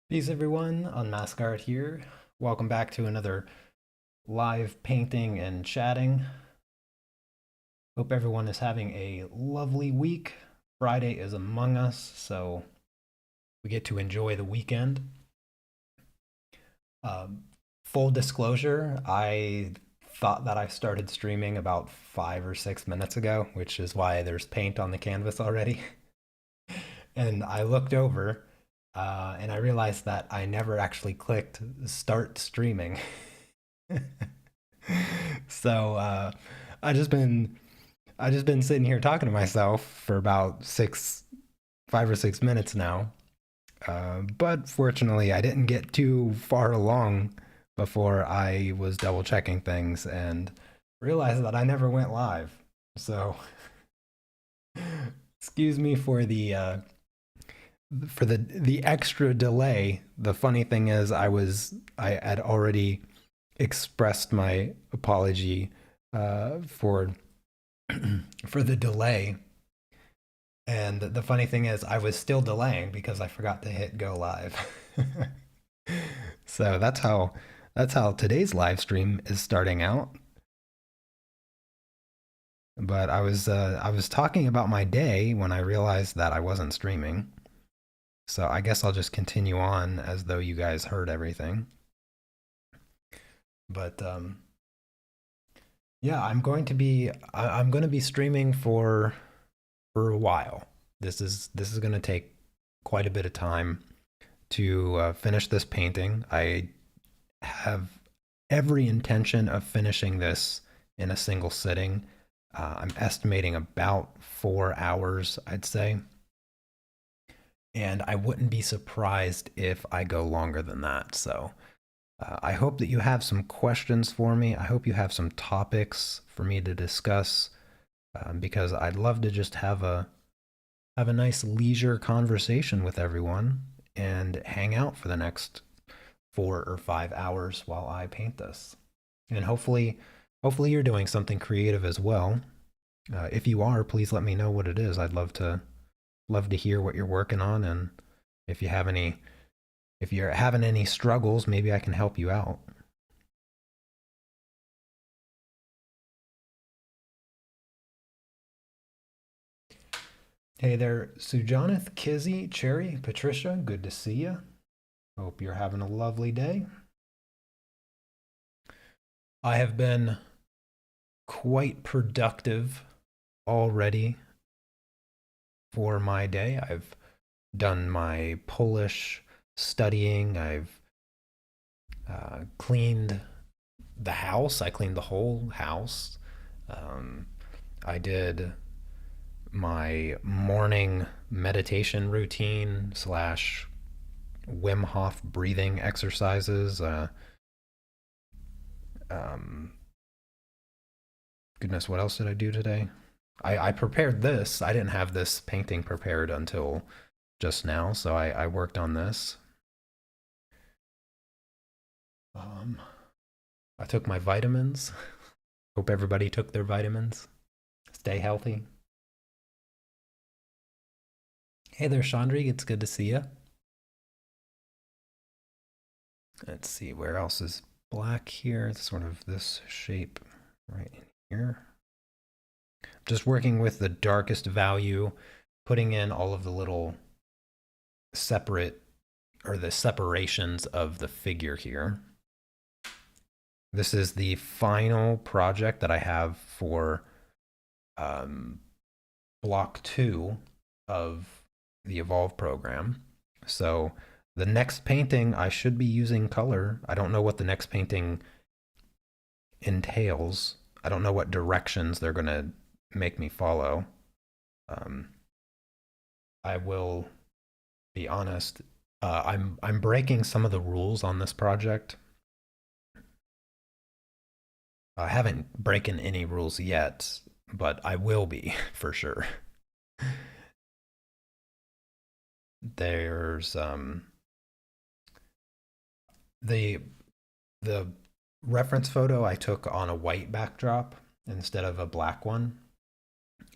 Peace everyone, Unmask Art here. Welcome back to another live painting and chatting. Hope everyone is having a lovely week. Friday is among us, so we get to enjoy the weekend. Um, Full disclosure, I thought that I started streaming about 5 or 6 minutes ago, which is why there's paint on the canvas already. And I looked over and I realized that I never actually clicked start streaming. So I just been I just been sitting here talking to myself for about 5 or 6 minutes now. But fortunately, I didn't get too far along before I was double checking things and realized that I never went live. So excuse me for the extra delay. The funny thing is, I had already expressed my apology for for the delay. And the funny thing is, I was still delaying because I forgot to hit go live. So that's how today's live stream is starting out. But I was talking about my day when I realized that I wasn't streaming. So I guess I'll just continue on as though you guys heard everything. But yeah, I'm going to be streaming for a while. This is going to take quite a bit of time to finish this painting. I have every intention of finishing this in a single sitting. I'm estimating about 4 hours, I'd say. And I wouldn't be surprised if I go longer than that. So I hope that you have some questions for me. I hope you have some topics for me to discuss because I'd love to just have a nice leisure conversation with everyone and hang out for the next 4 or 5 hours while I paint this. And hopefully you're doing something creative as well. If you are, please let me know what it is. I'd love to hear what you're working on, and if you have any if you're having any struggles, maybe I can help you out. Hey there, Sujanith, Kizzy, Cherry, Patricia, good to see you. Hope you're having a lovely day. I have been quite productive already for my day. I've done my Polish studying. I've cleaned the house. I cleaned the whole house. Um, I did my morning meditation routine slash Wim Hof breathing exercises. Um, Goodness, what else did I do today? I prepared this. I didn't have this painting prepared until just now, so I worked on this. Um, I took my vitamins. Hope everybody took their vitamins. Stay healthy. Hey there, Chandri. It's good to see you. Let's see, where else is black here? It's sort of this shape right in here. Just working with the darkest value, putting in all of the little separate or the separations of the figure here. This is the final project that I have for um, block 2 of the Evolve program. So the next painting, I should be using color. I don't know what the next painting entails. I don't know what directions they're going to make me follow. Um, I will be honest. I'm breaking some of the rules on this project. I haven't broken any rules yet, but I will be for sure. There's the the reference photo I took on a white backdrop instead of a black one.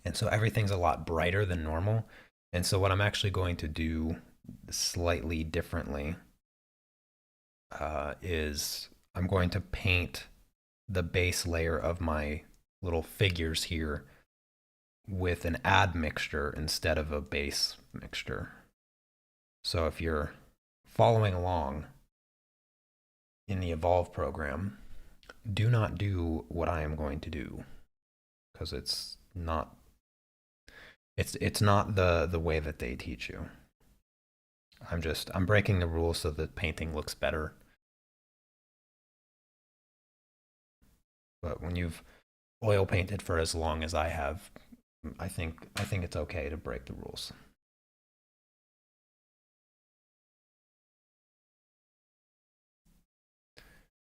And so everything's a lot brighter than normal. And so what I'm actually going to do slightly differently is I'm going to paint the base layer of my little figures here with an add mixture instead of a base mixture. So if you're following along in the Evolve program, do not do what I am going to do because it's not the way that they teach you. I'm breaking the rules so that painting looks better. But when you've oil painted for as long as I have, I think it's okay to break the rules.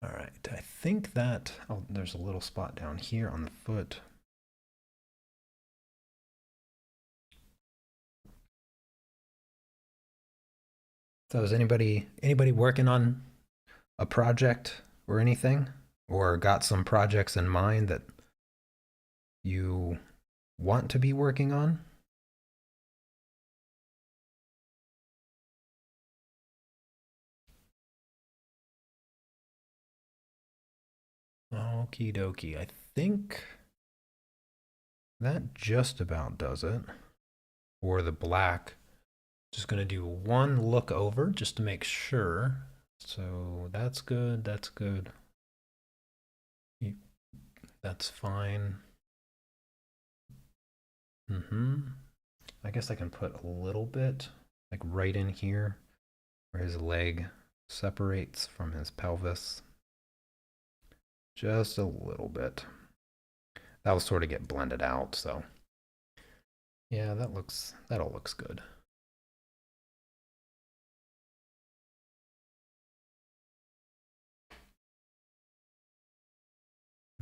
All right, I think that there's a little spot down here on the foot. So is anybody working on a project or anything, or got some projects in mind that you want to be working on? Okie dokie. I think that just about does it for the black. Just going to do one look over just to make sure. So that's good. That's good. That's fine. I guess I can put a little bit like right in here where his leg separates from his pelvis. Just a little bit. That'll sort of get blended out, so yeah, that all looks good.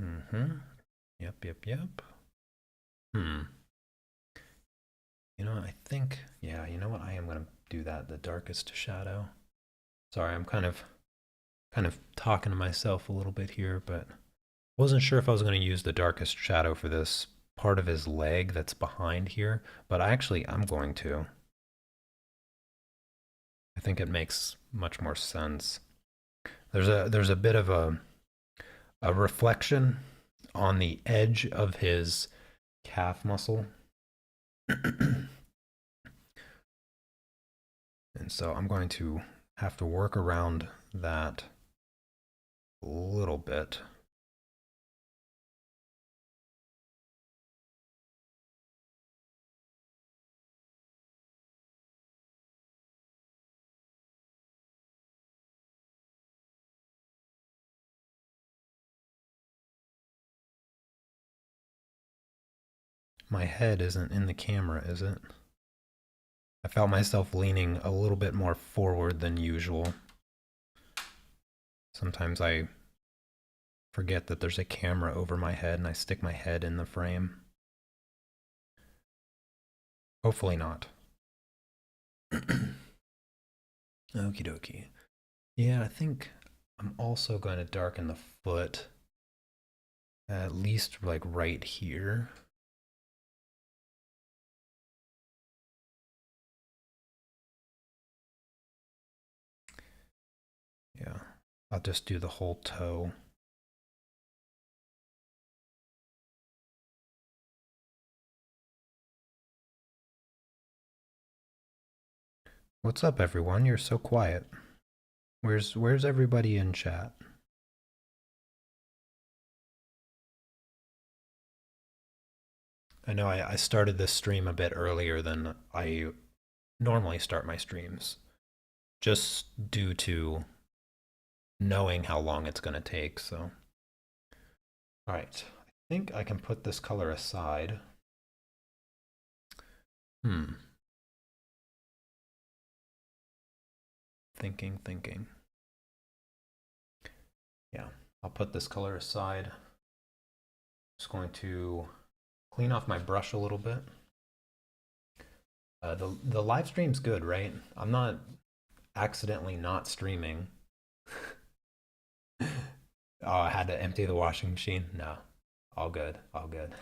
Mm-hmm. Yep. Hmm. I think, yeah, you know what? I am gonna do that, the darkest shadow. Sorry, I'm kind of talking to myself a little bit here, but wasn't sure if I was gonna use the darkest shadow for this part of his leg that's behind here, but I'm going to. I think it makes much more sense. There's a bit of a reflection on the edge of his calf muscle. And so I'm going to have to work around that a little bit. My head isn't in the camera, is it? I felt myself leaning a little bit more forward than usual. Sometimes I forget that there's a camera over my head and I stick my head in the frame. Hopefully not. Okie dokie. Yeah, I think I'm also going to darken the foot, at least like right here. Yeah, I'll just do the whole toe. What's up, everyone? You're so quiet. Where's everybody in chat? I know I started this stream a bit earlier than I normally start my streams, just due to knowing how long it's going to take. So, all right, I think I can put this color aside. Hmm. Thinking. Yeah, I'll put this color aside. Just going to clean off my brush a little bit. The live stream's good, right? I'm not accidentally not streaming. Oh, I had to empty the washing machine. No, all good, all good.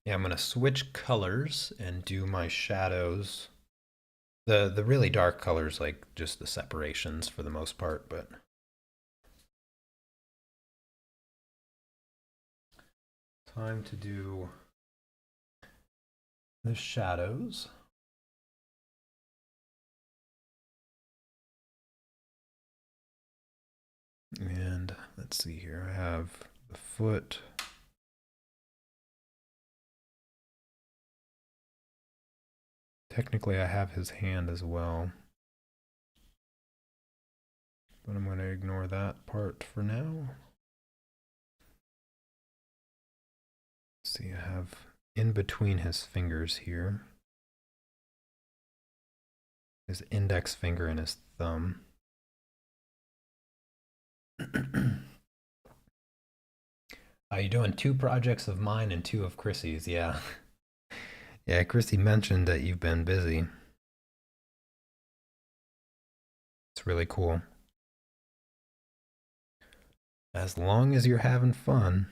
Yeah, I'm gonna switch colors and do my shadows. The really dark colors, like just the separations for the most part, but time to do the shadows. And let's see here. I have the foot. Technically, I have his hand as well, but I'm going to ignore that part for now. Let's see, I have in between his fingers here, his index finger and his thumb. You're doing two projects of mine and two of Chrissy's, yeah. Yeah, Chrissy mentioned that you've been busy. It's really cool. As long as you're having fun.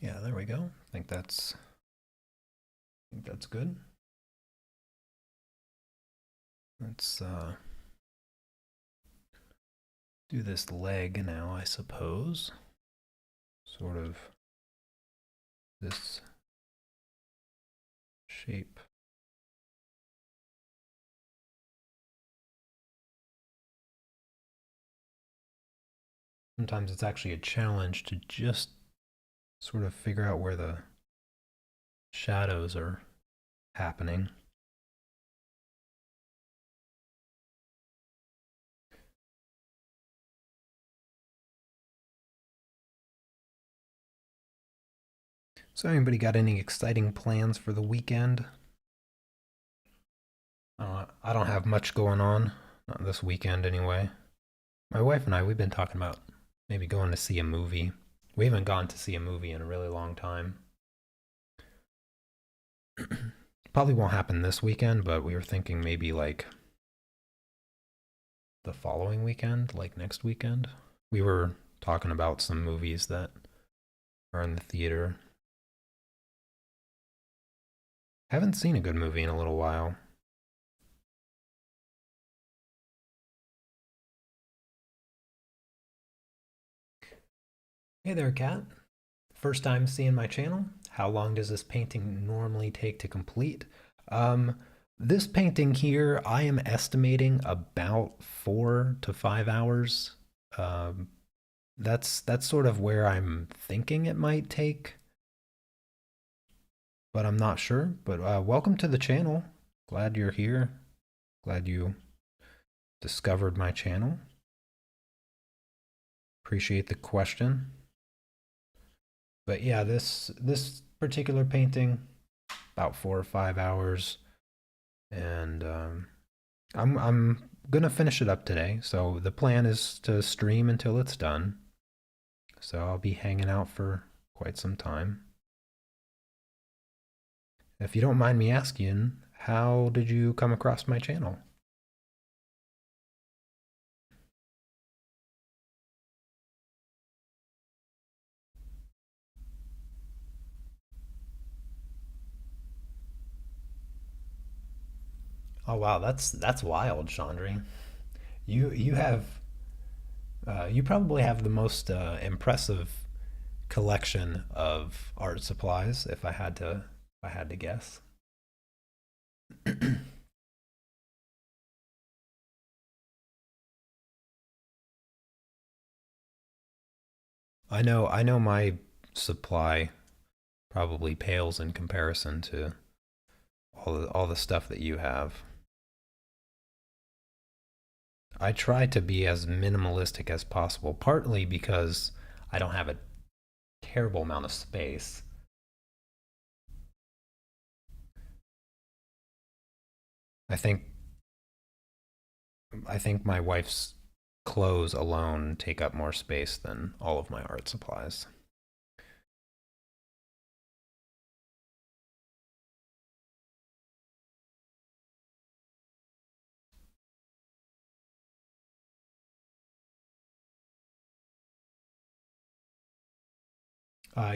Yeah, there we go. I think that's good. Let's do this leg now, I suppose. Sort of this shape. Sometimes it's actually a challenge to just sort of figure out where the shadows are happening. So, anybody got any exciting plans for the weekend? I don't have much going on, not this weekend anyway. My wife and I, we've been talking about maybe going to see a movie. We haven't gone to see a movie in a really long time. Probably won't happen this weekend, but we were thinking maybe like the following weekend, like next weekend. We were talking about some movies that are in the theater. Haven't seen a good movie in a little while. Hey there, Kat. First time seeing my channel. How long does this painting normally take to complete? Um, this painting here, I am estimating about 4 to 5 hours. Um, that's sort of where I'm thinking it might take, but I'm not sure. But welcome to the channel. Glad you're here. Glad you discovered my channel. Appreciate the question. But yeah, this particular painting, about 4 or 5 hours, and I'm gonna finish it up today. So the plan is to stream until it's done. So I'll be hanging out for quite some time. If you don't mind me asking, how did you come across my channel? Oh wow, that's wild, Chandri. You have you probably have the most impressive collection of art supplies. If I had to guess. I know my supply probably pales in comparison to all the stuff that you have. I try to be as minimalistic as possible, partly because I don't have a terrible amount of space. I think I think my wife's clothes alone take up more space than all of my art supplies.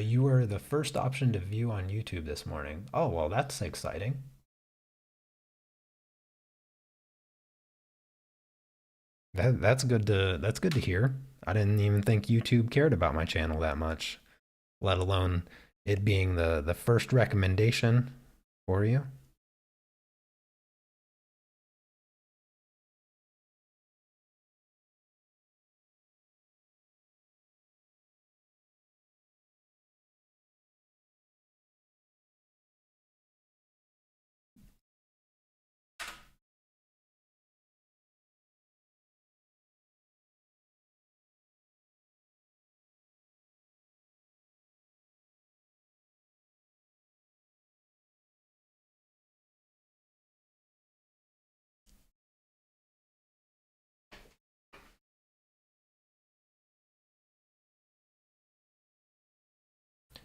You were the first option to view on YouTube this morning. Oh, well, that's exciting. That's good to hear. I didn't even think YouTube cared about my channel that much, let alone it being the first recommendation for you.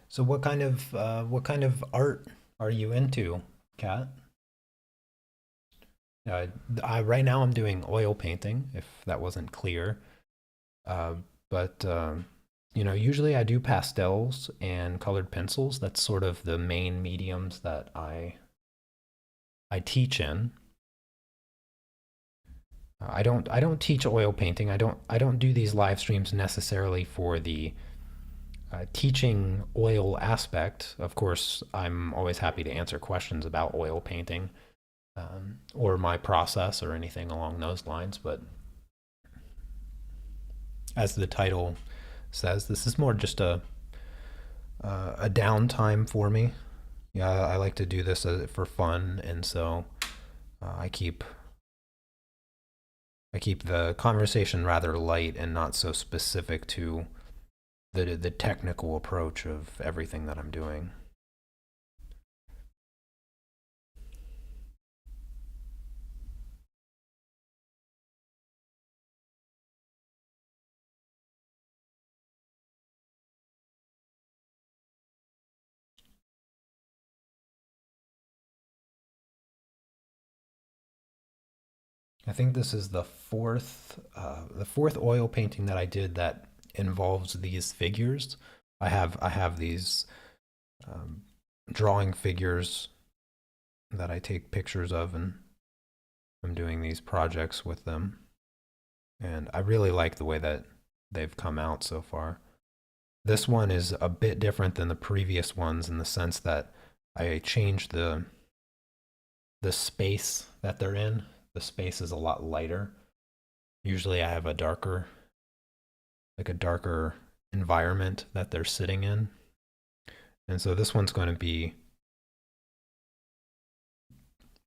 So what kind of art are you into, Kat? Uh, right now I'm doing oil painting, if that wasn't clear. Uh, but usually I do pastels and colored pencils. That's sort of the main mediums that I teach in. I don't teach oil painting. I don't do these live streams necessarily for the teaching oil aspect. Of course, I'm always happy to answer questions about oil painting, or my process or anything along those lines. But as the title says, this is more just a downtime for me. Yeah, I like to do this for fun, and so uh, I keep I keep the conversation rather light and not so specific to the technical approach of everything that I'm doing. I think this is the fourth oil painting that I did that involves these figures. I have these um, drawing figures that I take pictures of, and I'm doing these projects with them. And I really like the way that they've come out so far. This one is a bit different than the previous ones in the sense that I changed the space that they're in. The space is a lot lighter. Usually I have a darker environment that they're sitting in. And so this one's going to be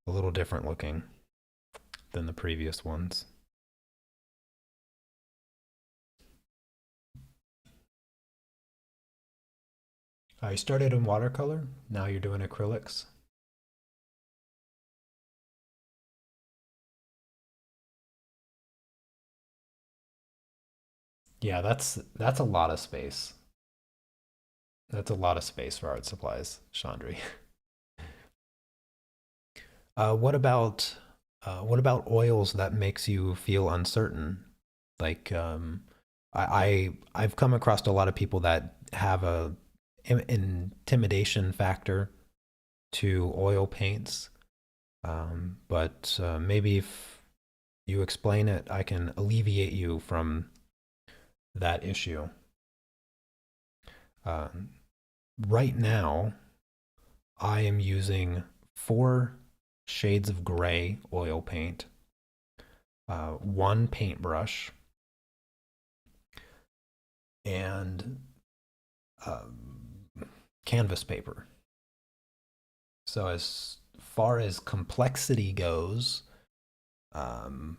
a little different looking than the previous ones. You started in watercolor, now you're doing acrylics. Yeah, that's a lot of space. That's a lot of space for art supplies, Chandri. What about oils that makes you feel uncertain? Like I've come across a lot of people that have a intimidation factor to oil paints. But maybe if you explain it, I can alleviate you from that issue. Um, right now, I am using four shades of gray oil paint, one paintbrush, and canvas paper. So as far as complexity goes, um,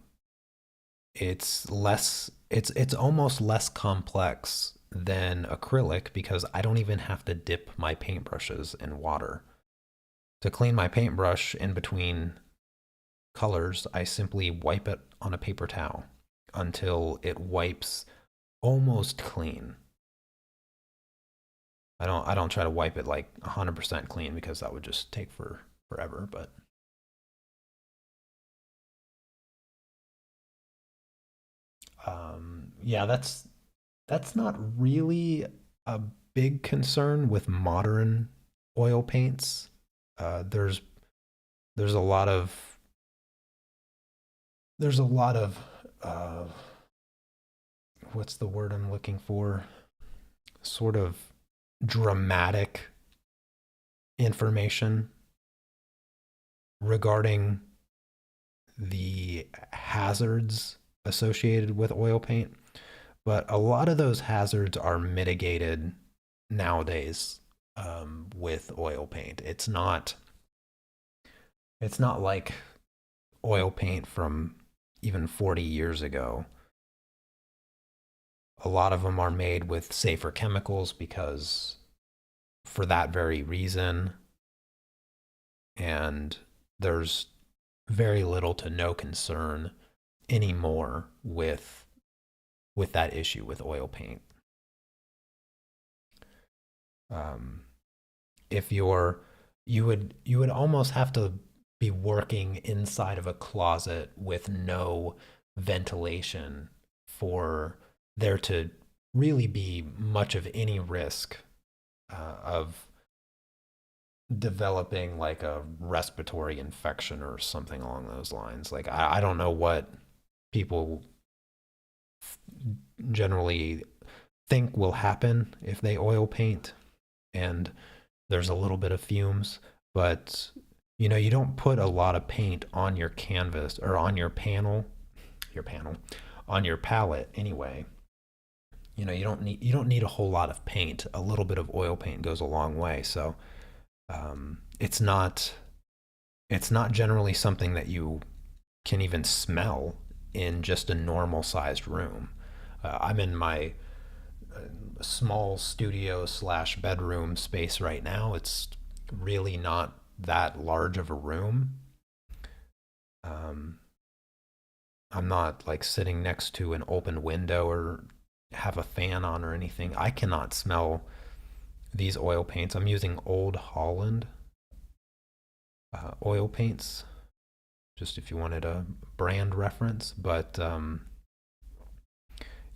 it's almost less complex than acrylic because I don't even have to dip my paintbrushes in water. To clean my paintbrush in between colors, I simply wipe it on a paper towel until it wipes almost clean. I don't try to wipe it like 100% clean because that would just take forever, but yeah, that's not really a big concern with modern oil paints. There's a lot of there's a lot of uh, what's the word I'm looking for? Sort of dramatic information regarding the hazards associated with oil paint, but a lot of those hazards are mitigated nowadays with oil paint. It's not like oil paint from even 40 years ago. A lot of them are made with safer chemicals because for that very reason, and there's very little to no concern anymore with that issue with oil paint. Um, if you're you would almost have to be working inside of a closet with no ventilation for there to really be much of any risk of developing like a respiratory infection or something along those lines. Like I don't know what people generally think will happen if they oil paint and there's a little bit of fumes, but you don't put a lot of paint on your canvas or on your panel, on your palette anyway. You don't need a whole lot of paint. A little bit of oil paint goes a long way. So it's not generally something that you can even smell in just a normal sized room. I'm in my small studio slash bedroom space right now. It's really not that large of a room. Um, I'm not like sitting next to an open window or have a fan on or anything. I cannot smell these oil paints. I'm using Old Holland oil paints, just if you wanted a brand reference. But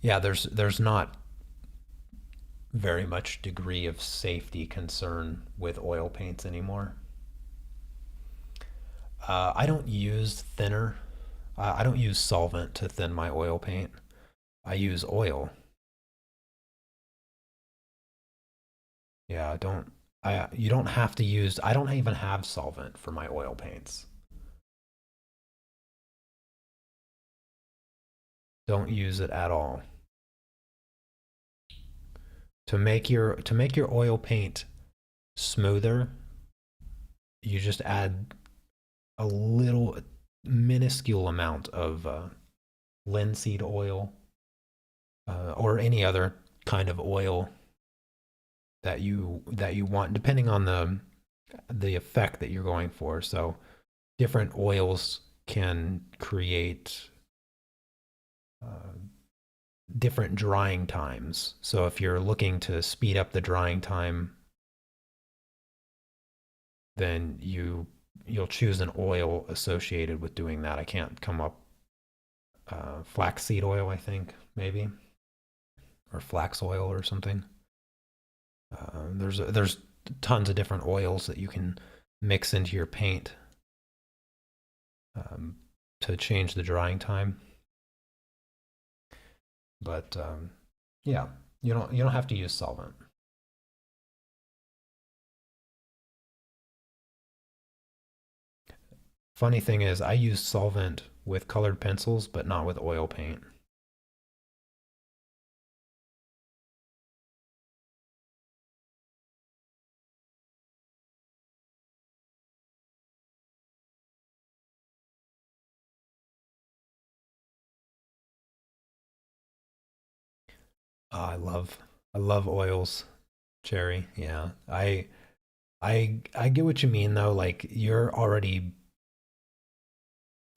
yeah, there's not very much degree of safety concern with oil paints anymore. I don't use thinner. I don't use solvent to thin my oil paint. I use oil. Yeah, I don't. You don't have to use. I don't even have solvent for my oil paints. Don't use it at all. To make your oil paint smoother, you just add a little minuscule amount of linseed oil or any other kind of oil that you want, depending on the effect that you're going for. So different oils can create uh, different drying times. So if you're looking to speed up the drying time, then you'll choose an oil associated with doing that. I can't come up flaxseed oil, I think maybe, or flax oil or something. There's tons of different oils that you can mix into your paint um, to change the drying time. But yeah, you don't have to use solvent. Funny thing is, I use solvent with colored pencils, but not with oil paint. Oh, I love oils, cherry. Yeah, I get what you mean though. Like you're already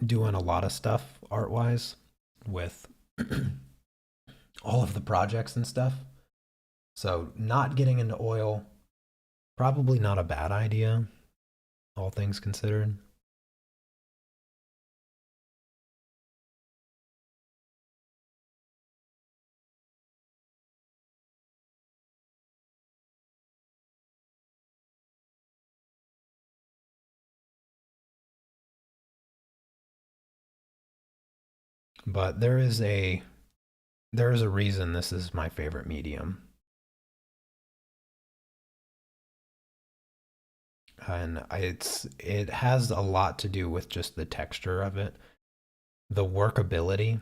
doing a lot of stuff art wise with all of the projects and stuff. So, not getting into oil, probably not a bad idea, all things considered. But there is a reason this is my favorite medium. And it has a lot to do with just the texture of it, the workability.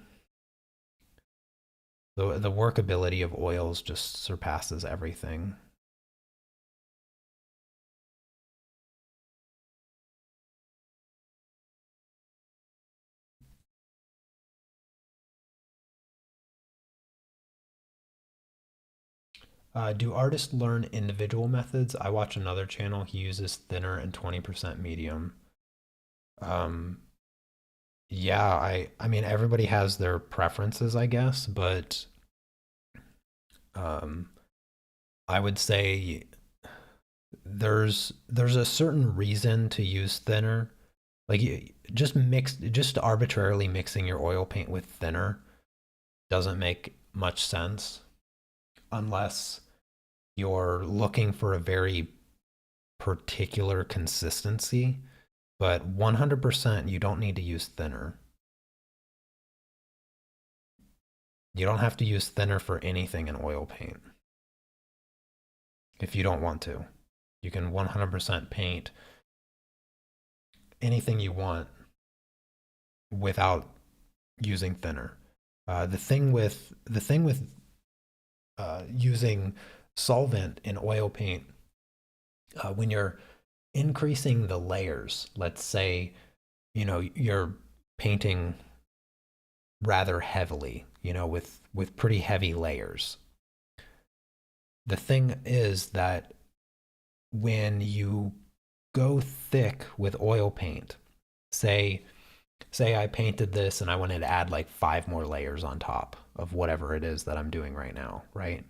The workability of oils just surpasses everything. Do artists learn individual methods? I watch another channel. He uses thinner and 20% medium. Um, yeah, I mean everybody has their preferences, I guess, but um, I would say there's a certain reason to use thinner. Like just arbitrarily mixing your oil paint with thinner doesn't make much sense unless you're looking for a very particular consistency. But 100% you don't need to use thinner. You don't have to use thinner for anything in oil paint if you don't want to. You can 100% paint anything you want without using thinner. The thing with using solvent in oil paint, when you're increasing the layers, let's say you're painting rather heavily, with pretty heavy layers. The thing is that when you go thick with oil paint, say say I painted this and I wanted to add like 5 more layers on top of whatever it is that I'm doing right now, right?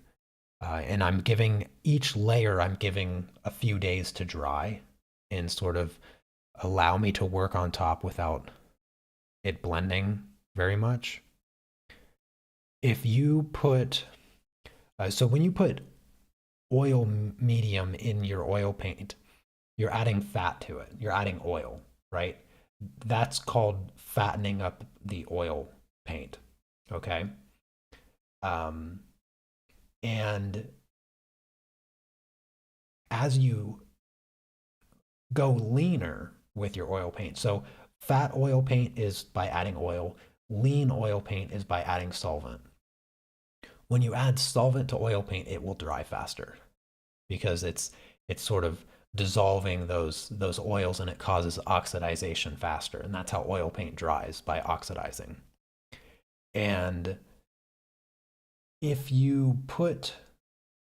And I'm giving each layer, I'm giving a few days to dry and sort of allow me to work on top without it blending very much. If you put, so when you put oil medium in your oil paint, you're adding fat to it. You're adding oil, right? That's called fattening up the oil paint. Okay. Um, and as you go leaner with your oil paint, so fat oil paint is by adding oil, lean oil paint is by adding solvent. When you add solvent to oil paint, it will dry faster because it's sort of dissolving those oils and it causes oxidization faster. And that's how oil paint dries, by oxidizing. And if you put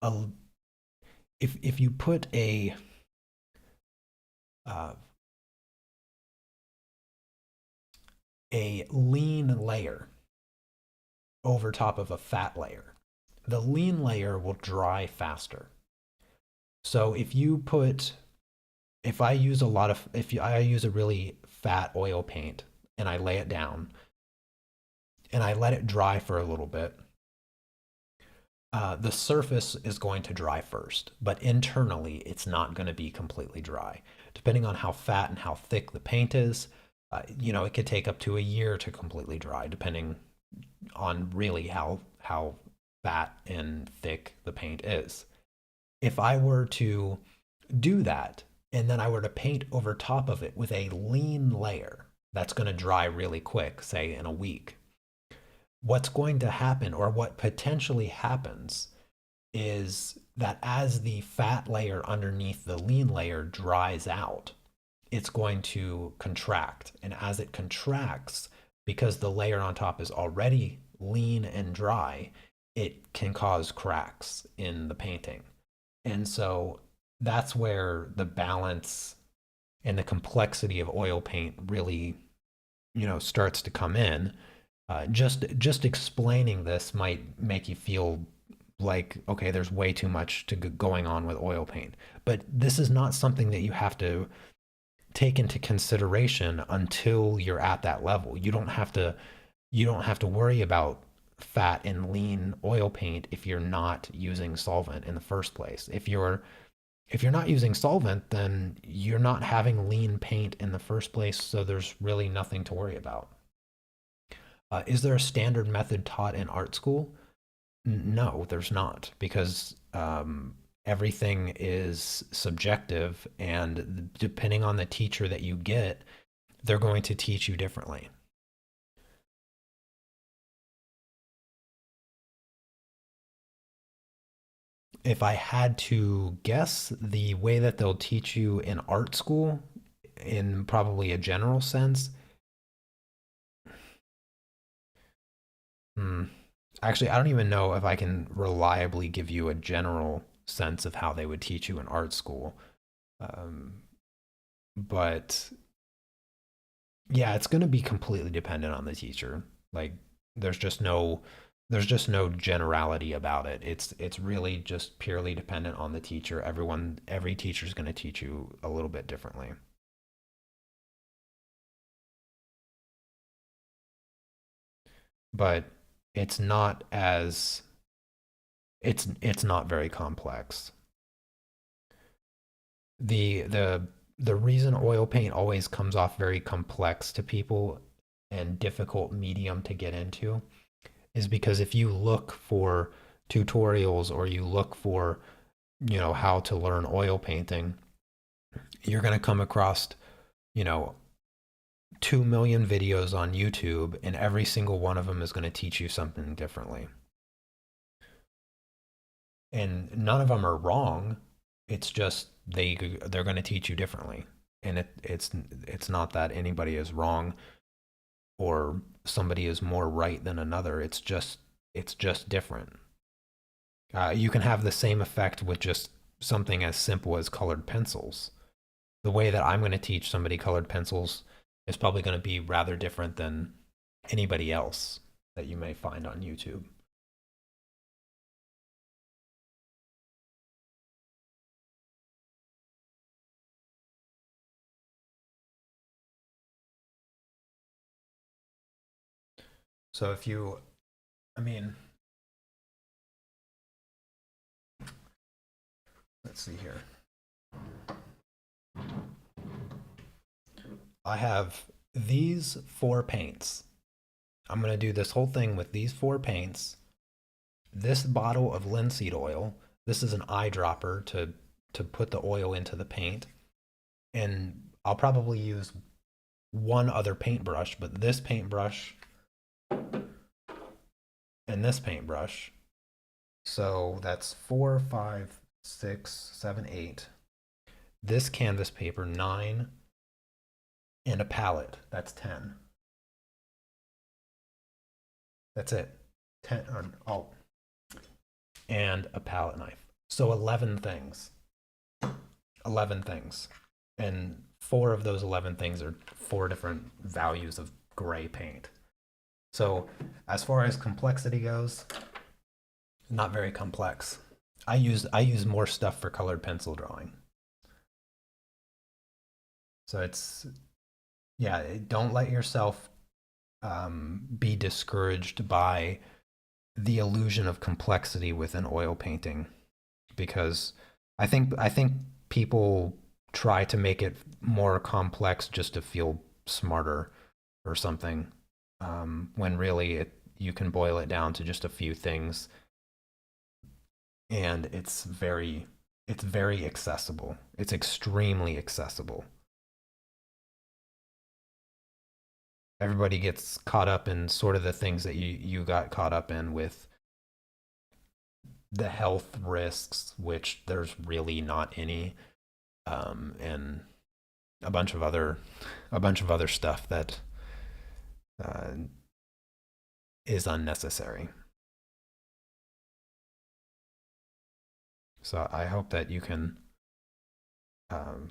a if you put uh, a lean layer over top of a fat layer, the lean layer will dry faster. So if I use a lot of if I use a really fat oil paint and I lay it down and I let it dry for a little bit, the surface is going to dry first, but internally it's not going to be completely dry. Depending on how fat and how thick the paint is, it could take up to a year to completely dry, depending on really how fat and thick the paint is. If I were to do that and then I were to paint over top of it with a lean layer, that's going to dry really quick, say in a week. What's going to happen, or what potentially happens, is that as the fat layer underneath the lean layer dries out, it's going to contract. And as it contracts, because the layer on top is already lean and dry, it can cause cracks in the painting. And so that's where the balance and the complexity of oil paint really starts to come in, just explaining this might make you feel like, okay, there's way too much going on with oil paint. But this is not something that you have to take into consideration until you're at that level. You don't have to worry about fat and lean oil paint if you're not using solvent in the first place. If you're not using solvent, then you're not having lean paint in the first place, so there's really nothing to worry about. Is there a standard method taught in art school? No, there's not, because everything is subjective, and depending on the teacher that you get, they're going to teach you differently. If I had to guess, the way that they'll teach you in art school, in probably a general sense, hmm, actually, I don't even know if I can reliably give you a general sense of how they would teach you in art school. Um, but yeah, it's going to be completely dependent on the teacher. Like, there's just no there's just no generality about it. It's really just purely dependent on the teacher. Every teacher is going to teach you a little bit differently. But it's not as it's not very complex. The reason oil paint always comes off very complex to people and difficult medium to get into is because if you look for tutorials or you look for, how to learn oil painting, you're going to come across, you know, 2 million videos on YouTube, and every single one of them is going to teach you something differently. And none of them are wrong. It's just they're going to teach you differently. And it's not that anybody is wrong or somebody is more right than another. It's just different. You can have the same effect with just something as simple as colored pencils. The way that I'm going to teach somebody colored pencils is probably going to be rather different than anybody else that you may find on YouTube. So if you, I mean, let's see here. I have these four paints. I'm going to do this whole thing with these four paints. This bottle of linseed oil. This is an eyedropper to put the oil into the paint. And I'll probably use one other paintbrush, but this paintbrush and this paintbrush. So that's four, five, six, seven, eight. This canvas paper, nine, and a palette. That's 10. That's it. 10, oh, and a palette knife. So 11 things. 11 things. And four of those 11 things are four different values of gray paint. So, as far as complexity goes, not very complex. I use more stuff for colored pencil drawing. So it's yeah, don't let yourself be discouraged by the illusion of complexity within oil painting, because I think people try to make it more complex just to feel smarter or something, when really you can boil it down to just a few things, and it's very accessible. It's extremely accessible. Everybody gets caught up in sort of the things that you got caught up in with the health risks, which there's really not any, and a bunch of other a bunch of other stuff that uh, is unnecessary. So I hope that you can um,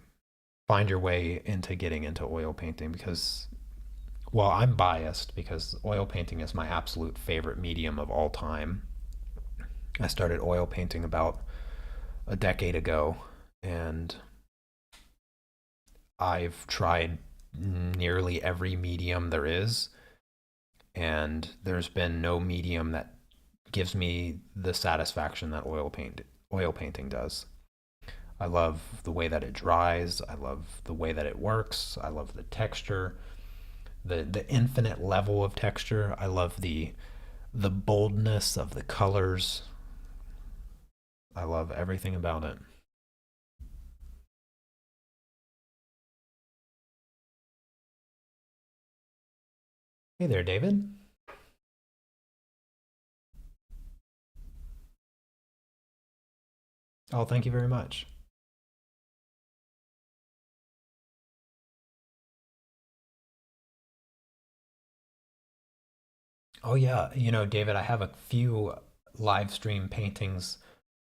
find your way into getting into oil painting, because Well, I'm biased because oil painting is my absolute favorite medium of all time. I started oil painting about a decade ago, and I've tried nearly every medium there is, and there's been no medium that gives me the satisfaction that oil painting does. I love the way that it dries. I love the way that it works. I love the texture, the infinite level of texture. I love the boldness of the colors. I love everything about it. Hey there, David. Oh, thank you very much. Oh yeah, David, I have a few live stream paintings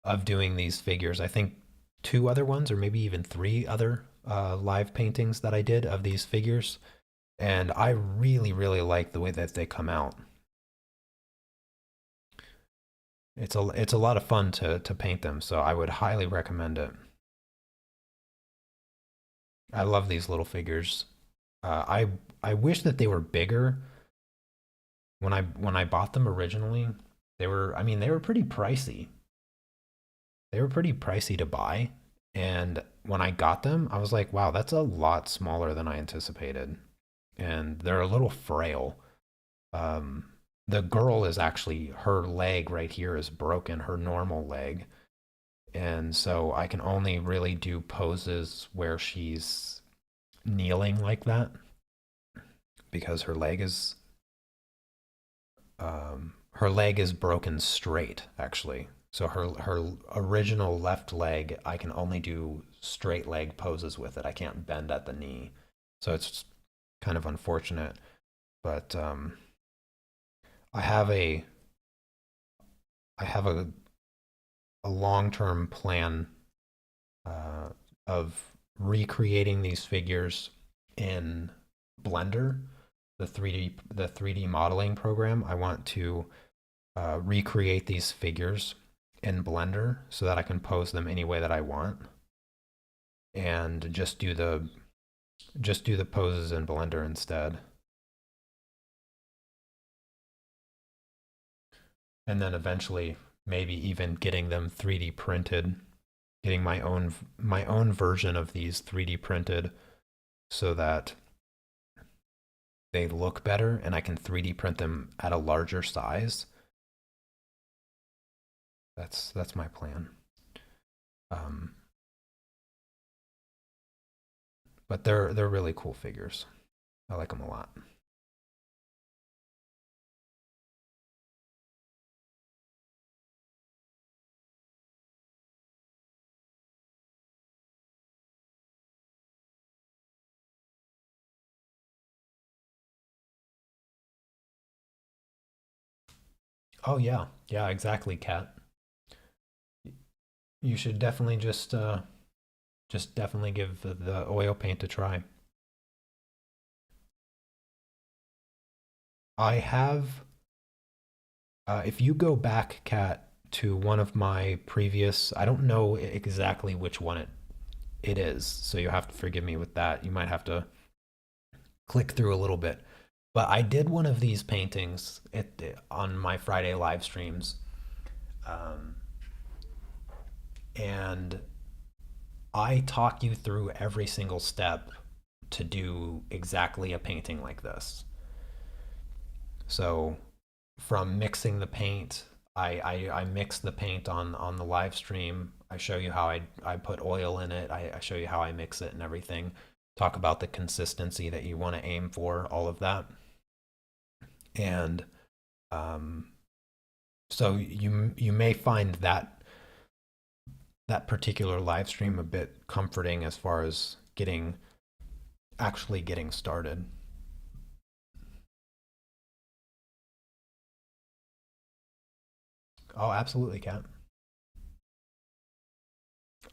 of doing these figures. I think two other ones, or maybe even three other live paintings that I did of these figures, and I really, really like the way that they come out. It's a lot of fun to paint them, so I would highly recommend it. I love these little figures. I wish that they were bigger. When I bought them originally, they were pretty pricey. They were pretty pricey to buy, and when I got them, I was like, wow, that's a lot smaller than I anticipated, and they're a little frail. Um, the girl is actually her leg right here is broken, her normal leg, and so I can only really do poses where she's kneeling like that because her leg is broken straight actually. So her original left leg, I can only do straight leg poses with it. I can't bend at the knee, so it's kind of unfortunate. But I have a I have a long term plan uh, of recreating these figures in Blender, the 3D modeling program. I want to recreate these figures in Blender so that I can pose them any way that I want, and just do the poses in Blender instead. And then eventually maybe even getting them 3D printed, getting my own version of these 3D printed so that they look better and I can 3D print them at a larger size. That's my plan. Um, but they're really cool figures. I like them a lot. Oh yeah, yeah, exactly, Kat. You should definitely just definitely give the oil paint a try. I have if you go back, Kat, to one of my previous, I don't know exactly which one it is, so you have to forgive me with that. You might have to click through a little bit. But I did one of these paintings on my Friday live streams, um, and I talk you through every single step to do exactly a painting like this. So from mixing the paint, I mix the paint on the live stream. I show you how I put oil in it. I show you how I mix it and everything. Talk about the consistency that you want to aim for, all of that. And um, so you may find that particular live stream a bit comforting as far as actually getting started. Oh, absolutely, Kat.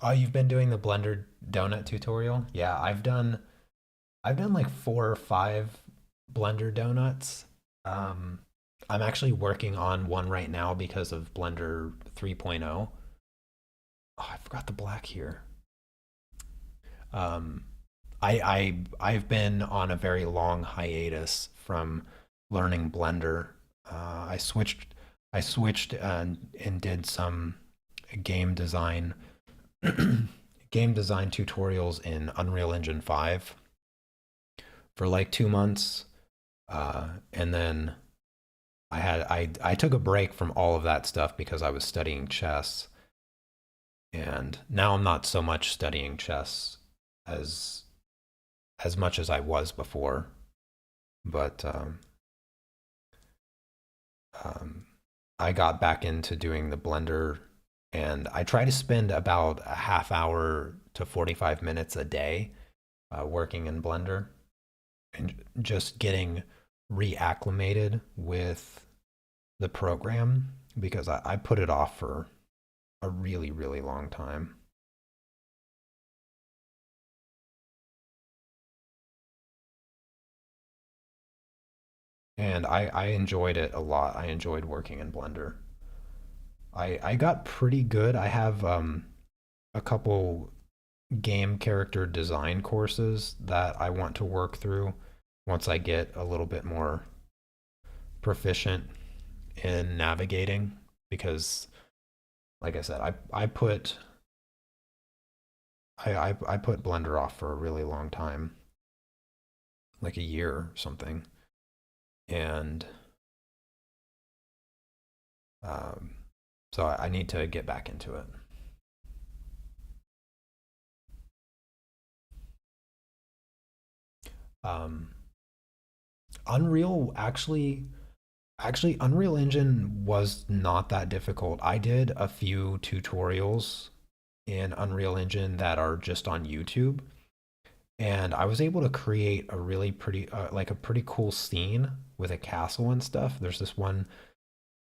Oh, you've been doing the Blender donut tutorial? Yeah, I've done like four or five Blender donuts. Um, I'm actually working on one right now because of Blender 3.0. Oh, I forgot the black here. Um, I've been on a very long hiatus from learning Blender. I switched and did some game design game design tutorials in Unreal Engine 5 for like 2 months, and then I took a break from all of that stuff because I was studying chess, and now I'm not so much studying chess as as much as I was before. But um, I got back into doing the Blender, and I try to spend about a half hour to 45 minutes a day working in Blender and just getting reacclimated with the program because I put it off for a really, really long time. And I enjoyed it a lot. I enjoyed working in Blender. I got pretty good. I have a couple game character design courses that I want to work through once I get a little bit more proficient in navigating because like I said, I put Blender off for a really long time, like a year or something. And um, so I need to get back into it. Um, Unreal actually Unreal Engine was not that difficult. I did a few tutorials in Unreal Engine that are just on YouTube, and I was able to create a really pretty like a pretty cool scene with a castle and stuff. There's this one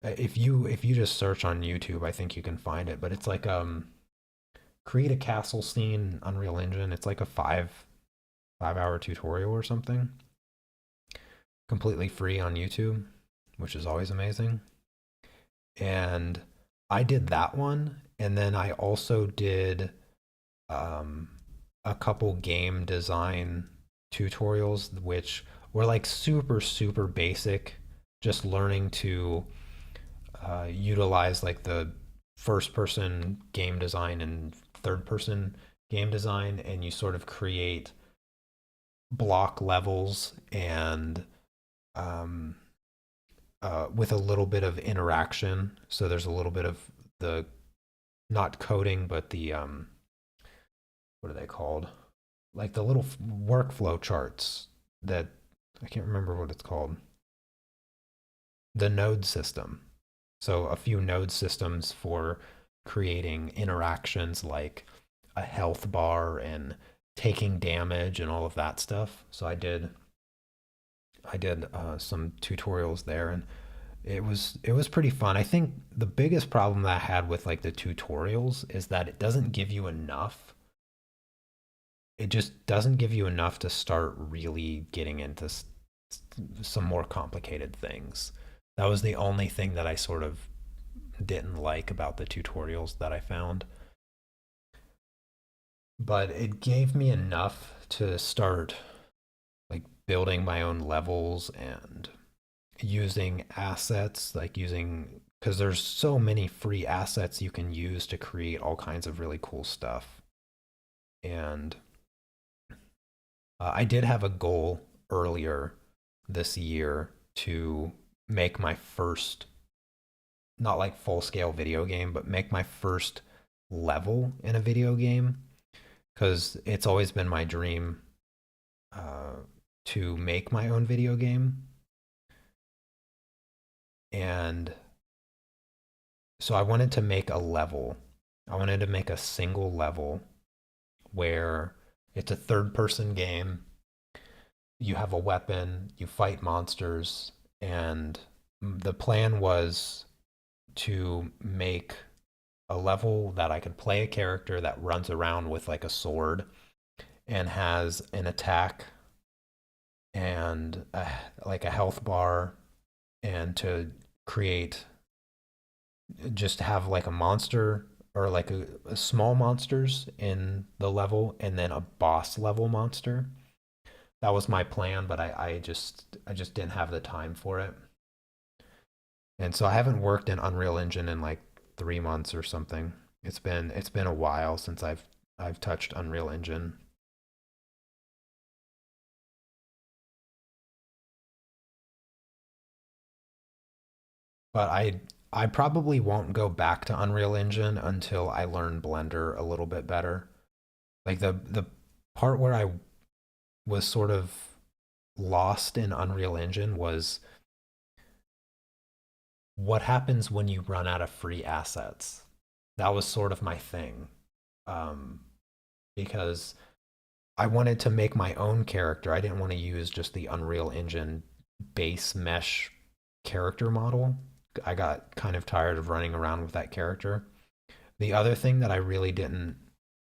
if you just search on YouTube, I think you can find it, but it's like create a castle scene in Unreal Engine. It's like a 5 hour tutorial or something, completely free on YouTube, which is always amazing. And I did that one, and then I also did um, a couple game design tutorials, which were like super basic, just learning to utilize like the first person game design and third person game design, and you sort of create block levels and um, with a little bit of interaction. So there's a little bit of the not coding, but the what are they called? Like the little workflow charts that I can't remember what it's called. The node system. So a few node systems for creating interactions like a health bar and taking damage and all of that stuff. So I did some tutorials there, and it was pretty fun. I think the biggest problem that I had with like the tutorials is that it doesn't give you enough. It just doesn't give you enough to start really getting into some more complicated things. That was the only thing that I sort of didn't like about the tutorials that I found. But it gave me enough to start like building my own levels and using assets, like using because there's so many free assets you can use to create all kinds of really cool stuff. And I did have a goal earlier this year to make my first, not like full scale video game, but make my first level in a video game because it's always been my dream uh, to make my own video game. And so I wanted to make a level. I wanted to make a single level where it's a third person game. You have a weapon, you fight monsters, and the plan was to make a level that I could play a character that runs around with like a sword and has an attack and like a health bar, and to create just have like a monster or like a small monsters in the level and then a boss level monster. That was my plan, but I just didn't have the time for it. And so I haven't worked in Unreal Engine in like 3 months or something. It's been a while since I've touched Unreal Engine. But I probably won't go back to Unreal Engine until I learn Blender a little bit better. Like the part where I was sort of lost in Unreal Engine was what happens when you run out of free assets. That was sort of my thing. Um, because I wanted to make my own character. I didn't want to use just the Unreal Engine base mesh character model. I got kind of tired of running around with that character. The other thing that I really didn't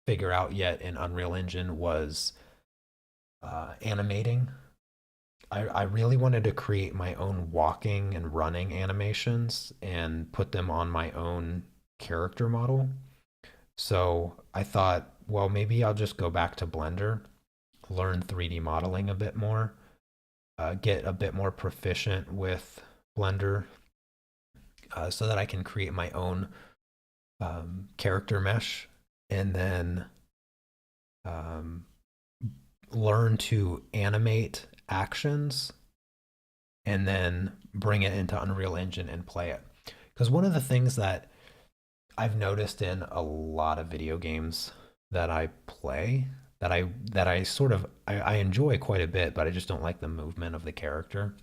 figure out yet in Unreal Engine was animating. I really wanted to create my own walking and running animations and put them on my own character model. So I thought, well, maybe I'll just go back to Blender, learn 3D modeling a bit more, get a bit more proficient with Blender, so that I can create my own character mesh, and then um, learn to animate actions and then bring it into Unreal Engine and play it. Because one of the things that I've noticed in a lot of video games that I play, that I sort of I enjoy quite a bit, but I just don't like the movement of the character.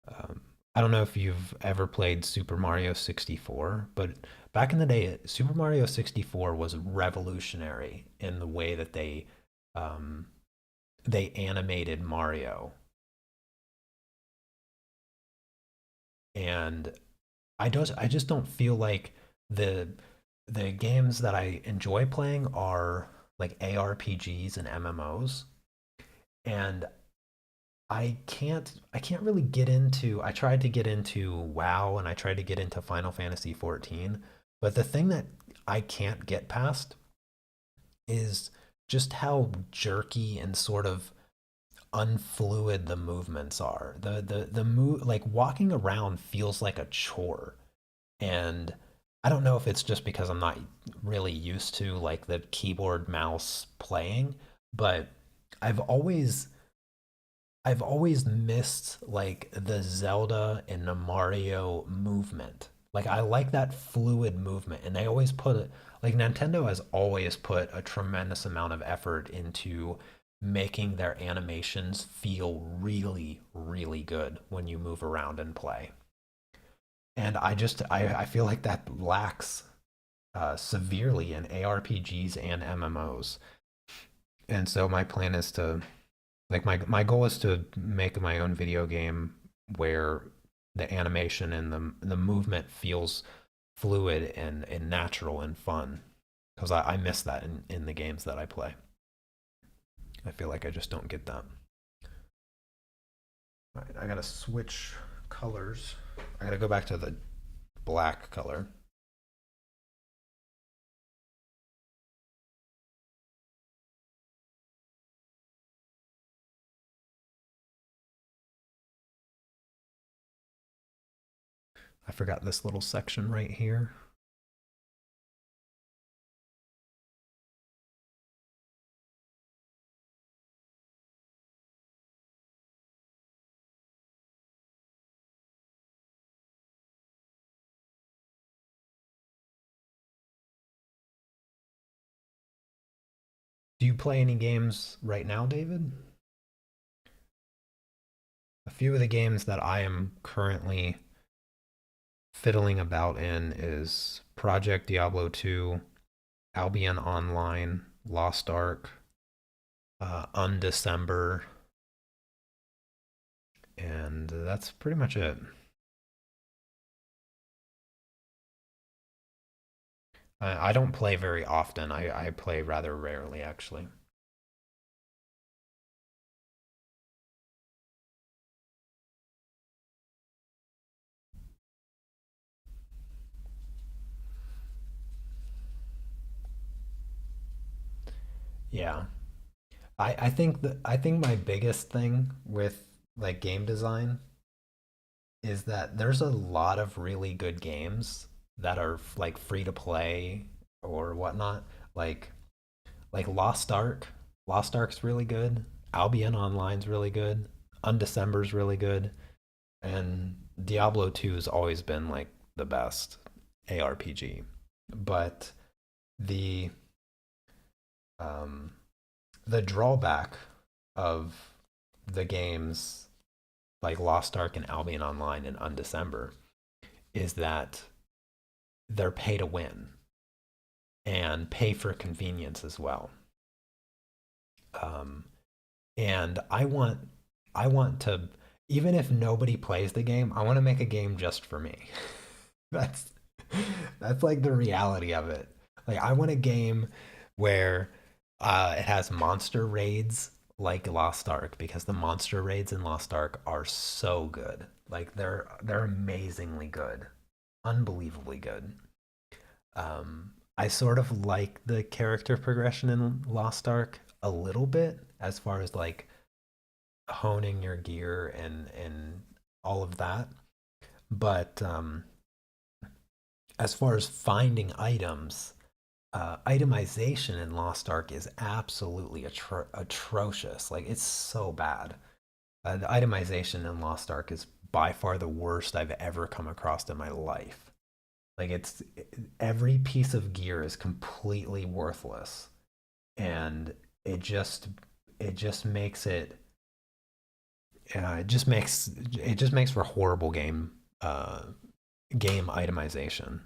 Um, I don't know if you've ever played Super Mario 64, but back in the day, Super Mario 64 was revolutionary in the way that um, they animated Mario, and I just don't feel like the the games that I enjoy playing are like ARPGs and MMOs, and I can't really get into. I tried to get into WoW and I tried to get into Final Fantasy 14, but the thing that I can't get past is just how jerky and sort of unfluid the movements are. The move, like walking around feels like a chore. And I don't know if it's just because I'm not really used to like the keyboard mouse playing, but I've always I've always missed like the Zelda and the Mario movement. Like I like that fluid movement, and they always put it, like Nintendo has always put a tremendous amount of effort into making their animations feel really, really good when you move around and play. And I feel like that lacks severely in ARPGs and MMOs. And so my plan is to like my goal is to make my own video game where the animation and the movement feels fluid and natural and fun, because I miss that in the games that I play. I feel like I just don't get that. All right, I gotta switch colors. I gotta go back to the black color. I forgot this little section right here. Do you play any games right now, David? A few of the games that I am currently fiddling about in is Project Diablo 2, Albion Online, Lost Ark, Undecember, and that's pretty much it. I don't play very often. I play rather rarely, actually. Yeah. I think my biggest thing with like game design is that there's a lot of really good games that are like free to play or whatnot. Like Lost Ark. Lost Ark's really good. Albion Online's really good. Undecember's really good. And Diablo 2 has always been like the best ARPG. But the um, the drawback of the games like Lost Ark and Albion Online and Undecember is that they're pay to win and pay for convenience as well. Um, and I want to, even if nobody plays the game, I want to make a game just for me. that's that's like the reality of it. Like I want a game where it has monster raids like Lost Ark because the monster raids in Lost Ark are so good. Like they're amazingly good, unbelievably good. I sort of like the character progression in Lost Ark a little bit as far as like honing your gear and all of that. But as far as finding items, itemization in Lost Ark is absolutely atrocious. Like it's so bad. The itemization in Lost Ark is by far the worst I've ever come across in my life. Like it's every piece of gear is completely worthless, and it just it just makes it it just makes for horrible game itemization.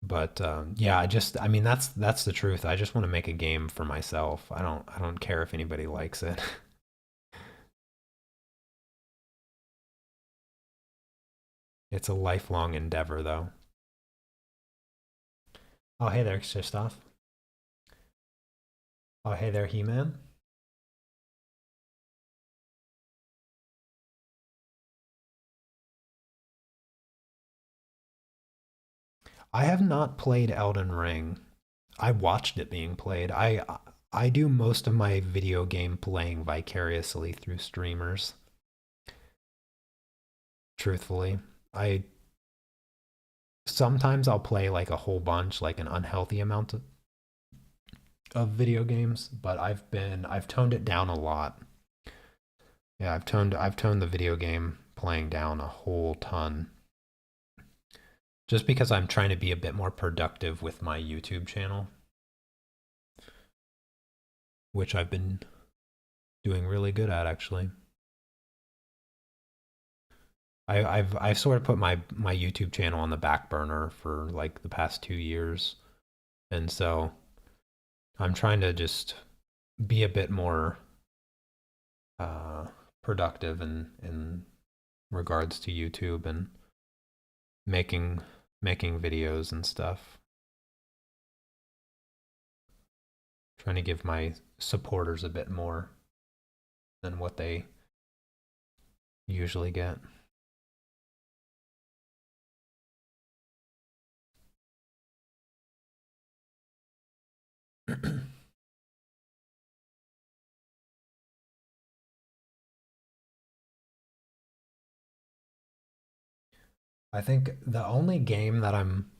But yeah, I mean that's the truth. I just want to make a game for myself. I don't care if anybody likes it. It's a lifelong endeavor, though. Oh, hey there, Christoph. Oh, hey there, He-Man. I have not played Elden Ring. I watched it being played. I do most of my video game playing vicariously through streamers. Truthfully, I sometimes I'll play like a whole bunch, like an unhealthy amount of video games, but I've toned it down a lot. Yeah, I've toned the video game playing down a whole ton just because I'm trying to be a bit more productive with my YouTube channel, which I've been doing really good at actually. I've sort of put my YouTube channel on the back burner for like the past 2 years, and so I'm trying to just be a bit more uh, productive in regards to YouTube and making making videos and stuff. Trying to give my supporters a bit more than what they usually get. I think the only game that I'm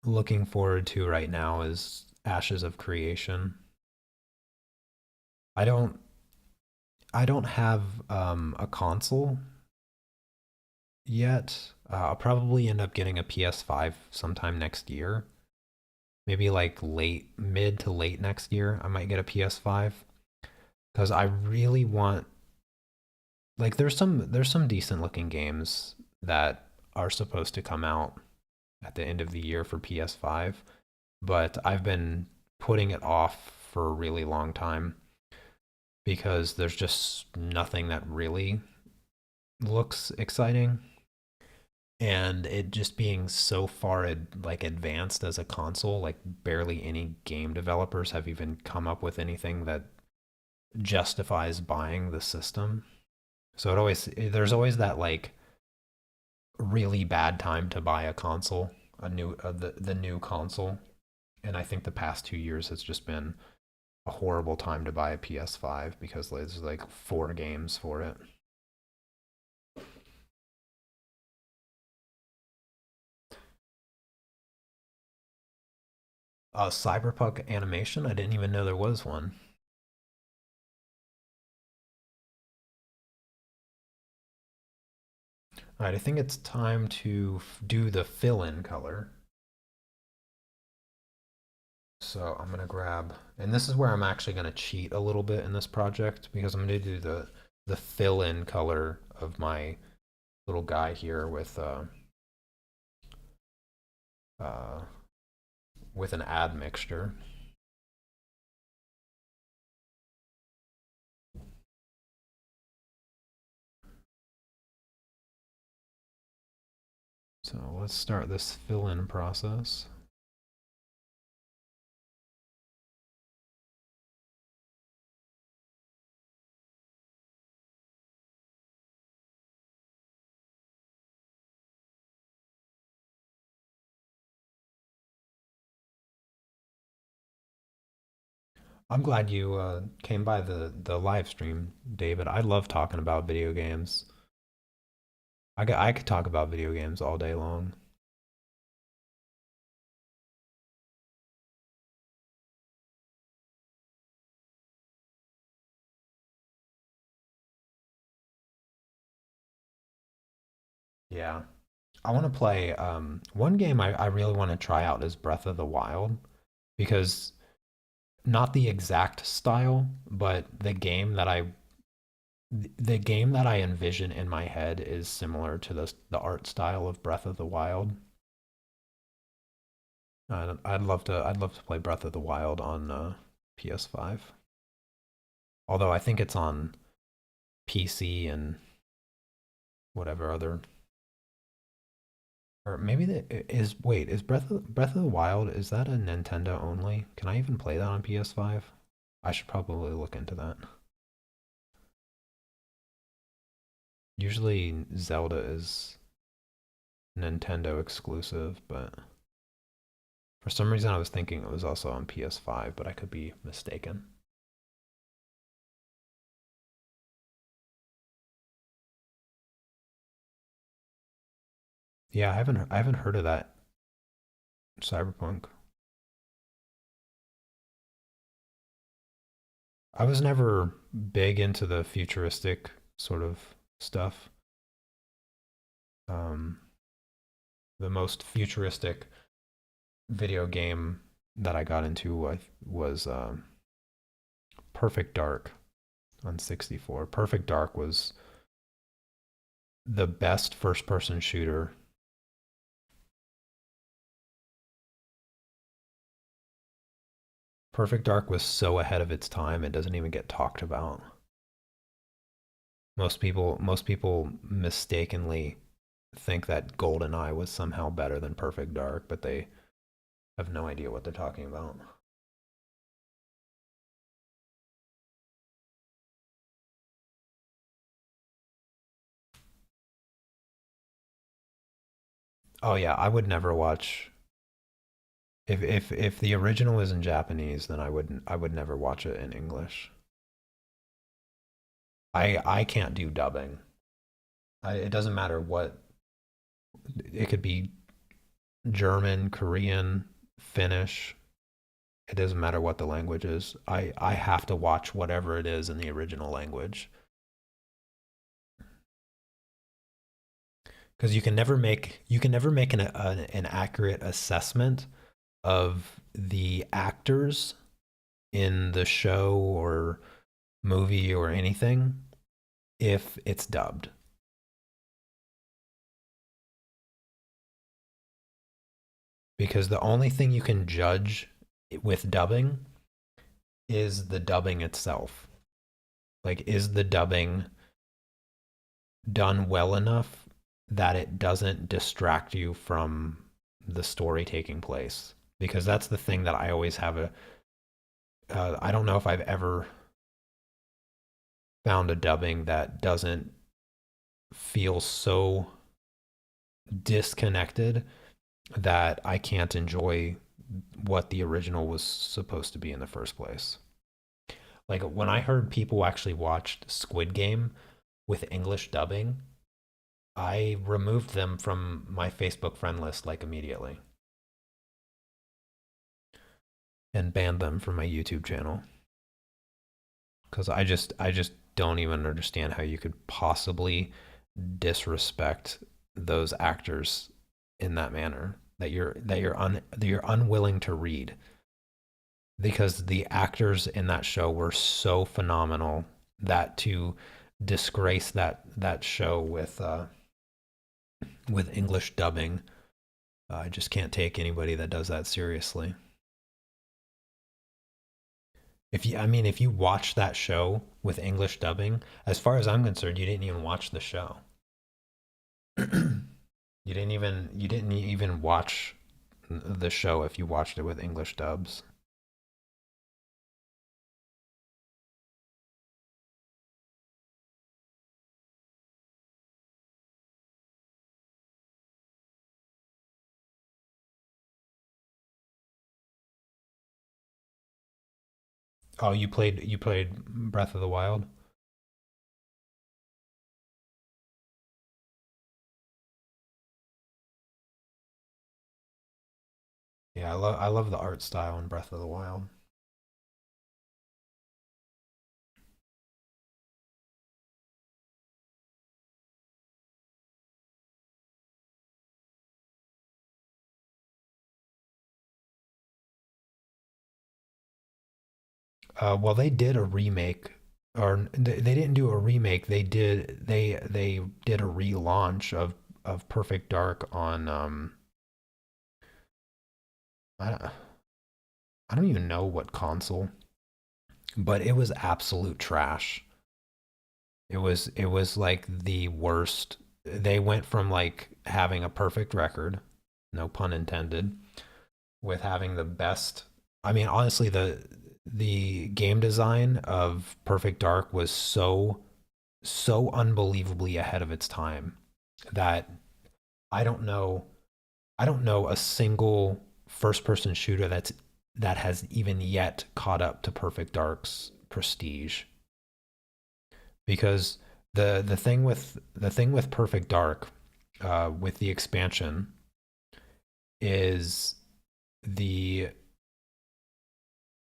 looking forward to right now is Ashes of Creation. I don't I don't have a console yet. I'll probably end up getting a PS5 sometime next year. Maybe like mid to late next year, I might get a PS5 because I really want like there's some decent looking games that are supposed to come out at the end of the year for PS5, but I've been putting it off for a really long time because there's just nothing that really looks exciting, and it just being so far like advanced as a console, like barely any game developers have even come up with anything that justifies buying the system. So it always there's always that like really bad time to buy a console, a new the new console, and I think the past 2 years has just been a horrible time to buy a PS5 because there's like 4 games for it. Cyberpunk animation, I didn't even know there was one. All right, I think it's time to do the fill-in color. So I'm gonna grab, and this is where I'm actually gonna cheat a little bit in this project because I'm gonna do the fill-in color of my little guy here uh, with an add mixture. So let's start this fill-in process. I'm glad you came by the live stream, David. I love talking about video games. I could talk about video games all day long. Yeah. I want to play one game I really want to try out is Breath of the Wild because not the exact style, but the game that I envision in my head is similar to the art style of Breath of the Wild. I'd love to play Breath of the Wild on PS5. Although I think it's on PC and whatever other, or maybe the is wait is Breath of the Wild, is that a Nintendo only? Can I even play that on PS5? I should probably look into that. Usually Zelda is Nintendo exclusive, but for some reason I was thinking it was also on PS5, but I could be mistaken. Yeah, I haven't heard of that Cyberpunk. I was never big into the futuristic sort of stuff. Um, the most futuristic video game that I got into was Perfect Dark on 64. Perfect Dark was the best first person shooter. Perfect Dark was so ahead of its time, it doesn't even get talked about. Most people mistakenly think that GoldenEye was somehow better than Perfect Dark, but they have no idea what they're talking about. Oh yeah, I would never watch if the original is in Japanese, then I would never watch it in English. I can't do dubbing. It doesn't matter what, it could be German, Korean, Finnish. It doesn't matter what the language is. I have to watch whatever it is in the original language because you can never make an accurate assessment of the actors in the show or movie or anything if it's dubbed. Because the only thing you can judge with dubbing is the dubbing itself. Like, is the dubbing done well enough that it doesn't distract you from the story taking place? Because that's the thing that I always have a. I don't know if I've ever found a dubbing that doesn't feel so disconnected that I can't enjoy what the original was supposed to be in the first place. Like when I heard people actually watched Squid Game with English dubbing, I removed them from my Facebook friend list like immediately and banned them from my YouTube channel because I just don't even understand how you could possibly disrespect those actors in that manner that you're unwilling to read because the actors in that show were so phenomenal that to disgrace that show with English dubbing, I just can't take anybody that does that seriously. If you watch that show with English dubbing, as far as I'm concerned, you didn't even watch the show. You didn't even watch the show if you watched it with English dubs. Oh, you played Breath of the Wild? Yeah, I love the art style in Breath of the Wild. Well, they did a remake, or they didn't do a remake. They did a relaunch of Perfect Dark on I don't, I don't even know what console, but it was absolute trash. It was like the worst. They went from like having a perfect record, no pun intended, with having the best. I mean, honestly, the game design of Perfect Dark was so unbelievably ahead of its time that I don't know I don't know a single first person shooter that has even yet caught up to Perfect Dark's prestige because the thing with Perfect Dark with the expansion is the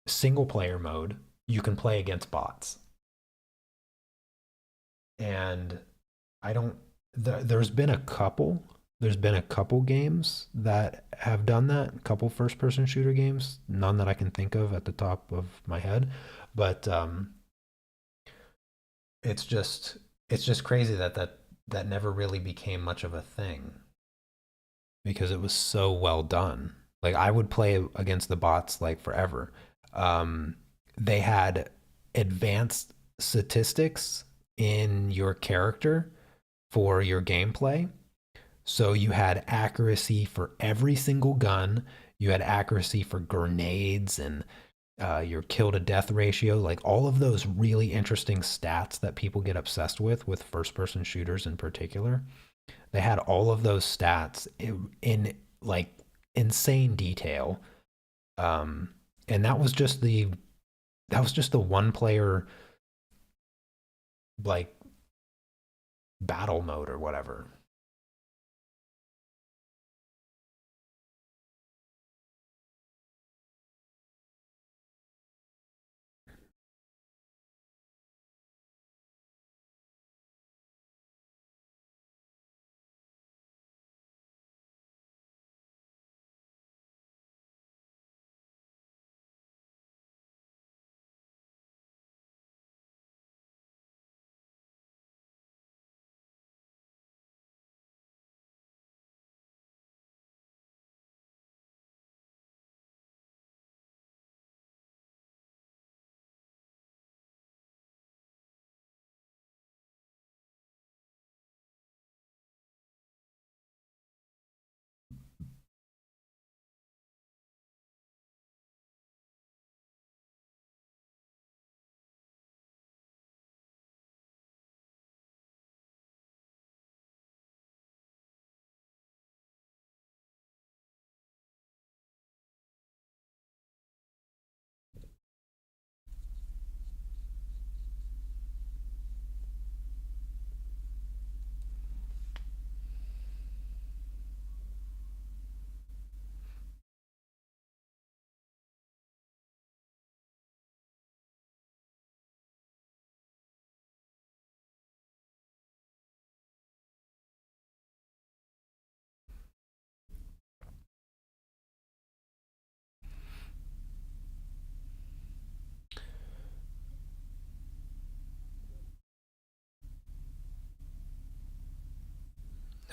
single player mode you can play against bots and I don't. There's been a couple. There's been a couple games that have done that. A couple first-person shooter games. None that I can think of at the top of my head, but it's just it's just crazy that never really became much of a thing because it was so well done. Like I would play against the bots like forever. Um, they had advanced statistics in your character for your gameplay. So you had accuracy for every single gun. You had accuracy for grenades and your kill to death ratio, like all of those really interesting stats that people get obsessed with first person shooters in particular. They had all of those stats in like insane detail. Um, and that was just the one player like battle mode or whatever.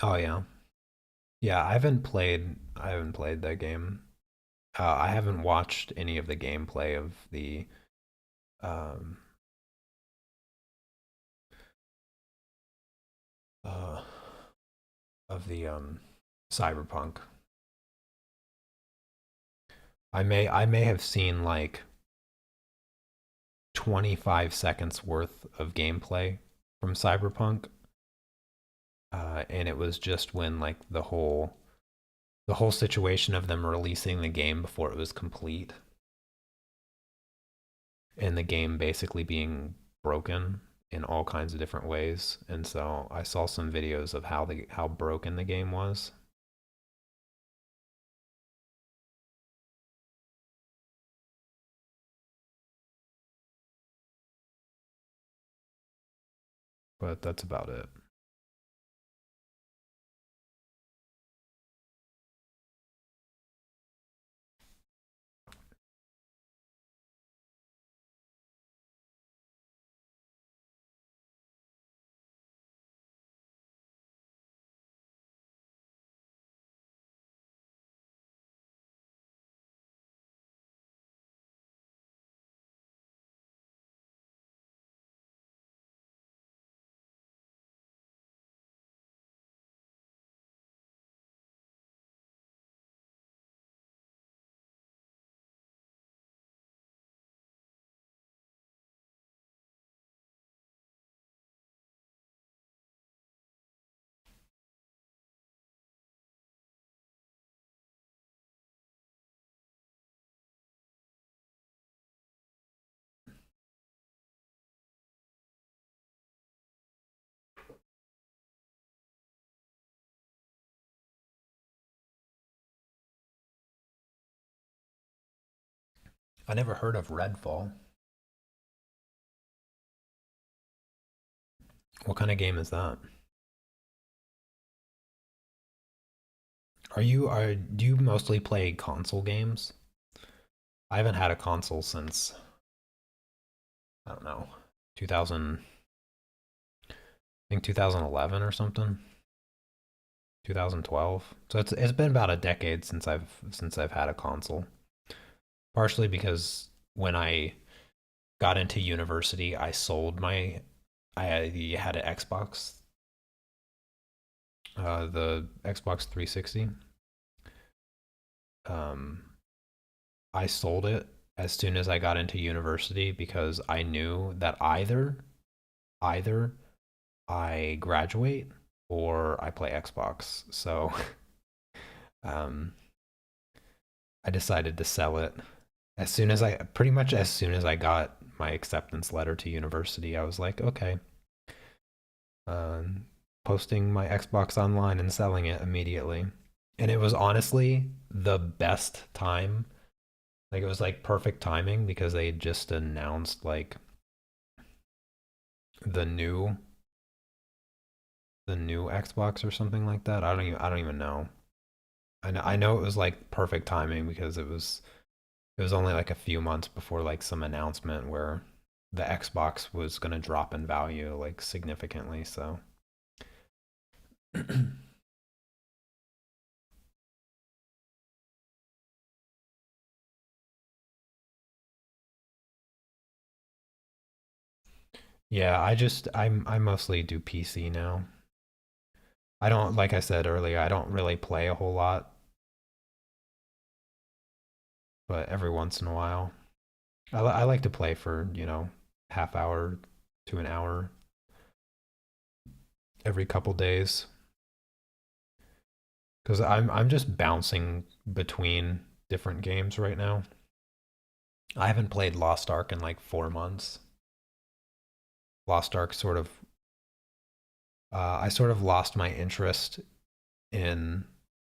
Oh yeah. Yeah, I haven't played that game. I haven't watched any of the gameplay um uh of the Cyberpunk. I may have seen like 25 seconds worth of gameplay from Cyberpunk, and it was just when like the whole situation of them releasing the game before it was complete, and the game basically being broken in all kinds of different ways. And so I saw some videos of how broken the game was, but that's about it. I never heard of Redfall. What kind of game is that? Are do you mostly play console games? I haven't had a console since I don't know, 2000, I think 2011 or something, 2012. So it's been about a decade since I've had a console. Partially because when I got into university, I had an Xbox, the Xbox 360. Um, I sold it as soon as I got into university because I knew that either I graduate or I play Xbox. So um, I decided to sell it pretty much as soon as I got my acceptance letter to university. I was like, okay, um, posting my Xbox online and selling it immediately. And it was honestly the best time. Like it was like perfect timing because they had just announced like the new the new Xbox or something like that. I don't even know. I know it was like perfect timing because it was only like a few months before like some announcement where the Xbox was going to drop in value like significantly. So yeah, I mostly do PC now. I don't like I said earlier, I don't really play a whole lot, but every once in a while, I like to play for half hour to an hour every couple days because I'm just bouncing between different games right now. I haven't played Lost Ark in like 4 months. Lost Ark sort of I sort of lost my interest in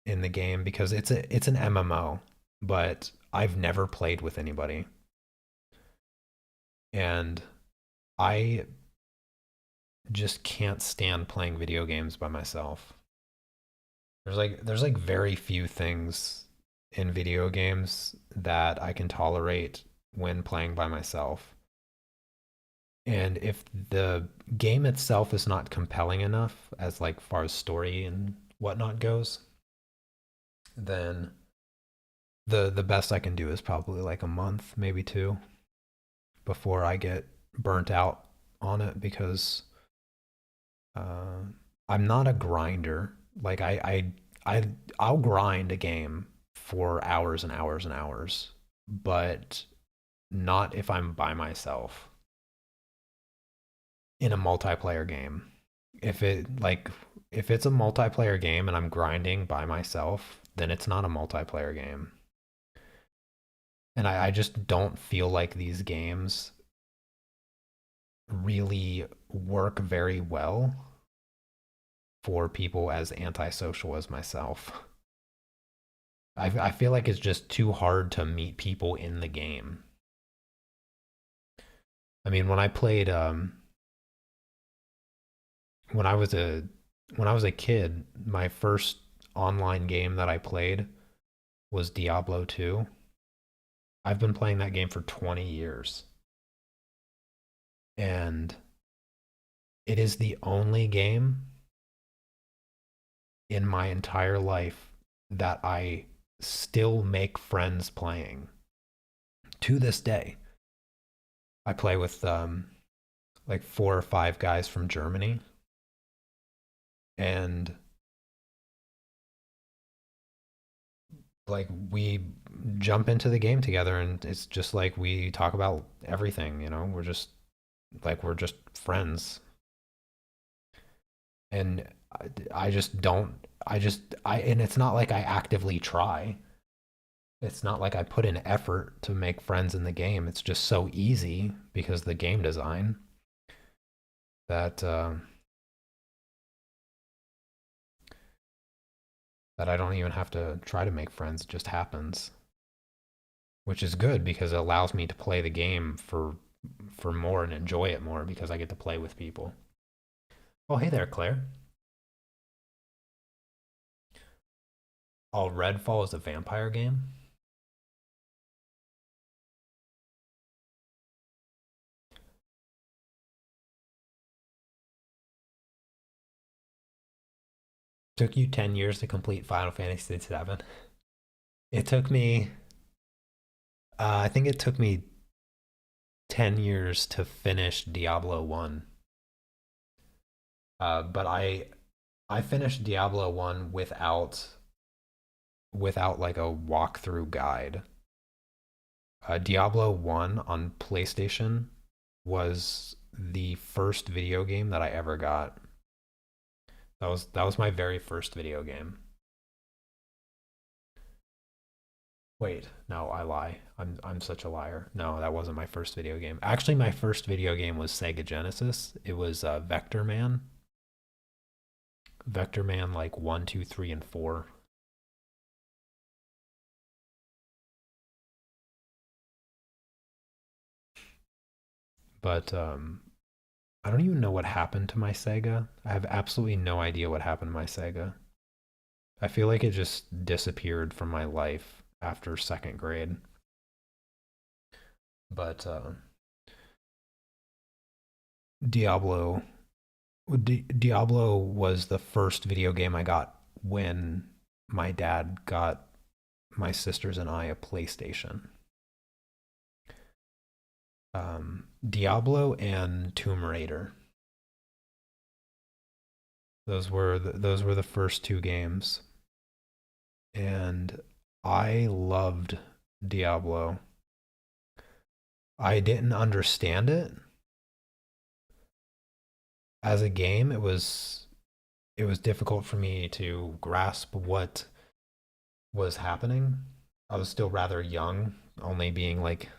the game because it's an MMO, but I've never played with anybody, and I just can't stand playing video games by myself. There's like very few things in video games that I can tolerate when playing by myself. And if the game itself is not compelling enough as like far as story and whatnot goes, then the best I can do is probably like a month, maybe two, before I get burnt out on it because uh, I'm not a grinder. Like I'll grind a game for hours and hours and hours, but not if I'm by myself in a multiplayer game. If it like if it's a multiplayer game and I'm grinding by myself, then it's not a multiplayer game. And I just don't feel like these games really work very well for people as antisocial as myself. I feel like it's just too hard to meet people in the game. I mean, when I was a when I was a kid, my first online game that I played was Diablo 2. I've been playing that game for 20 years. And it is the only game in my entire life that I still make friends playing to this day. I play with like four or five guys from Germany, and like we jump into the game together, and it's just like we talk about everything. We're just friends, and I just don't. And it's not like I actively try. It's not like I put in effort to make friends in the game. It's just so easy because the game design that that I don't even have to try to make friends. It just happens, which is good because it allows me to play the game for more and enjoy it more because I get to play with people. Oh, hey there, Claire. Oh, Redfall is a vampire game. Took you 10 years to complete Final Fantasy VII. It took me, I think it took me 10 years to finish Diablo 1. But I finished Diablo 1 without like a walkthrough guide. Diablo 1 on PlayStation was the first video game that I ever got. That was my very first video game. Wait, no, I lie. I'm such a liar. No, that wasn't my first video game. Actually, my first video game was Sega Genesis. It was Vector Man. Vector Man like one, two, three, and four. But I don't even know what happened to my Sega. I have absolutely no idea what happened to my Sega. I feel like it just disappeared from my life after second grade. But Diablo Diablo was the first video game I got when my dad got my sisters and I a PlayStation. Diablo and Tomb Raider. Those were the first two games, and I loved Diablo. I didn't understand it as a game. It was difficult for me to grasp what was happening. I was still rather young, only being like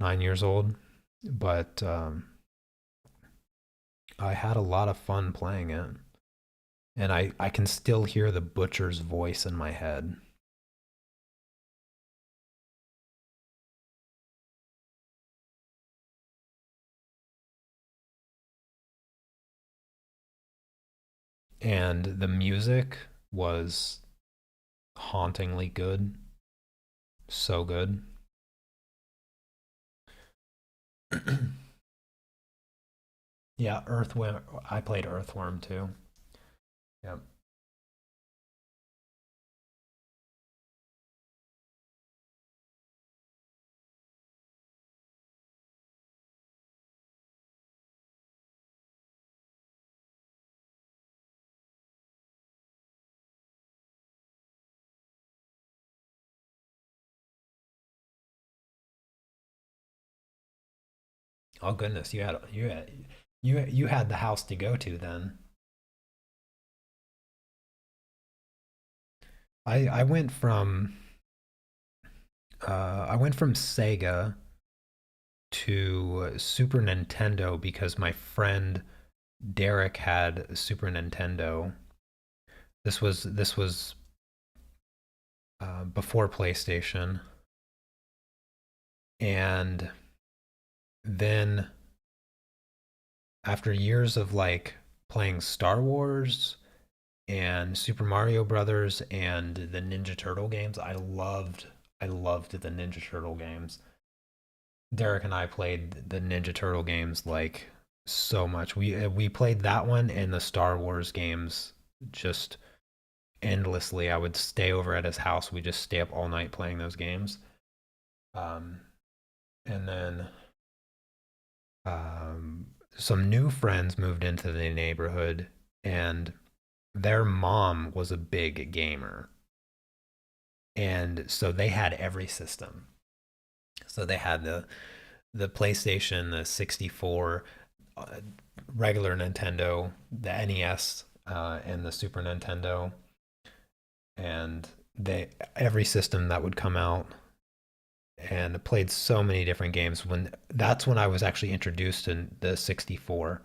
9 years old, but I had a lot of fun playing it, and I can still hear the butcher's voice in my head. And the music was hauntingly good, so good. Yeah, Earthworm. I played Earthworm too. Yeah, Oh goodness, you had the house to go to then. I went from Sega to Super Nintendo because my friend Derek had a Super Nintendo. This was before PlayStation, and then after years of like playing Star Wars and Super Mario Brothers and the Ninja Turtle games, I loved the Ninja Turtle games. Derek and I played the Ninja Turtle games like so much. We played that one and the Star Wars games just endlessly. I would stay over at his house. We just stay up all night playing those games. Um, and then some new friends moved into the neighborhood, and their mom was a big gamer, and so they had every system. So they had the PlayStation, the 64, uh, regular Nintendo, the NES, and the Super Nintendo, and they every system that would come out, and played so many different games. When that's when I was actually introduced to the 64.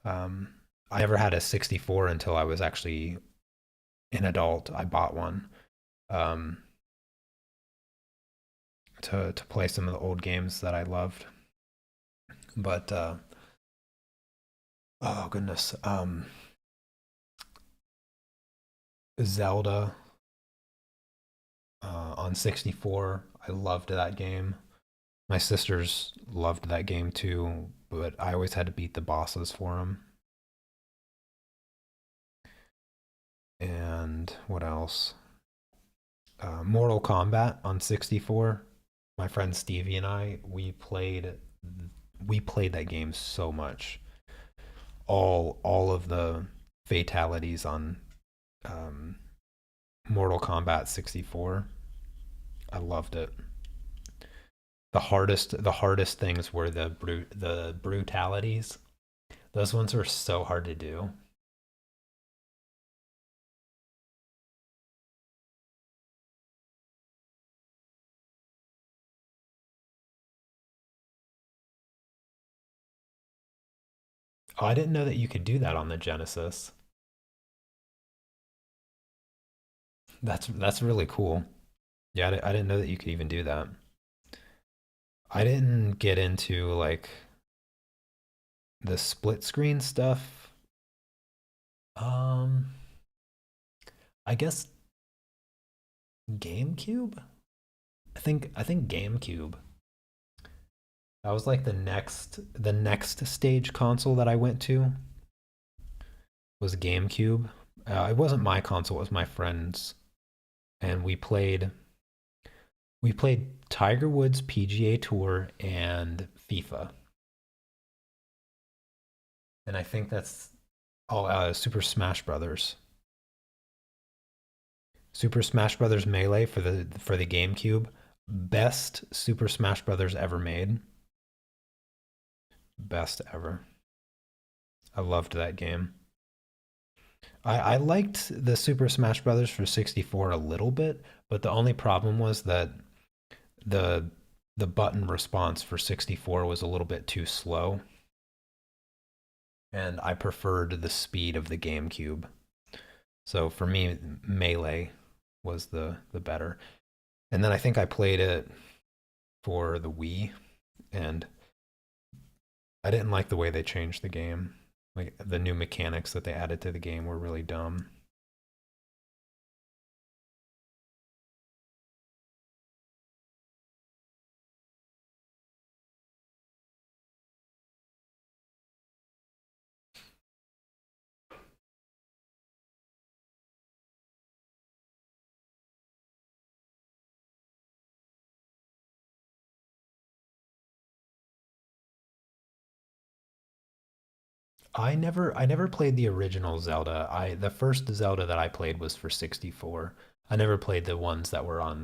Um, I never had a 64 until I was actually an adult. I bought one um, to play some of the old games that I loved. But oh goodness, Zelda on 64. I loved that game. My sisters loved that game too, but I always had to beat the bosses for them. And what else? Mortal Kombat on 64. My friend Stevie and I, we played that game so much. All of the fatalities on um, Mortal Kombat 64. I loved it. The hardest things were the brutalities. Those ones were so hard to do. Oh, I didn't know that you could do that on the Genesis. That's really cool. Yeah, I didn't know that you could even do that. I didn't get into like the split screen stuff. Um, I guess GameCube. I think GameCube. That was like the next stage console that I went to was GameCube. It wasn't my console; it was my friend's, and we played Tiger Woods PGA Tour and FIFA, and I think that's all Super Smash Brothers. Super Smash Brothers Melee for the GameCube. Best Super Smash Brothers ever made. Best ever. I loved that game. I liked the Super Smash Brothers for 64 a little bit, but the only problem was that the the button response for 64 was a little bit too slow, and I preferred the speed of the GameCube. So for me, Melee was the better. And then I think I played it for the Wii, and I didn't like the way they changed the game. Like the new mechanics that they added to the game were really dumb. I never played the original Zelda. The first Zelda that I played was for 64. I never played the ones that were on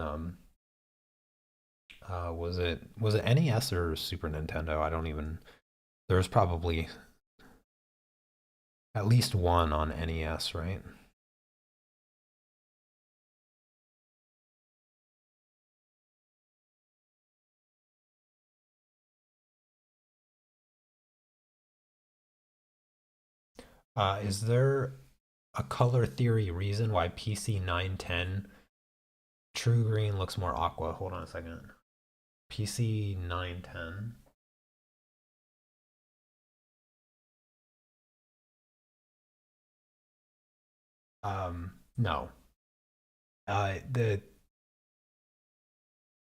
Was it NES or Super Nintendo? I don't even. There was probably at least one on NES, right? Is there a color theory reason why PC 910 True Green looks more aqua? Hold on a second. PC 910. No. The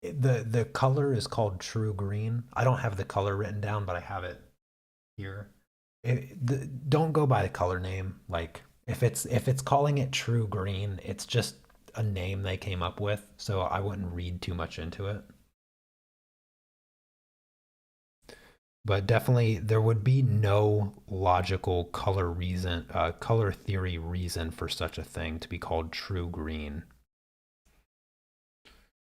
the color is called True Green. I don't have the color written down, but I have it here. Don't go by the color name. Like if it's calling it True Green, it's just a name they came up with. So I wouldn't read too much into it. But definitely, there would be no logical color theory reason for such a thing to be called True Green.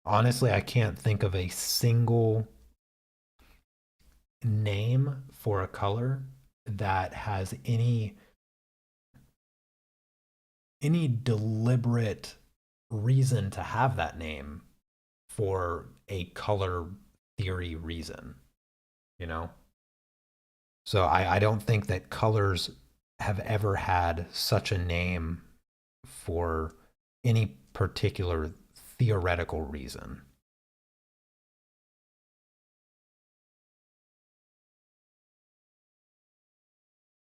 Honestly, I can't think of a single name for a color that has any deliberate reason to have that name for a color theory reason, you know? So I don't think that colors have ever had such a name for any particular theoretical reason.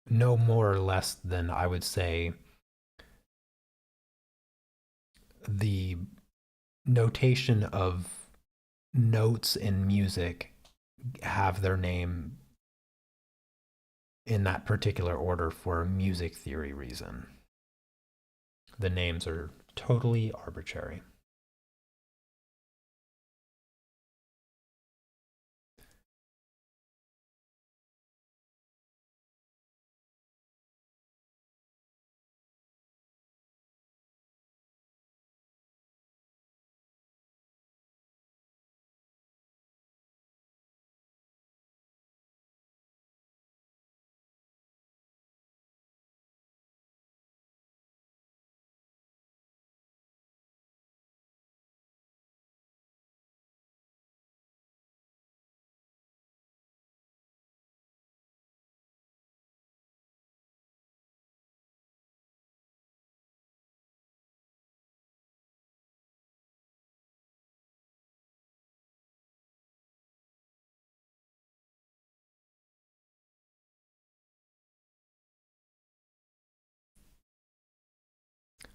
No more or less than I would say the notation of notes in music have their name in that particular order for a music theory reason. The names are totally arbitrary.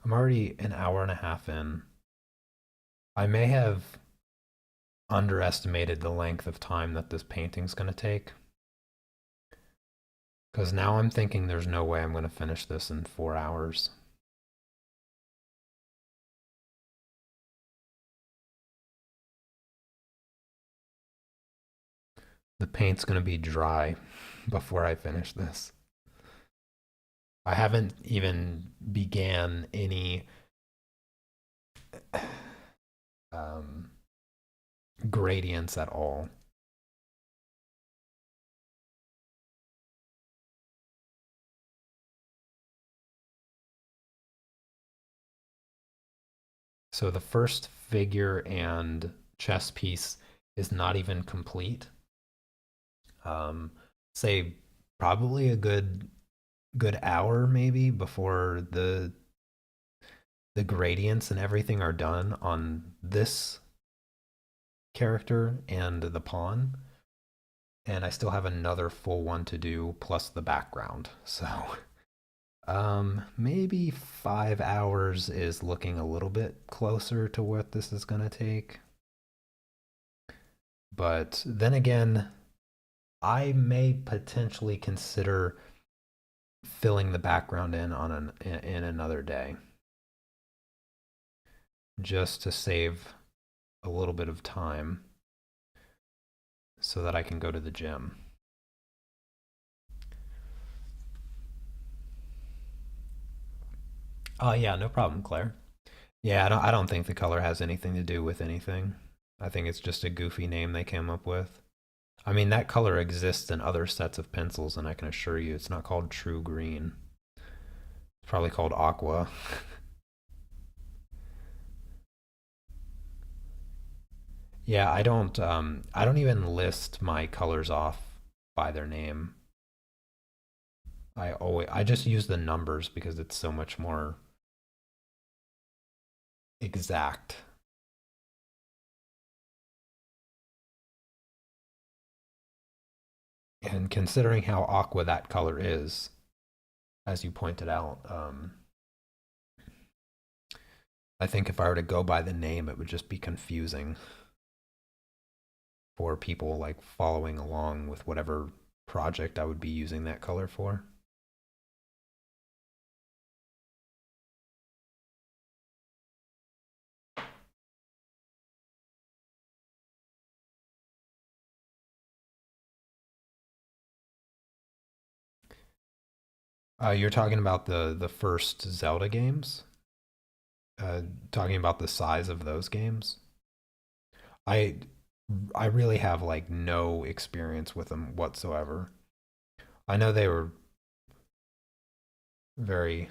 I'm already an hour and a half in. I may have underestimated the length of time that this painting's going to take. Because now I'm thinking there's no way I'm going to finish this in 4 hours. The paint's going to be dry before I finish this. I haven't even began any um, gradients at all. So the first figure and chess piece is not even complete. Um, Say probably a good hour maybe before the gradients and everything are done on this character and the pawn. And I still have another full one to do plus the background. So maybe 5 hours is looking a little bit closer to what this is gonna take. But then again, I may potentially consider filling the background in another day just to save a little bit of time so that I can go to the gym. Oh yeah, no problem, Claire. Yeah, I don't think the color has anything to do with anything. I think it's just a goofy name they came up with. I mean, that color exists in other sets of pencils, and I can assure you it's not called true green. It's probably called aqua. Yeah, I don't even list my colors off by their name. I just use the numbers because it's so much more exact. And considering how aqua that color is, as you pointed out, I think if I were to go by the name, it would just be confusing for people like following along with whatever project I would be using that color for. You're talking about the first Zelda games? Uh, Talking about the size of those games? I I really have like no experience with them whatsoever. I know they were very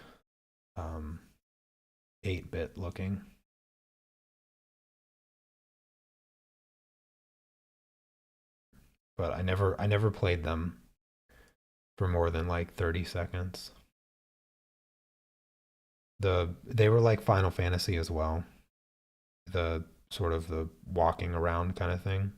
8-bit looking, but I never played them for more than like 30 seconds. They were like Final Fantasy as well. The sort of the walking around kind of thing.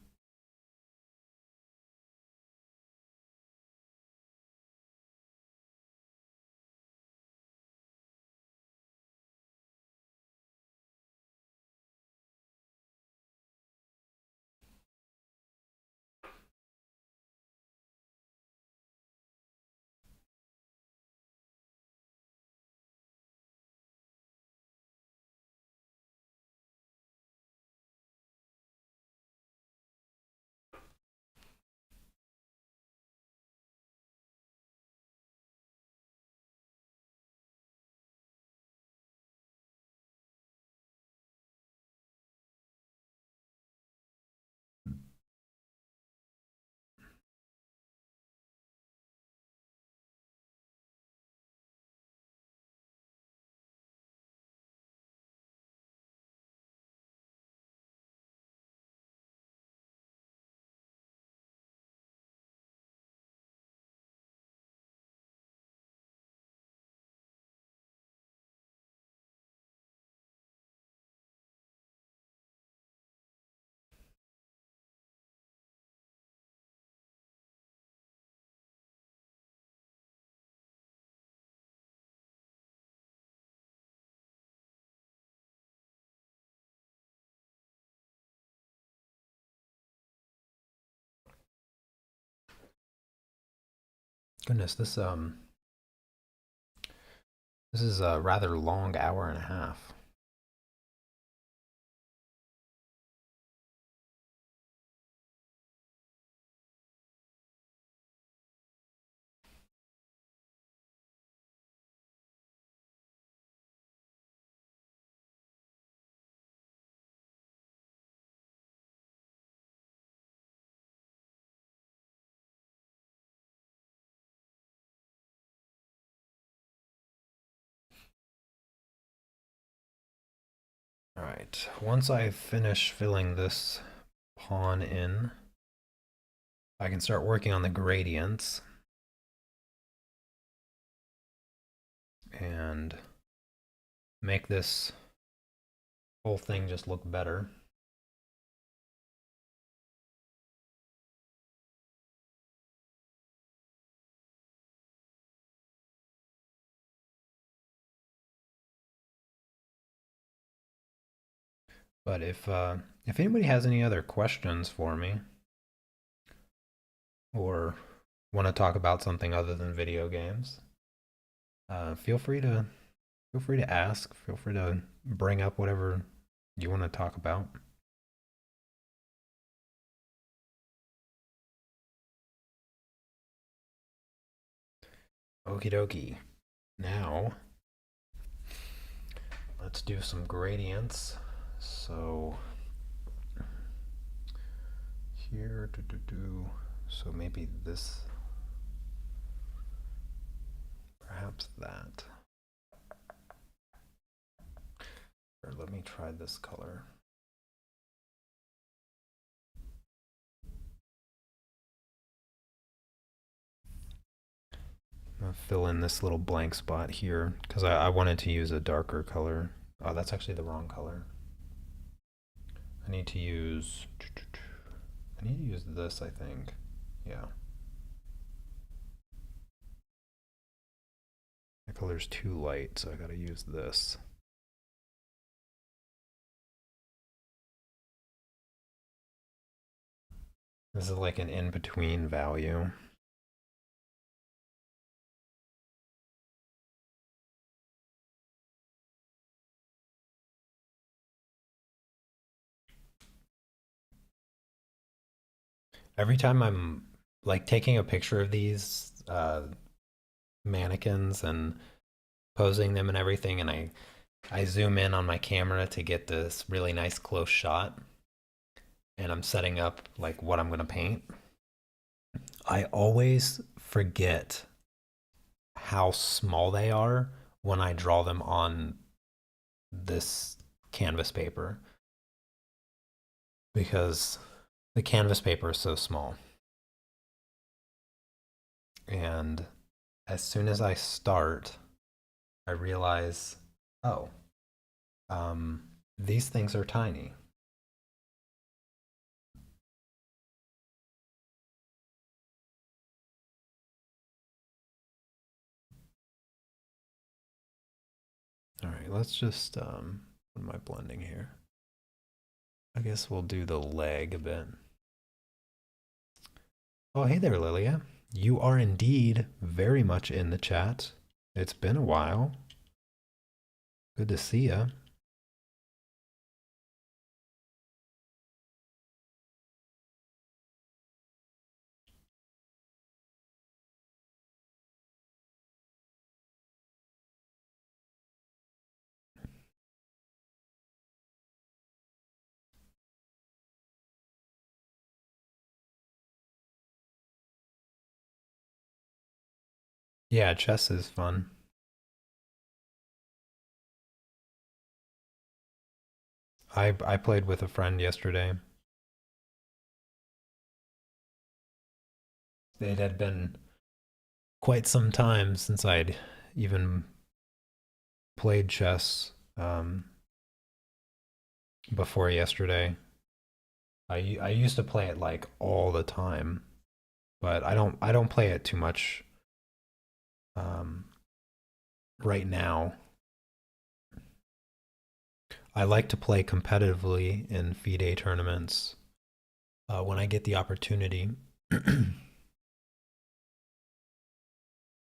Goodness, this is a rather long hour and a half. All right. Once I finish filling this pawn in, I can start working on the gradients and make this whole thing just look better. But if anybody has any other questions for me or want to talk about something other than video games, feel free to ask. Feel free to bring up whatever you want to talk about. Okie dokie. Now let's do some gradients. So here. So maybe this, perhaps that. Or let me try this color. I'm gonna fill in this little blank spot here because I wanted to use a darker color. Oh, that's actually the wrong color. I need to use, I need to use this, I think. Yeah. The color's too light, so I gotta use this. This is like an in-between value. Every time I'm like taking a picture of these mannequins and posing them and everything, and I zoom in on my camera to get this really nice close shot, and I'm setting up like what I'm gonna paint. I always forget how small they are when I draw them on this canvas paper because the canvas paper is so small. And as soon as I start, I realize, oh, these things are tiny. All right, let's just, what am I blending here? I guess we'll do the leg a bit. Oh, hey there, Lilia. You are indeed very much in the chat. It's been a while. Good to see ya. Yeah, chess is fun. I played with a friend yesterday. It had been quite some time since I'd even played chess before yesterday. I used to play it like all the time, but I don't play it too much um, right now. I like to play competitively in FIDE tournaments when I get the opportunity.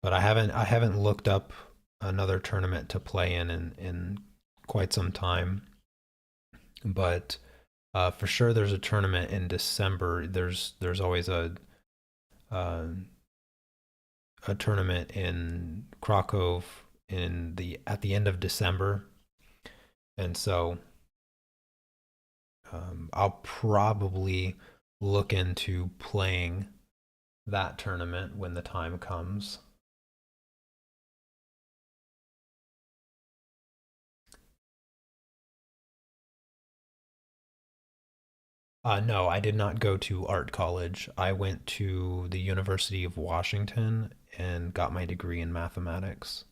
But I haven't looked up another tournament to play in quite some time. But for sure, there's a tournament in December. There's always uh, a tournament in Krakow in the at the end of December, and so I'll probably look into playing that tournament when the time comes. No, I did not go to art college. I went to the University of Washington and got my degree in mathematics.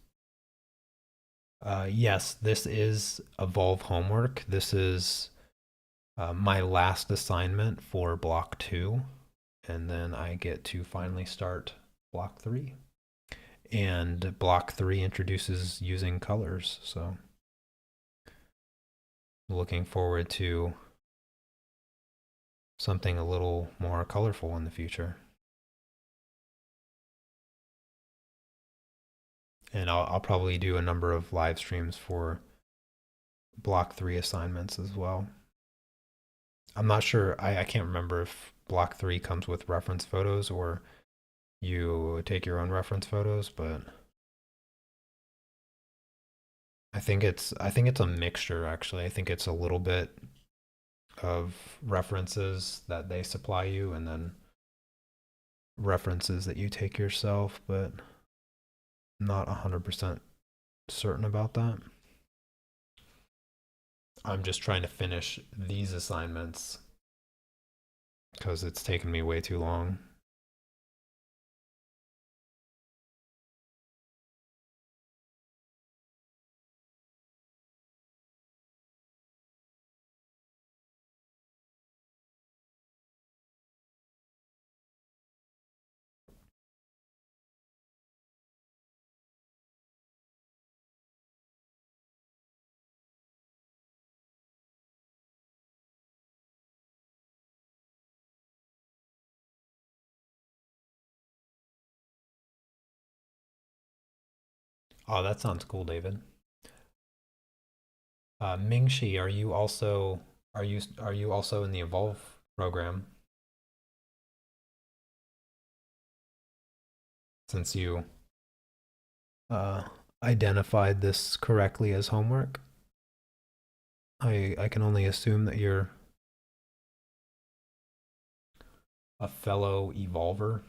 Yes, this is Evolve homework. This is my last assignment for block two, and then I get to finally start block three. And block three introduces using colors, so looking forward to something a little more colorful in the future. And I'll probably do a number of live streams for block three assignments as well. I'm not sure, I can't remember if block three comes with reference photos or you take your own reference photos, but I think it's a mixture actually. I think it's a little bit of references that they supply you and then references that you take yourself, but not 100% certain about that. I'm just trying to finish these assignments because it's taken me way too long. Oh, that sounds cool, David. Mingxi, are you also in the Evolve program? Since you uh, identified this correctly as homework, I can only assume that you're a fellow evolver.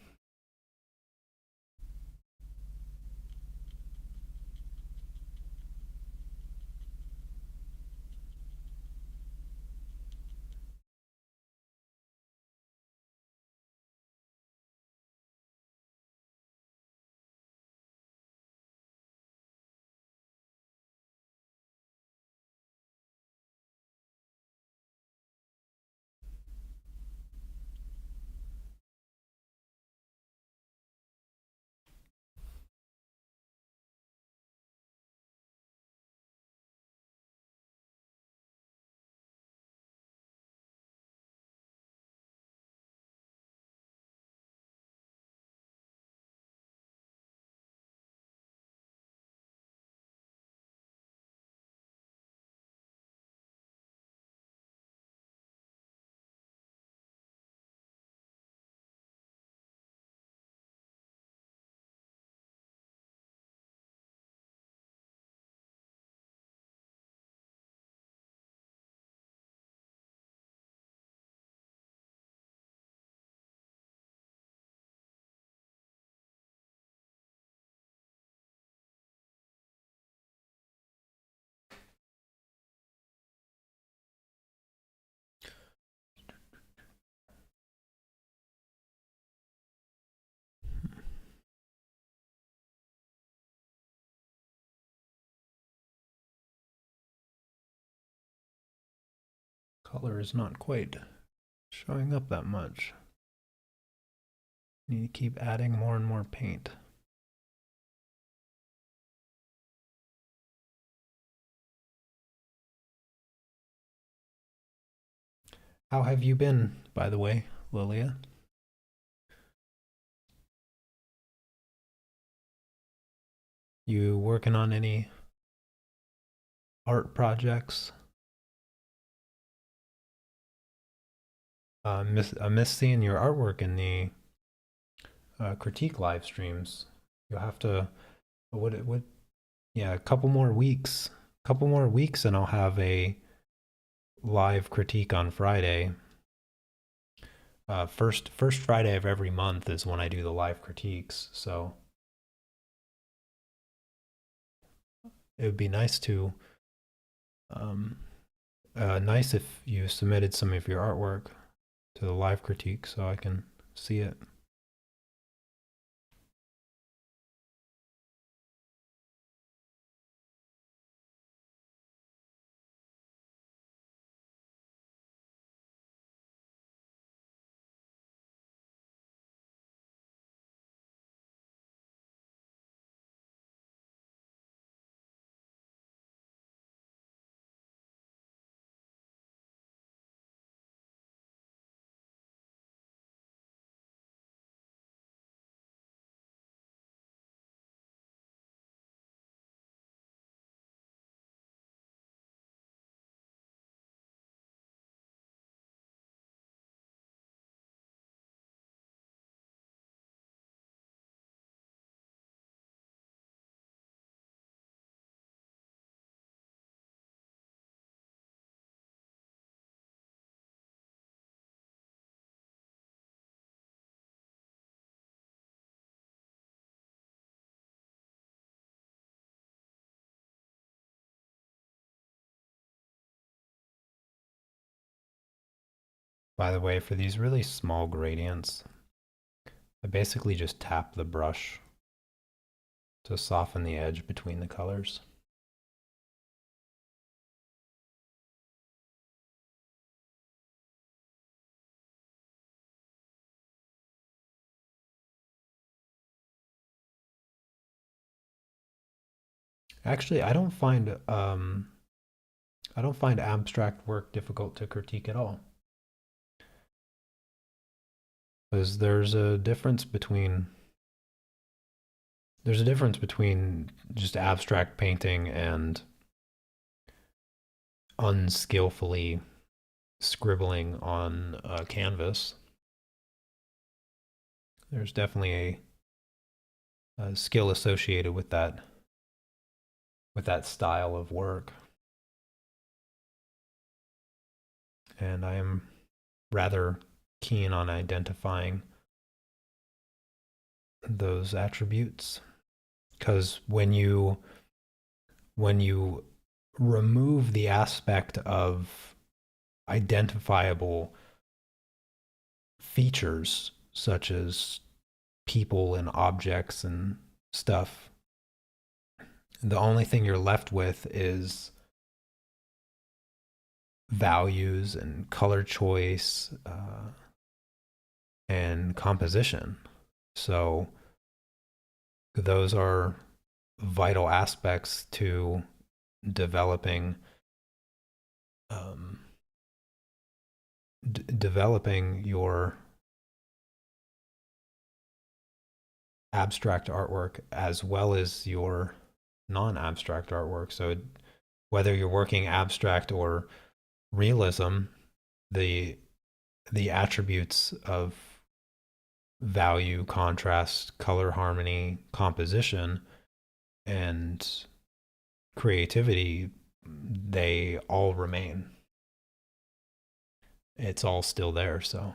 Color is not quite showing up that much. Need to keep adding more and more paint. How have you been, by the way, Lilia? You working on any art projects? I miss seeing your artwork in the critique live streams. You'll have to what yeah, a couple more weeks, and I'll have a live critique on Friday. First Friday of every month is when I do the live critiques. So it would be um, nice if you submitted some of your artwork to the live critique so I can see it. By the way, for these really small gradients, I basically just tap the brush to soften the edge between the colors. Actually, I don't find abstract work difficult to critique at all. Because there's a difference between just abstract painting and unskillfully scribbling on a canvas. There's definitely a skill associated with that style of work. And I am rather keen on identifying those attributes because when you remove the aspect of identifiable features such as people and objects and stuff, the only thing you're left with is values and color choice and composition. So those are vital aspects to developing um, developing your abstract artwork as well as your non-abstract artwork. So whether you're working abstract or realism, the the attributes of value, contrast, color harmony, composition, and creativity, they all remain. It's all still there. So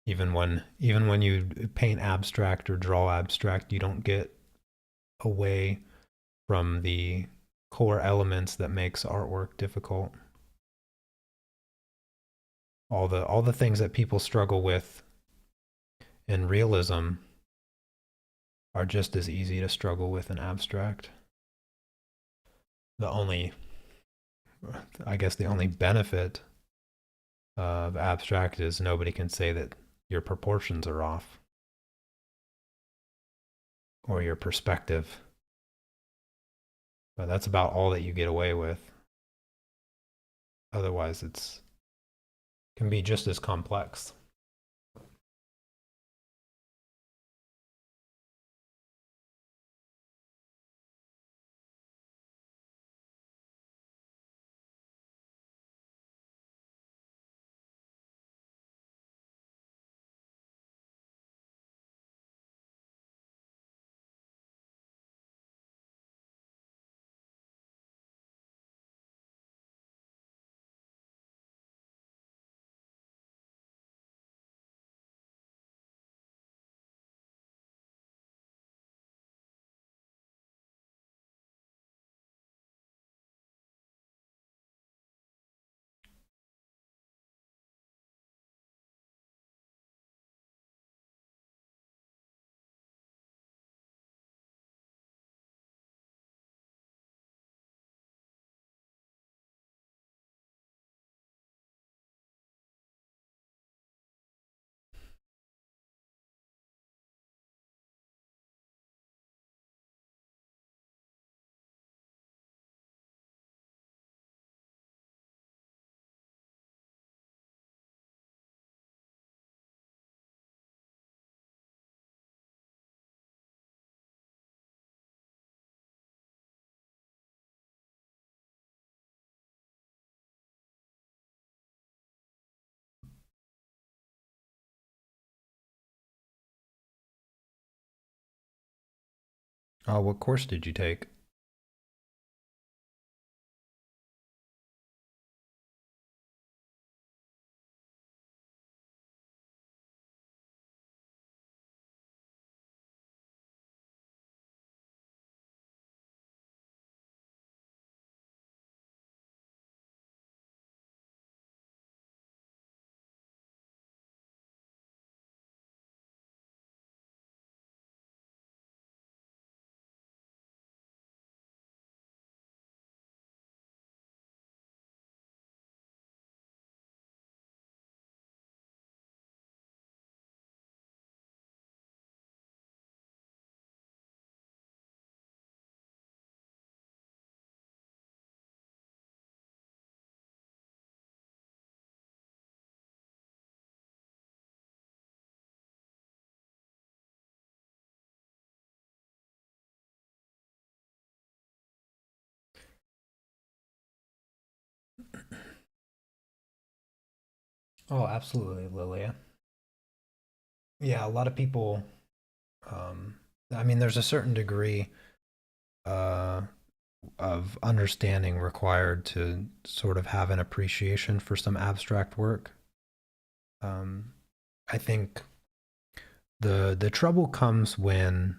even when you paint abstract or draw abstract, you don't get away from the core elements that makes artwork difficult. All the things that people struggle with in realism are just as easy to struggle with in abstract. The only, I guess, the only benefit of abstract is nobody can say that your proportions are off or your perspective. But that's about all that you get away with. Otherwise, it's can be just as complex. What course did you take? Oh, absolutely, Lilia. Yeah, a lot of people. Um, I mean, there's a certain degree uh, of understanding required to sort of have an appreciation for some abstract work. Um, I think the trouble comes when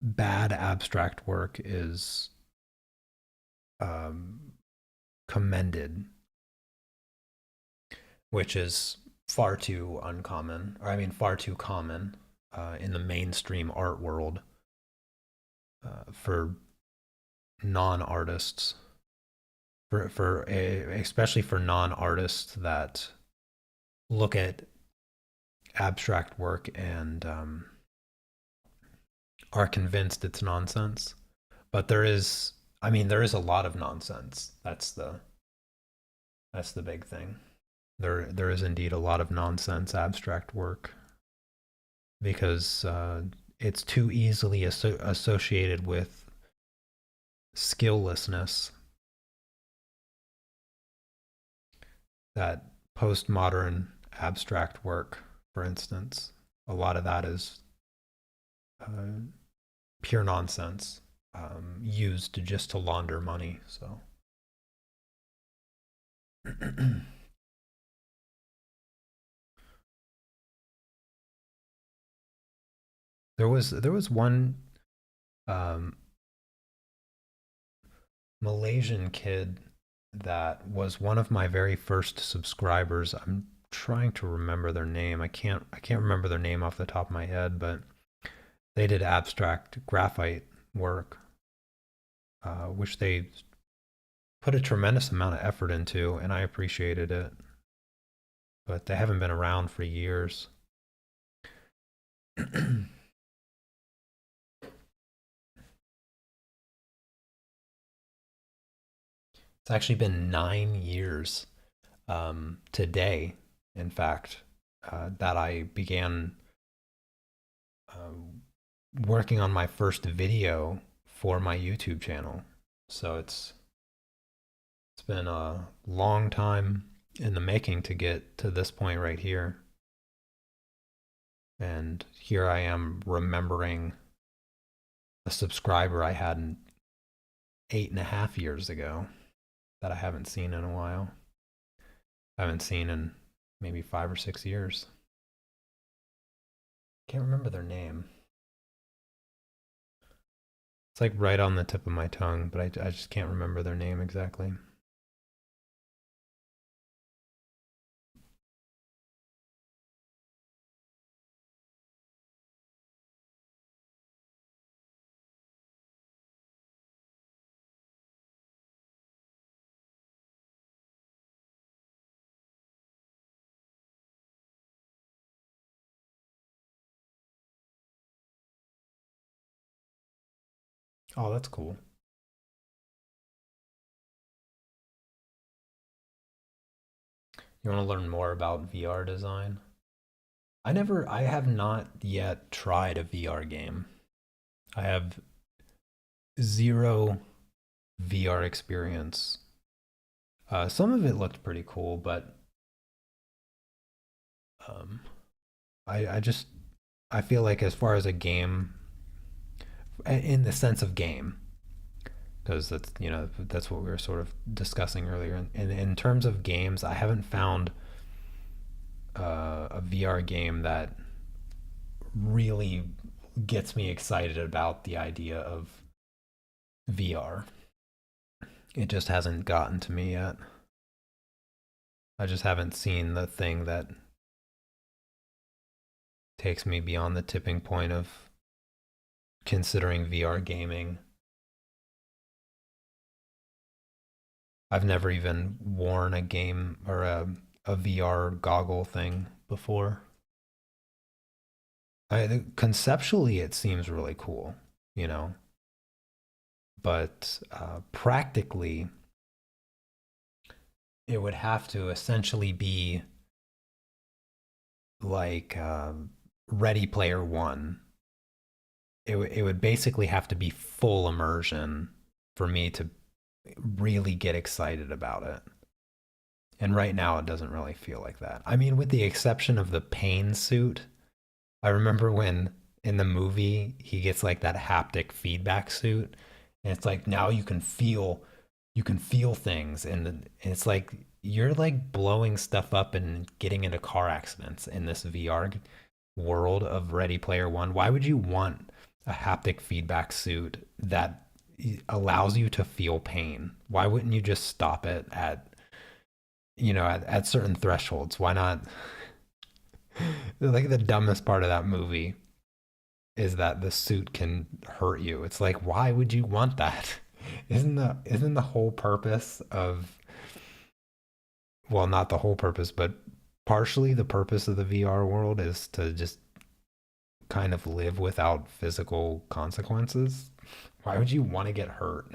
bad abstract work is um, commended, which is far too uncommon, or I mean, far too common in the mainstream art world for non-artists, especially for non-artists that look at abstract work and are convinced it's nonsense. But I mean, there is a lot of nonsense. That's the big thing. There is indeed a lot of nonsense abstract work because it's too easily associated with skilllessness that postmodern abstract work, for instance, a lot of that is uh, pure nonsense used just to launder money. So there was one um, Malaysian kid that was one of my very first subscribers. I'm trying to remember their name. I can't remember their name off the top of my head, but they did abstract graphite work, which they put a tremendous amount of effort into, and I appreciated it. But they haven't been around for years. It's actually been 9 years today, in fact, that I began uh, working on my first video for my YouTube channel. So it's been a long time in the making to get to this point right here. And here I am remembering a subscriber I had 8.5 years ago that I haven't seen in a while. I haven't seen in maybe 5 or 6 years. Can't remember their name. It's like right on the tip of my tongue, but I just can't remember their name exactly. Oh, that's cool. You want to learn more about VR design? I have not yet tried a VR game. I have zero VR experience. Some of it looked pretty cool, but um, I just I feel like as far as a game, in the sense of game, because that's what we were sort of discussing earlier. In terms of games, I haven't found a VR game that really gets me excited about the idea of VR. It just hasn't gotten to me yet. I just haven't seen the thing that takes me beyond the tipping point of considering VR gaming. I've never even worn a game or a VR goggle thing before. Conceptually, it seems really cool, you know, but practically, it would have to essentially be like Ready Player One. It would basically have to be full immersion for me to really get excited about it. And right now, it doesn't really feel like that. I mean, with the exception of the pain suit, I remember when in the movie he gets like that haptic feedback suit, and it's like now you can feel things, and it's like you're like blowing stuff up and getting into car accidents in this VR world of Ready Player One. Why would you want a haptic feedback suit that allows you to feel pain? Why wouldn't you just stop it at at certain thresholds? Why not? Like the dumbest part of that movie is that the suit can hurt you. It's like, why would you want that? Isn't the whole purpose of, well, not the whole purpose, but partially the purpose of the VR world is to just kind of live without physical consequences? Why would you want to get hurt?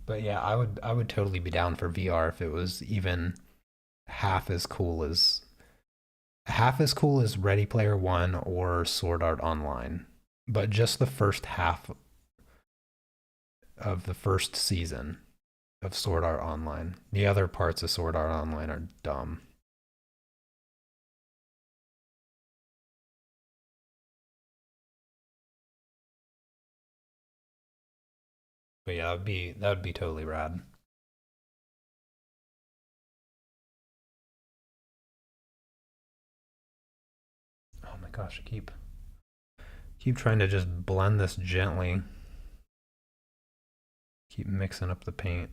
But yeah, I would totally be down for VR if it was even half as cool as Ready Player One or Sword Art Online. But just the first half of the first season of Sword Art Online. The other parts of Sword Art Online are dumb. But yeah, that would be totally rad. Oh my gosh, I keep trying to just blend this gently. Keep mixing up the paint.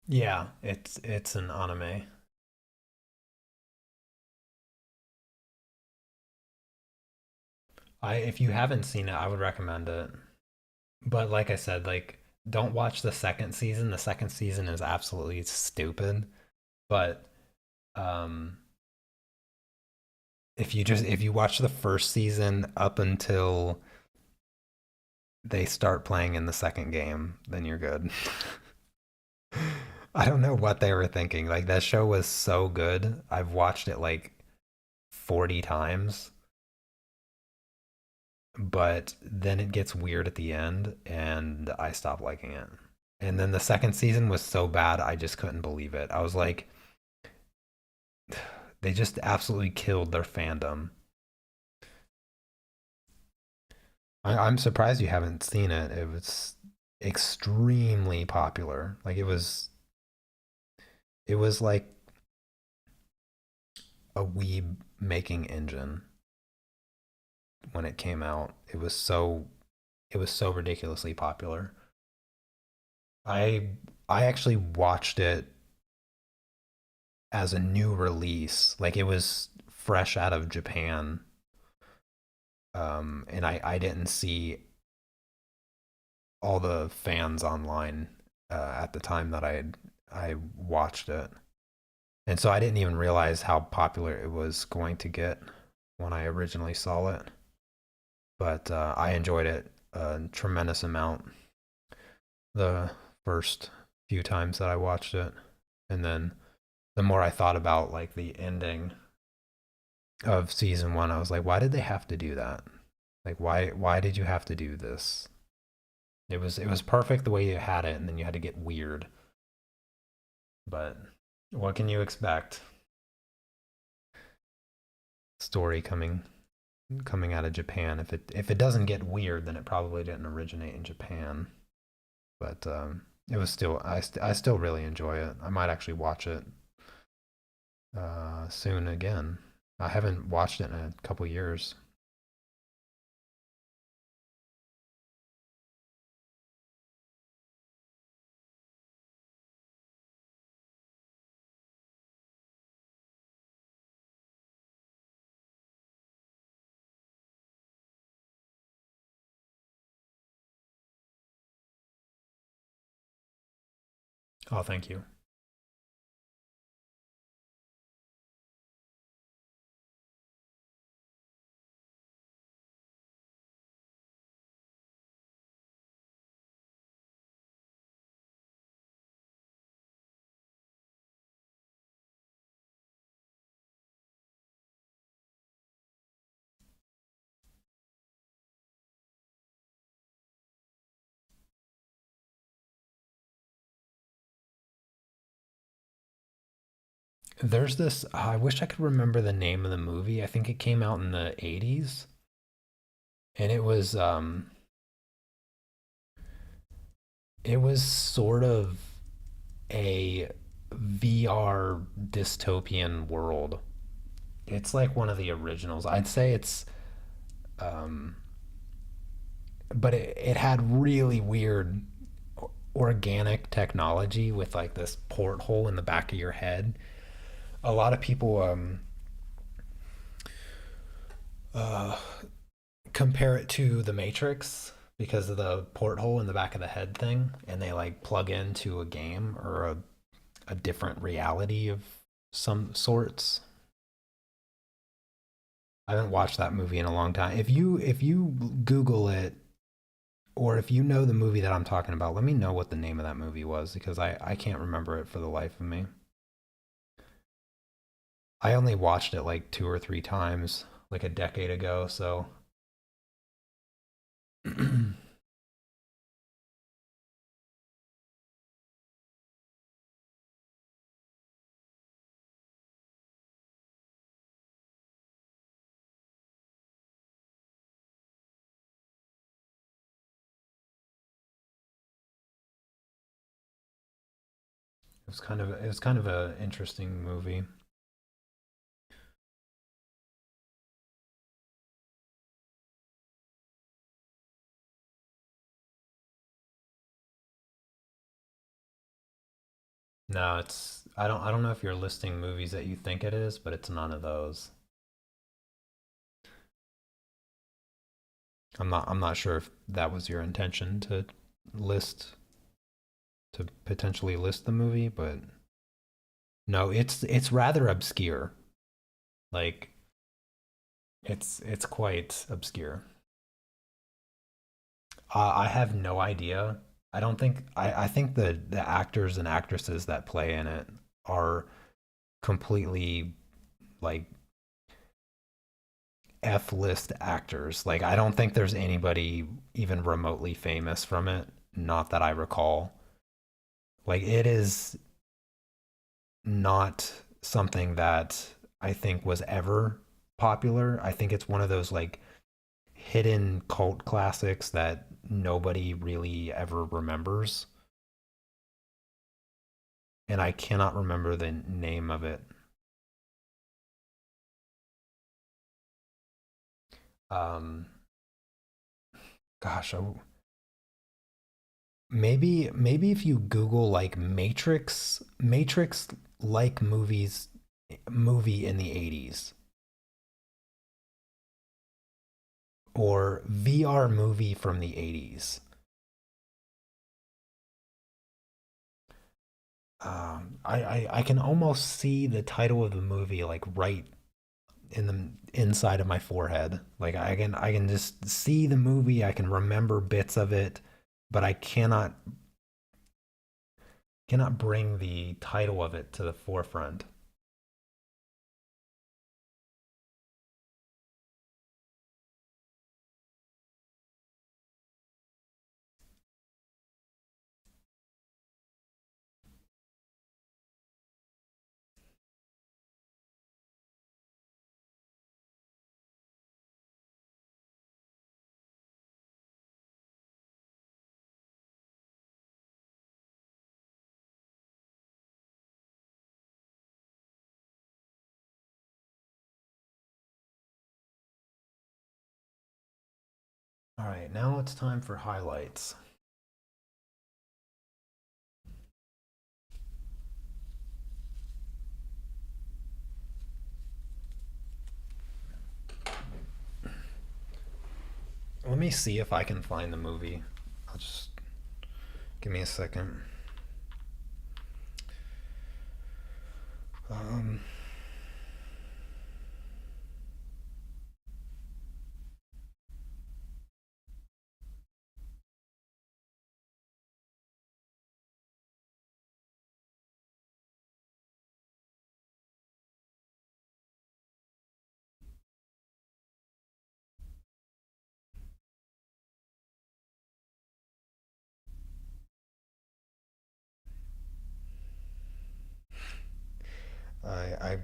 Yeah, it's an anime. I If you haven't seen it, I would recommend it. But like I said, like don't watch the second season. The second season is absolutely stupid. But um if you watch the first season up until they start playing in the second game, then you're good. I don't know what they were thinking. Like that show was so good. I've watched it like 40 times, but then it gets weird at the end and I stopped liking it. And then the second season was so bad, I just couldn't believe it. I was like, they just absolutely killed their fandom. I'm surprised you haven't seen it. It was extremely popular. Like it was like a weeb making engine when it came out. It was so ridiculously popular. I I actually watched it as a new release. Like it was fresh out of Japan. And I didn't see all the fans online at the time that I watched it. And so I didn't even realize how popular it was going to get when I originally saw it. But I enjoyed it a tremendous amount the first few times that I watched it. And then the more I thought about like the ending of season one, I was like, why did they have to do that? Like why did you have to do this? It was perfect the way you had it, and then you had to get weird. But what can you expect? Story coming out of Japan. If it doesn't get weird, then it probably didn't originate in Japan. but it was still I still really enjoy it. I might actually watch it soon again. I haven't watched it in a couple years. Oh, thank you. There's this. I wish I could remember the name of the movie. I think it came out in the '80s, and it was sort of a VR dystopian world. It's like one of the originals. I'd say it's, um, but it had really weird organic technology with like this porthole in the back of your head. A lot of people uh, compare it to the Matrix because of the porthole in the back of the head thing, and they like plug into a game or a different reality of some sorts. I haven't watched that movie in a long time. If you Google it, or if you know the movie that I'm talking about, let me know what the name of that movie was because I can't remember it for the life of me. I only watched it like two or three times, like a decade ago. So it was kind of an interesting movie. No, it's I don't know if you're listing movies that you think it is, but it's none of those. I'm not sure if that was your intention list to potentially list the movie, but no, it's rather obscure. Like it's quite obscure. I have no idea. I think the actors and actresses that play in it are completely like F list actors. Like I don't think there's anybody even remotely famous from it. Not that I recall. Like it is not something that I think was ever popular. I think it's one of those like hidden cult classics that nobody really ever remembers. And I cannot remember the name of it. Um, gosh, maybe if you Google like Matrix like movie in the '80s or VR movie from the '80s. I can almost see the title of the movie like right in the inside of my forehead. Like I can just see the movie. I can remember bits of it, but I cannot bring the title of it to the forefront. All right, now it's time for highlights. Let me see if I can find the movie. I'll just give me a second. Um, I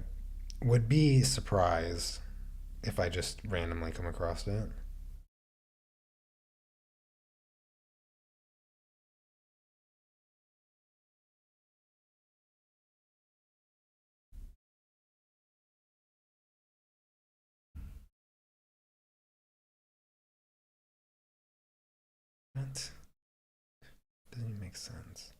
would be surprised if I just randomly come across it. That doesn't even make sense.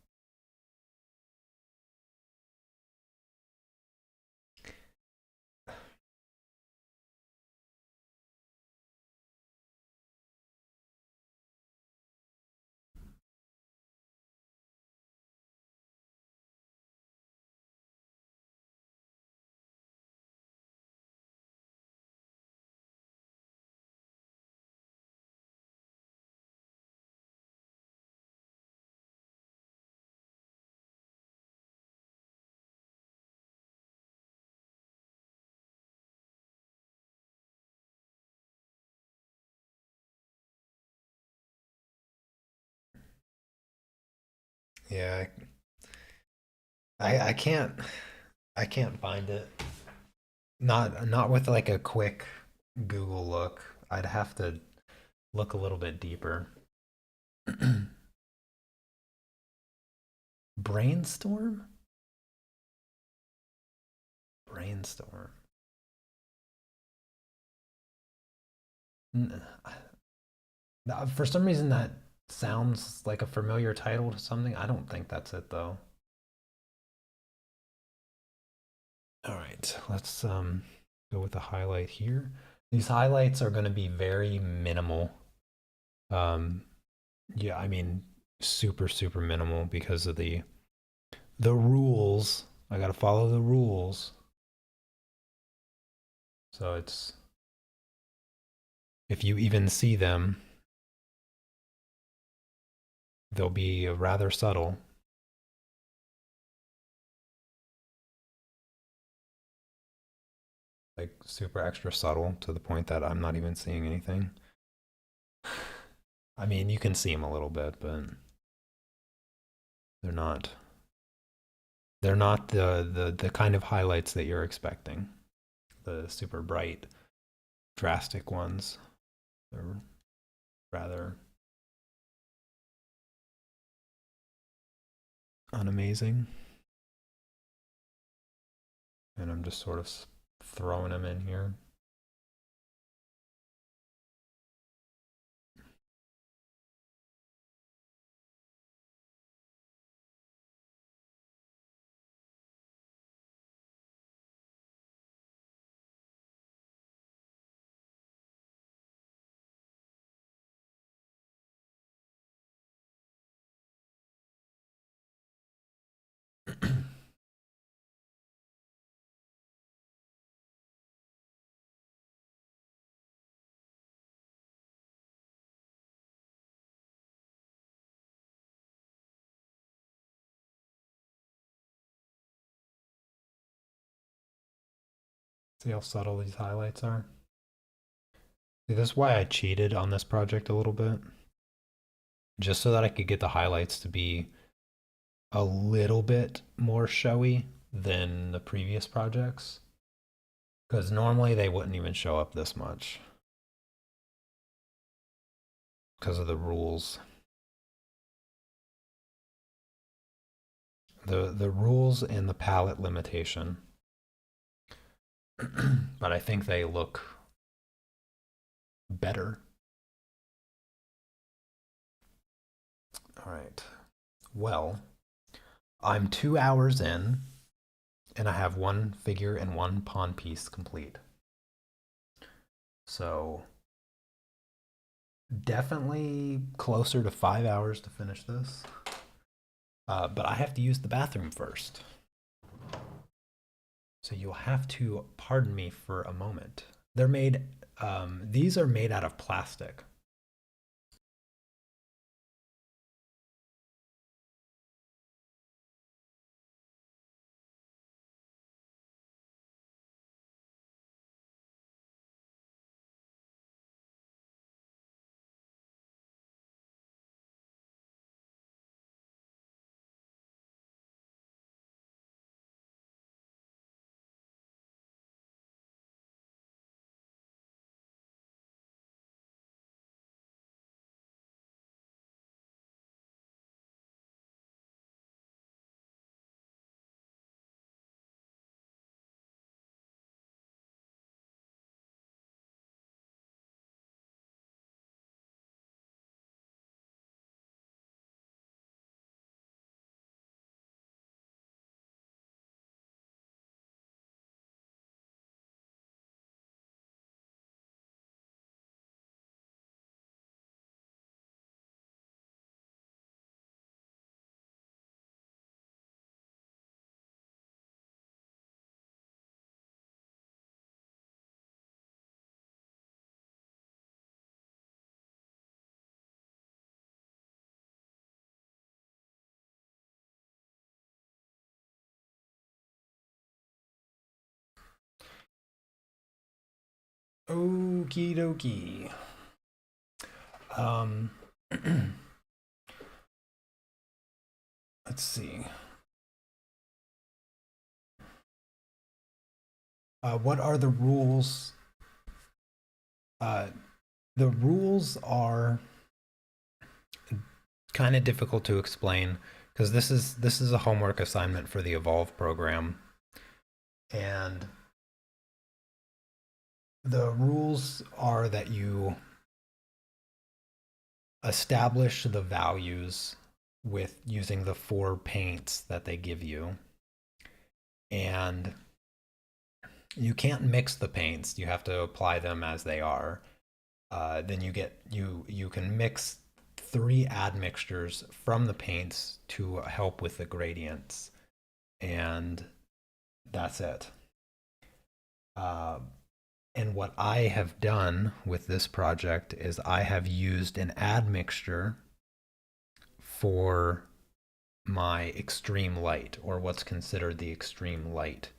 Yeah, I can't find it. Not with like a quick Google look. I'd have to look a little bit deeper. Brainstorm? Brainstorm. N- For some reason, that sounds like a familiar title to something. I don't think that's it though. All right, let's go with the highlight here. These highlights are going to be very minimal. Um, yeah, I mean super minimal because of the rules. I got to follow the rules. So it's if you even see them, they'll be rather subtle, like super extra subtle to the point that I'm not even seeing anything. I mean, you can see them a little bit, but they're not they're not the kind of highlights that you're expecting. The super bright, drastic ones. They're rather unamazing, and I'm just sort of throwing them in here. See how subtle these highlights are? See, this is why I cheated on this project a little bit, just so that I could get the highlights to be a little bit more showy than the previous projects. Because normally they wouldn't even show up this much because of the rules. The rules and the palette limitation. But I think they look better All right. Well, I'm 2 hours in, and I have one figure and one pawn piece complete. So definitely closer to 5 hours to finish this. But I have to use the bathroom first. So you'll have to pardon me for a moment. These are made out of plastic. Okie dokie. Um, let's see. What are the rules? Uh, the rules are kind of difficult to explain because this is a homework assignment for the Evolve program, and the rules are that you establish the values with using the four paints that they give you, and you can't mix the paints. You have to apply them as they are. Then you can mix three admixtures from the paints to help with the gradients, and that's it. Uh, and what I have done with this project is I have used an admixture for my extreme light, or what's considered the extreme light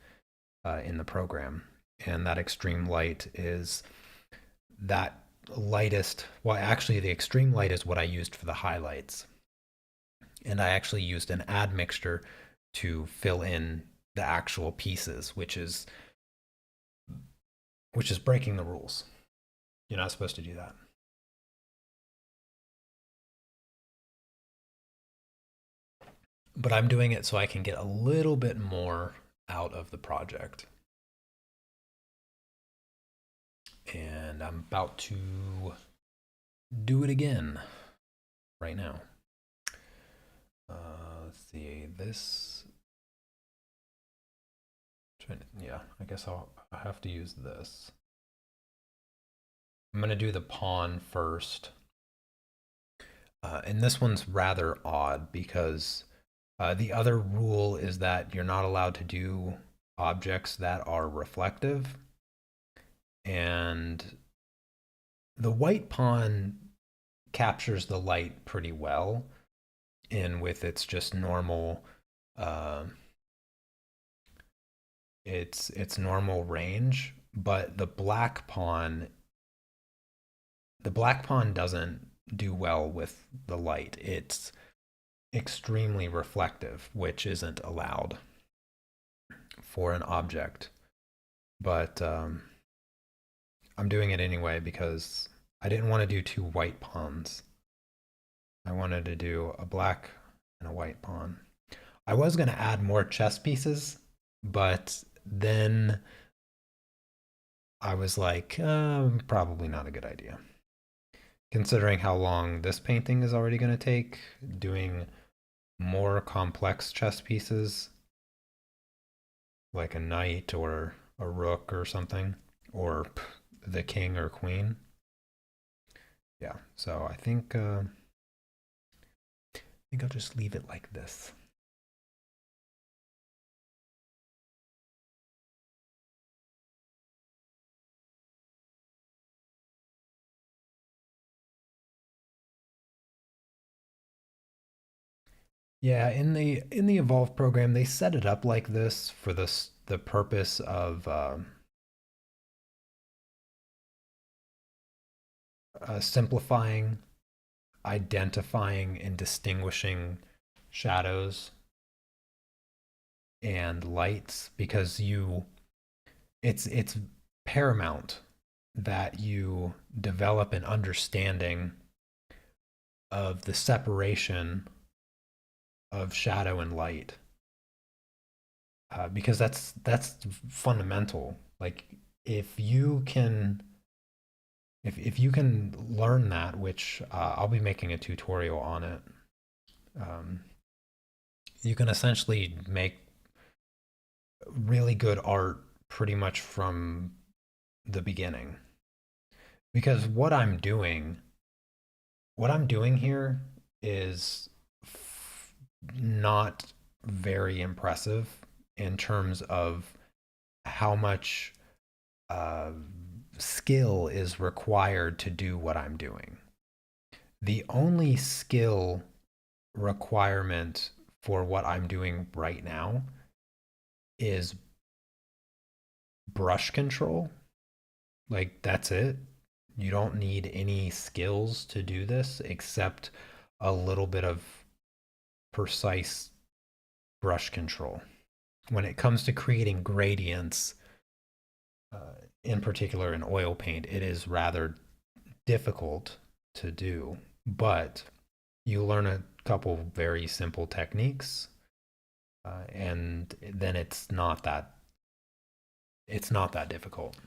in the program. And that extreme light is that lightest, well, actually, the extreme light is what I used for the highlights. And I actually used an admixture to fill in the actual pieces, which is breaking the rules. You're not supposed to do that. But I'm doing it so I can get a little bit more out of the project. And I'm about to do it again right now. Let's see, this. Yeah, I guess I have to use this. I'm going to do the pawn first. And this one's rather odd because the other rule is that you're not allowed to do objects that are reflective. And the white pawn captures the light pretty well in with its just normal uh, its normal range, but the black pawn doesn't do well with the light. It's extremely reflective, which isn't allowed for an object. But I'm doing it anyway because I didn't want to do two white pawns. I wanted to do a black and a white pawn. I was going to add more chess pieces, but then I was like, probably not a good idea. considering how long this painting is already going to take, doing more complex chess pieces like a knight or a rook or something, or the king or queen. Yeah, so I think I'll just leave it like this. Yeah, in the Evolve program, they set it up like this for the purpose of simplifying, identifying, and distinguishing shadows and lights because it's paramount that you develop an understanding of the separation of shadow and light because that's fundamental. Like if you can if you can learn that, which I'll be making a tutorial on it, um, you can essentially make really good art pretty much from the beginning. Because what I'm doing here is not very impressive in terms of how much uh, skill is required to do what I'm doing. The only skill requirement for what I'm doing right now is brush control. Like, that's it. You don't need any skills to do this except a little bit of precise brush control. When it comes to creating gradients, in particular in oil paint, it is rather difficult to do, but you learn a couple very simple techniques, and then it's not that difficult.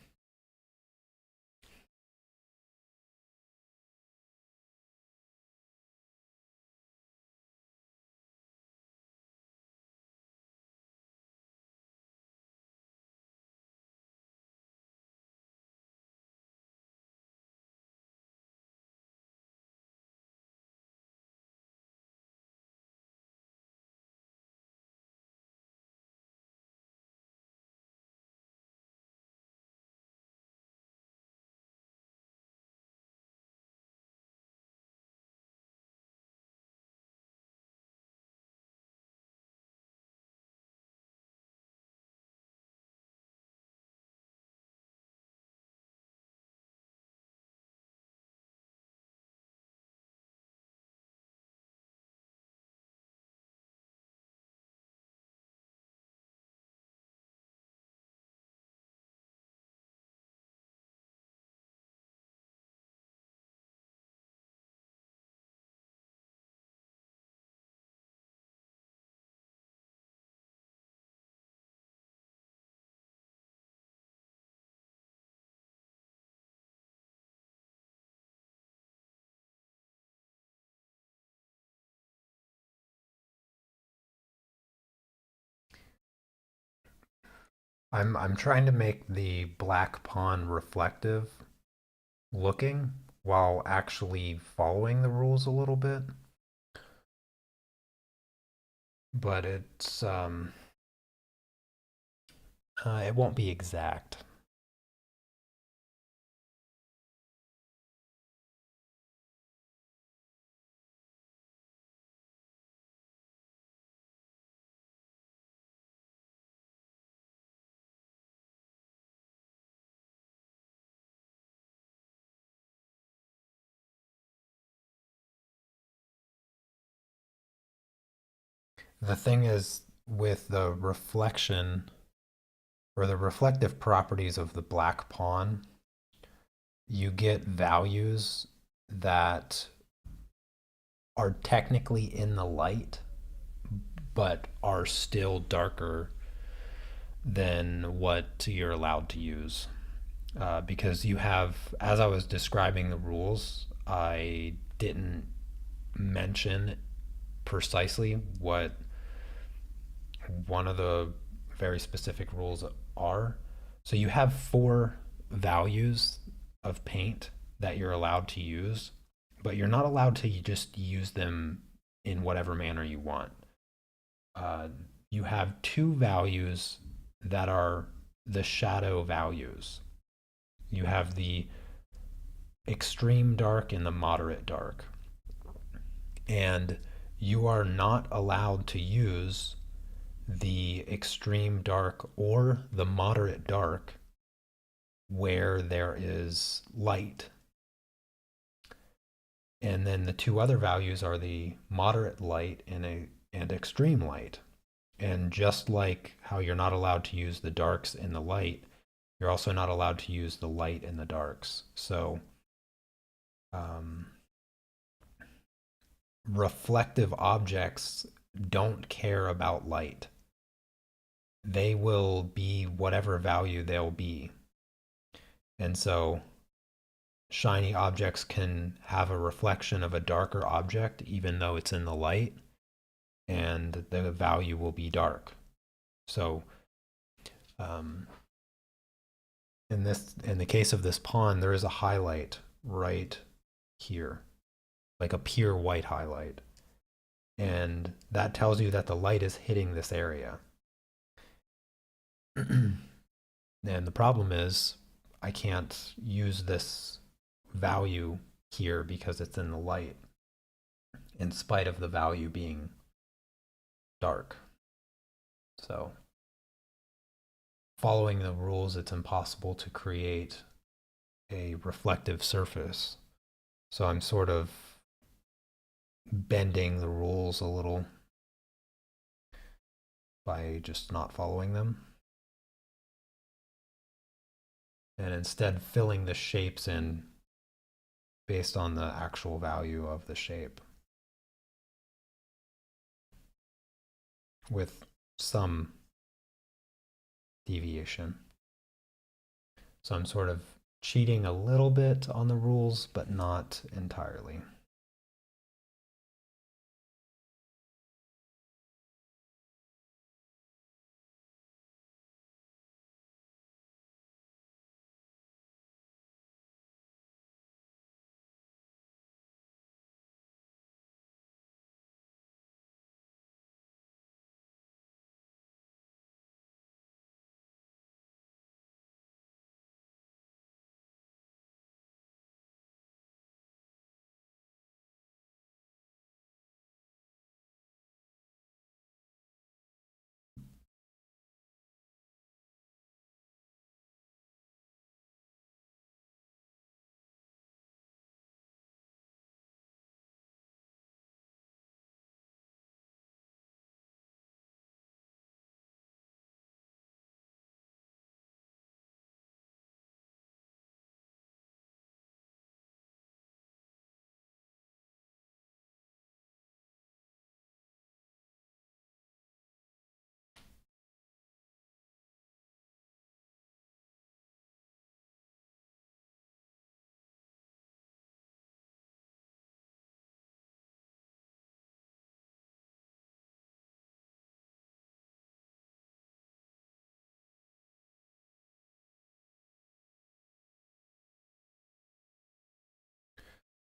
I'm trying to make the black pawn reflective looking while actually following the rules a little bit, but it won't be exact. The thing is with the reflection or the reflective properties of the black pawn, you get values that are technically in the light, but are still darker than what you're allowed to use. Because you have, as I was describing the rules, I didn't mention precisely what one of the very specific rules are. So you have four values of paint that you're allowed to use, but you're not allowed to just use them in whatever manner you want. Uh, you have two values that are the shadow values. You have the extreme dark and the moderate dark. And you are not allowed to use the extreme dark or the moderate dark where there is light. And then the two other values are the moderate light and extreme light. And just like how you're not allowed to use the darks in the light, you're also not allowed to use the light in the darks. So um, reflective objects don't care about light. They will be whatever value they'll be. And so shiny objects can have a reflection of a darker object even though it's in the light, and the value will be dark. So in the case of this pond, there is a highlight right here, like a pure white highlight. And that tells you that the light is hitting this area. And the problem is I can't use this value here because it's in the light, in spite of the value being dark. So following the rules, it's impossible to create a reflective surface. So I'm sort of bending the rules a little by just not following them, and instead filling the shapes in based on the actual value of the shape with some deviation. So I'm sort of cheating a little bit on the rules, but not entirely.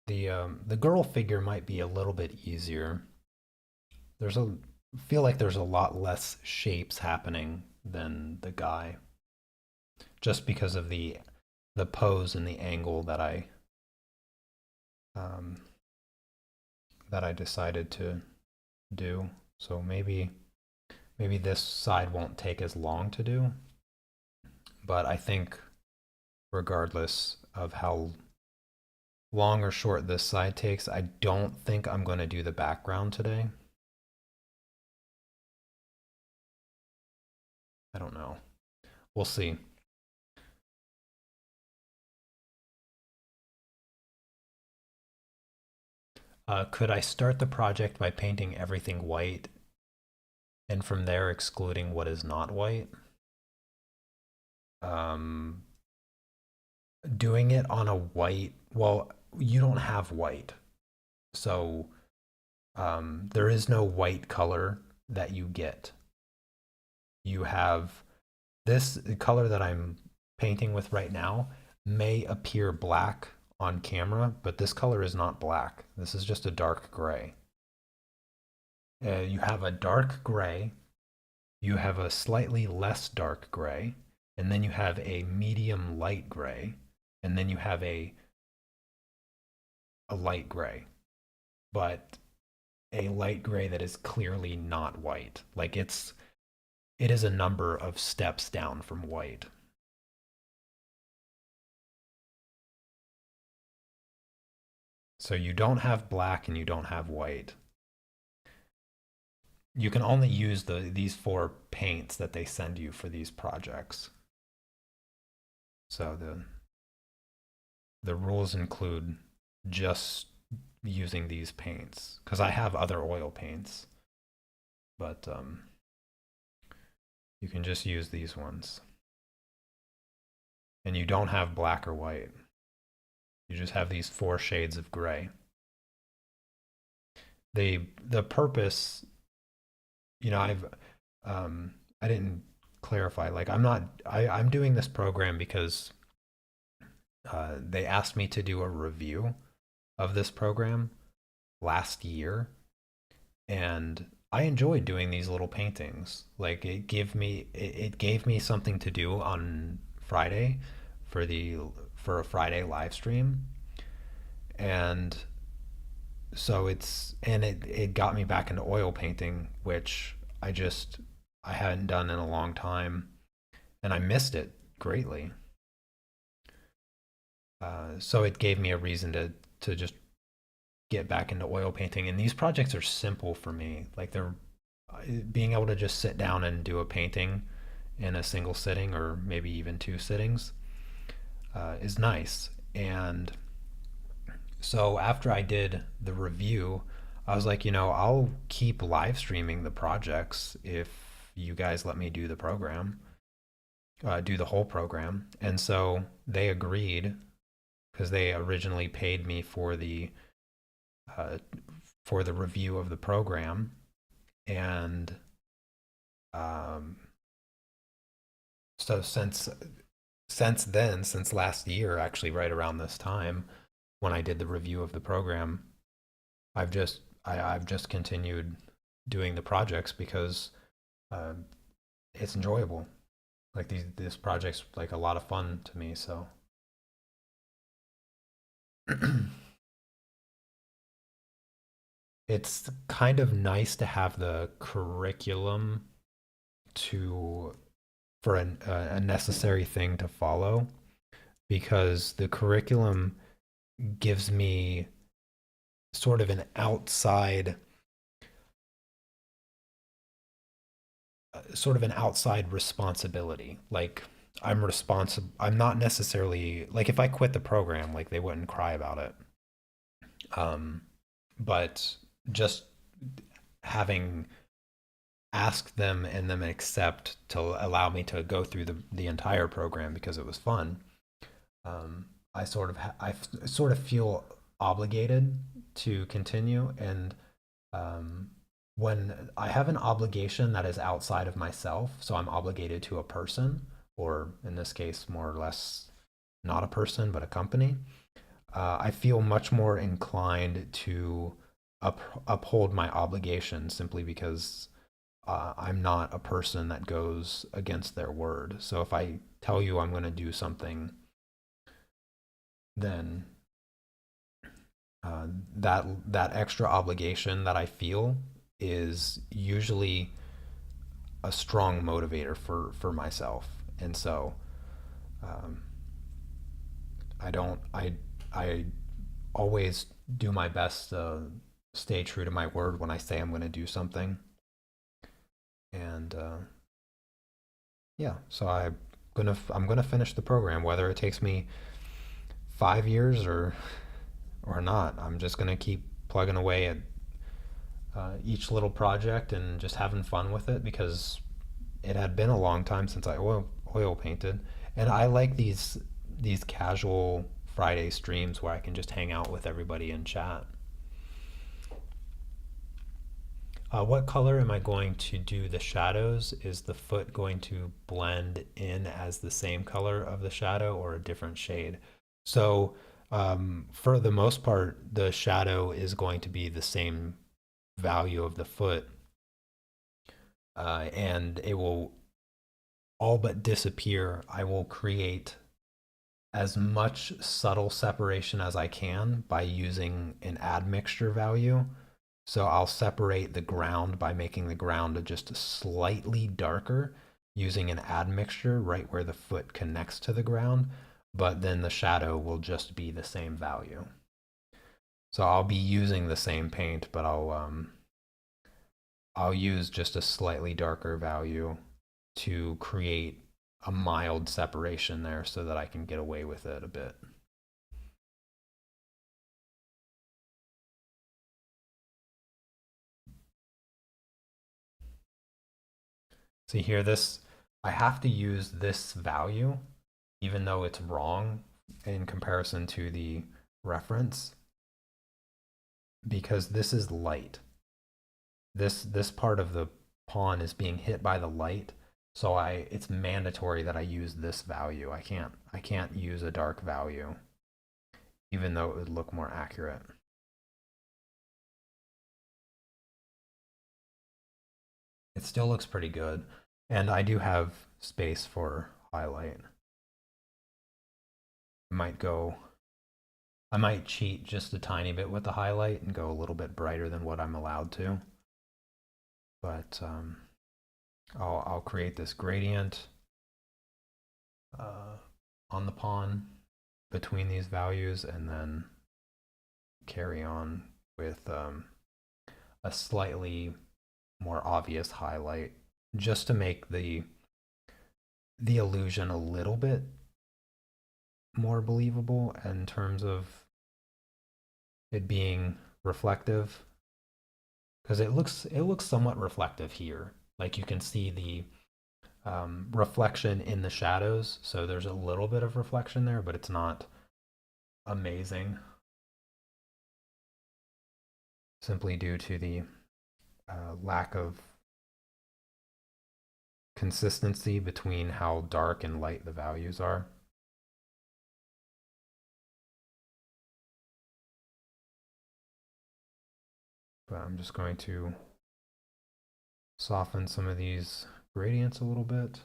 The girl figure might be a little bit easier. There's a feel like there's a lot less shapes happening than the guy, just because of the pose and the angle um, that I decided to do. So maybe this side won't take as long to do, but I think regardless of how long or short this side takes, I don't think I'm going to do the background today. I don't know. We'll see. Could I start the project by painting everything white and from there excluding what is not white? Um, Doing it on a white, well, you don't have white. So there is no white color that you get. You have this color that I'm painting with right now may appear black on camera, but this color is not black. This is just a dark gray. You have a dark gray, you have a slightly less dark gray, and then you have a medium light gray, and then you have a light gray, but a light gray that is clearly not white. Like it is a number of steps down from white. So you don't have black and you don't have white. You can only use these four paints that they send you for these projects. So the rules include just using these paints because I have other oil paints, but you can just use these ones. And you don't have black or white. You just have these four shades of gray. The purpose, I've I didn't clarify. Like I'm doing this program because they asked me to do a review of this program last year, and I enjoyed doing these little paintings. Like it gave me something to do on Friday for the for a Friday live stream, and so it got me back into oil painting, which I hadn't done in a long time, and I missed it greatly. So it gave me a reason to just get back into oil painting. And these projects are simple for me. Like they're being able to just sit down and do a painting in a single sitting or maybe even two sittings is nice. And so after I did the review, I was like, I'll keep live streaming the projects if you guys let me do the program, do the whole program. And so they agreed because they originally paid me uh, for the review of the program, and um, so since last year, actually, right around this time when I did the review of the program, I've just continued doing the projects because uh, it's enjoyable. Like this project's like a lot of fun to me. So it's kind of nice to have the curriculum to for a necessary thing to follow because the curriculum gives me sort of an outside responsibility. Like I'm not necessarily like if I quit the program, like they wouldn't cry about it. Um, but just having asked them and them accept to allow me to go through the entire program because it was fun. I sort of feel obligated to continue, and um, when I have an obligation that is outside of myself, so I'm obligated to a person, or in this case, more or less, not a person but a company. I feel much more inclined to uphold my obligation simply because I'm not a person that goes against their word. So if I tell you I'm going to do something, then uh, that extra obligation that I feel is usually a strong motivator for myself. And so um, I always do my best to stay true to my word when I say I'm going to do something. And yeah, so I'm gonna finish the program whether it takes me 5 years or not. I'm just gonna keep plugging away at each little project and just having fun with it because it had been a long time since I oil painted, and I like these casual Friday streams where I can just hang out with everybody and chat. What color am I going to do the shadows? Is the foot going to blend in as the same color of the shadow or a different shade? So for the most part, the shadow is going to be the same value of the foot, and it will all but disappear. I will create as much subtle separation as I can by using an admixture value. So I'll separate the ground by making the ground just slightly darker using an admixture right where the foot connects to the ground, but then the shadow will just be the same value. So I'll be using the same paint, but I'll use just a slightly darker value to create a mild separation there so that I can get away with it a bit. See here, this, I have to use this value, even though it's wrong in comparison to the reference, because this is light. This part of the pawn is being hit by the light, so it's mandatory that I use this value. I can't use a dark value, even though it would look more accurate. It still looks pretty good, and I do have space for highlight. I might go, I might cheat just a tiny bit with the highlight and go a little bit brighter than what I'm allowed to. But I'll create this gradient on the pawn between these values and then carry on with a slightly more obvious highlight just to make the illusion a little bit more believable in terms of it being reflective, because it looks somewhat reflective here. Like you can see the reflection in the shadows, so there's a little bit of reflection there, but it's not amazing, simply due to the lack of consistency between how dark and light the values are. But I'm just going to soften some of these gradients a little bit.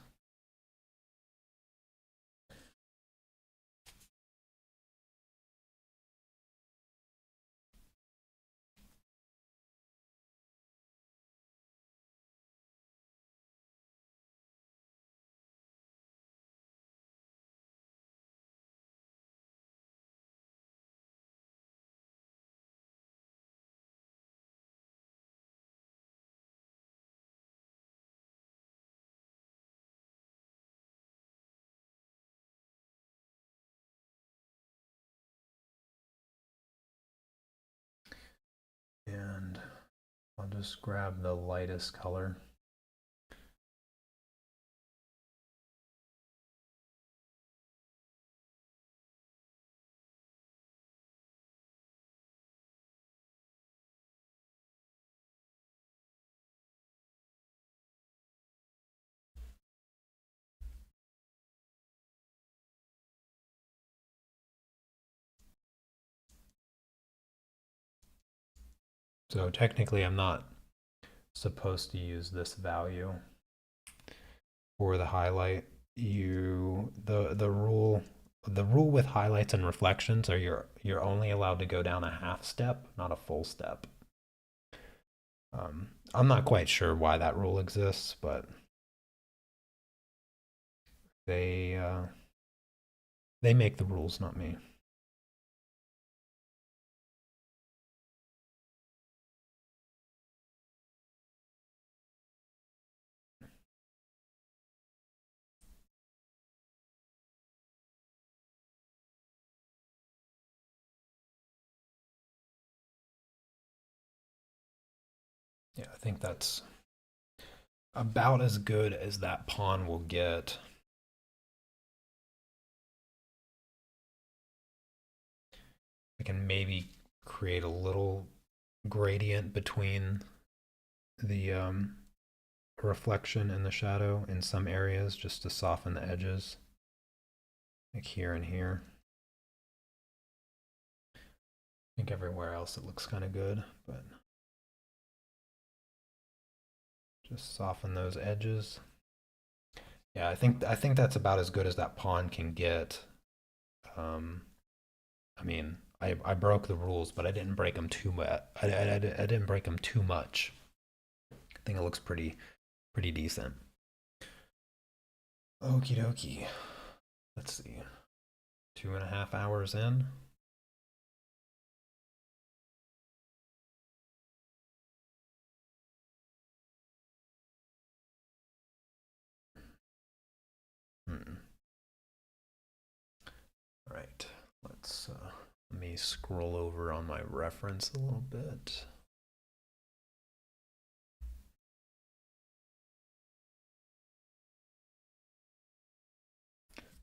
And I'll just grab the lightest color. So technically I'm not supposed to use this value for the highlight. The rule with highlights and reflections are you're only allowed to go down a half step, not a full step. I'm not quite sure why that rule exists, but they make the rules, not me. Yeah, I think that's about as good as that pawn will get. I can maybe create a little gradient between the reflection and the shadow in some areas just to soften the edges, like here and here. I think everywhere else it looks kind of good, but just soften those edges. Yeah, I think that's about as good as that pawn can get. Um, I mean, I broke the rules, but I didn't break them too much. I didn't break them too much. I think it looks pretty decent. Okie dokie. Let's see. 2.5 hours in. Hmm. All right. Let me scroll over on my reference a little bit.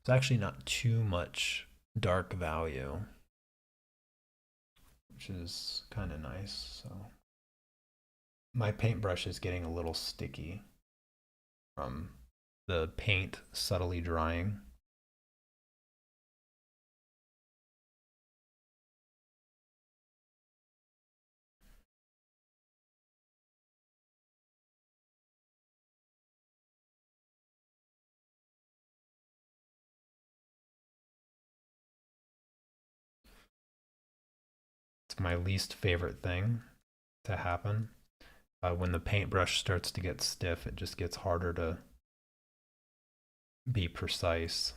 It's actually not too much dark value, which is kind of nice. So my paintbrush is getting a little sticky from the paint subtly drying. It's my least favorite thing to happen. When the paintbrush starts to get stiff, it just gets harder to be precise.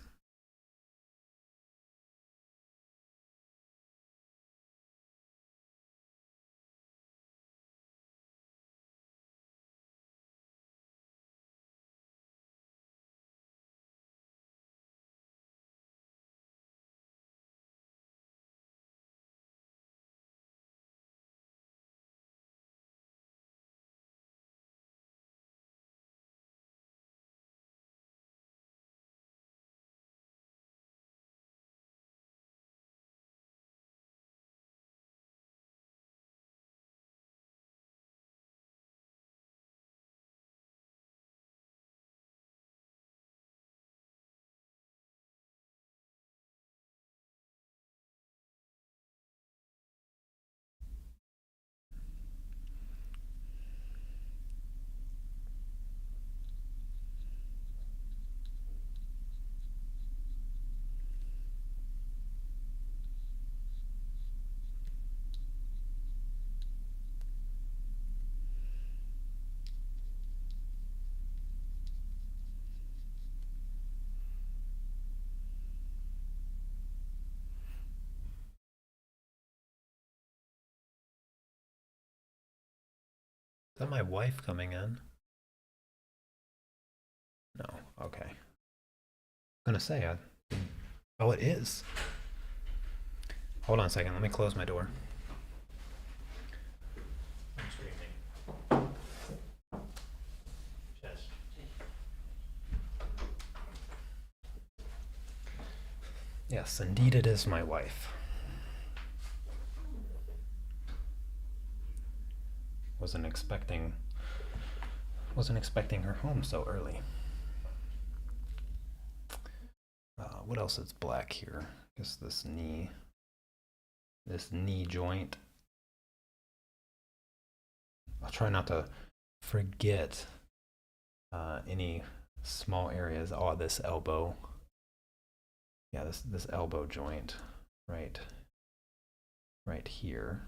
Is that my wife coming in? No. Okay. I'm gonna say I. Oh, it is. Hold on a second. Let me close my door. I'm screaming. Yes, indeed, it is my wife. Wasn't expecting. Wasn't expecting her home so early. What else is black here? Just this knee joint. I'll try not to forget any small areas. Oh, this elbow. Yeah, this elbow joint, right, right here.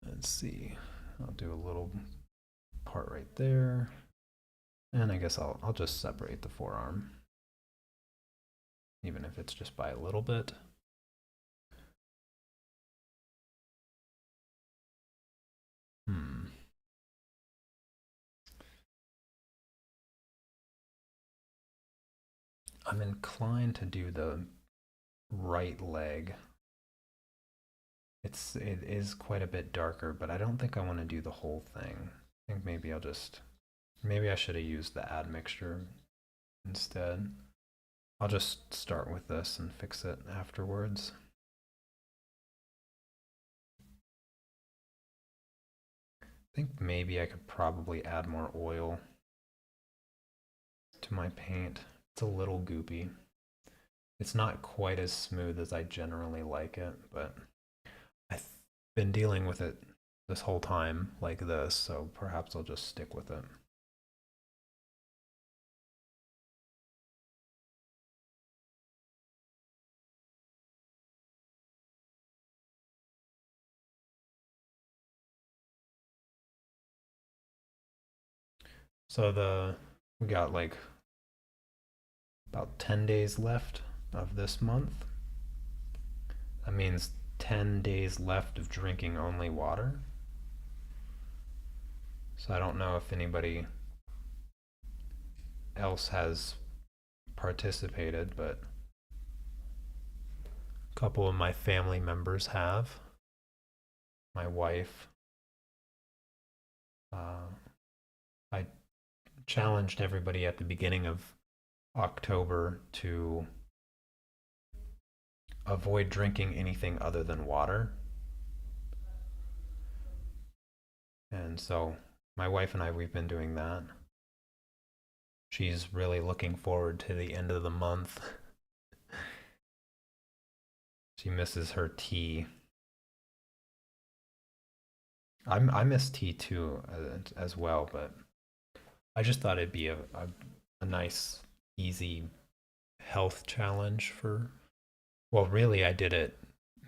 Let's see. I'll do a little part right there, and I guess I'll just separate the forearm, even if it's just by a little bit. Hmm. I'm inclined to do the right leg. it is quite a bit darker, but I don't think I want to do the whole thing. I think maybe I should have used the admixture instead. I'll just start with this and fix it afterwards. I think maybe I could probably add more oil to my paint. It's a little goopy. It's not quite as smooth as I generally like it, but I've been dealing with it this whole time like this, so perhaps I'll just stick with it. So we got like about 10 days left of this month. That means 10 days left of drinking only water. So I don't know if anybody else has participated, but a couple of my family members have. My wife. Uh, I challenged everybody at the beginning of October to avoid drinking anything other than water. And so my wife and I, we've been doing that. She's really looking forward to the end of the month. She misses her tea. I miss tea too as well, but I just thought it'd be a nice, easy health challenge for. Well, really, I did it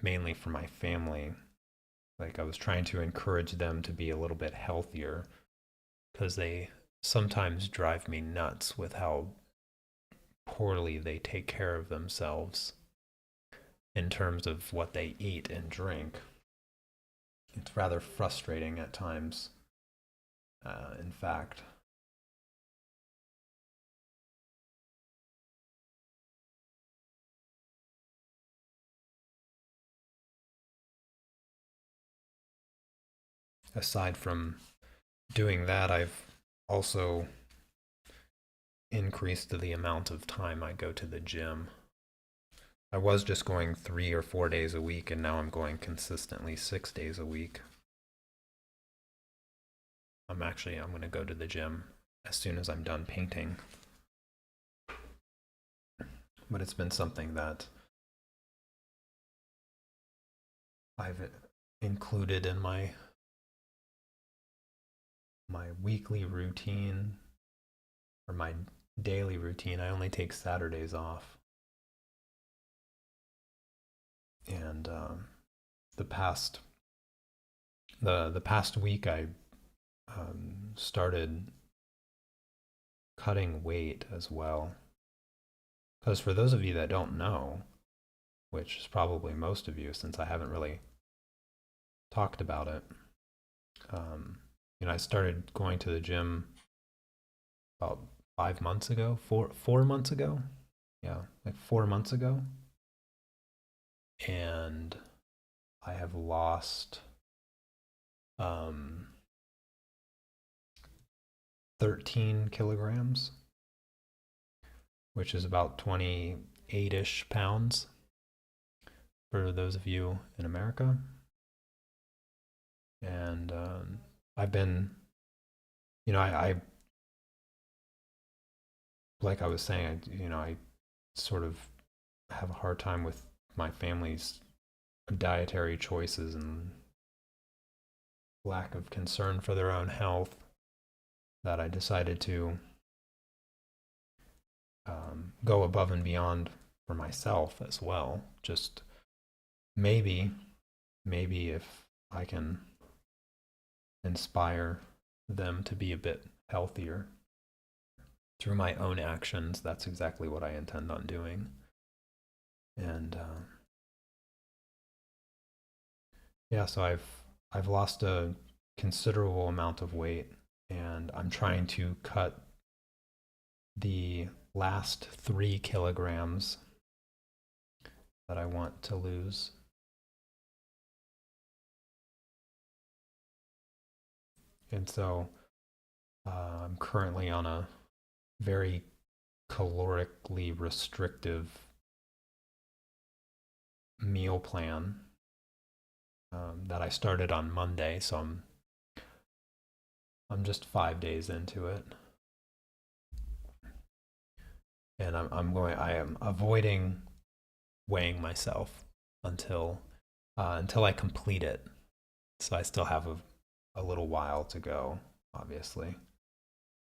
mainly for my family. Like, I was trying to encourage them to be a little bit healthier because they sometimes drive me nuts with how poorly they take care of themselves in terms of what they eat and drink. It's rather frustrating at times, in fact. Aside from doing that, I've also increased the amount of time I go to the gym. I was just going 3 or 4 days a week, and now I'm going consistently 6 days a week. I'm going to go to the gym as soon as I'm done painting. But it's been something that I've included in my weekly routine or my daily routine. I only take Saturdays off. And the past the past week I started cutting weight as well. Because for those of you that don't know, which is probably most of you, since I haven't really talked about it, um, I started going to the gym about 5 months ago, 4 months ago, yeah, like 4 months ago, and I have lost um, 13 kilograms, which is about 28-ish pounds for those of you in America. And I've been, I like I was saying, I sort of have a hard time with my family's dietary choices and lack of concern for their own health that I decided to go above and beyond for myself as well. Just maybe, maybe if I can inspire them to be a bit healthier through my own actions, that's exactly what I intend on doing. And yeah, so I've lost a considerable amount of weight, and I'm trying to cut the last 3 kilograms that I want to lose. And so I'm currently on a very calorically restrictive meal plan that I started on Monday. So I'm just 5 days into it, and I am avoiding weighing myself until until I complete it. So I still have a little while to go, obviously.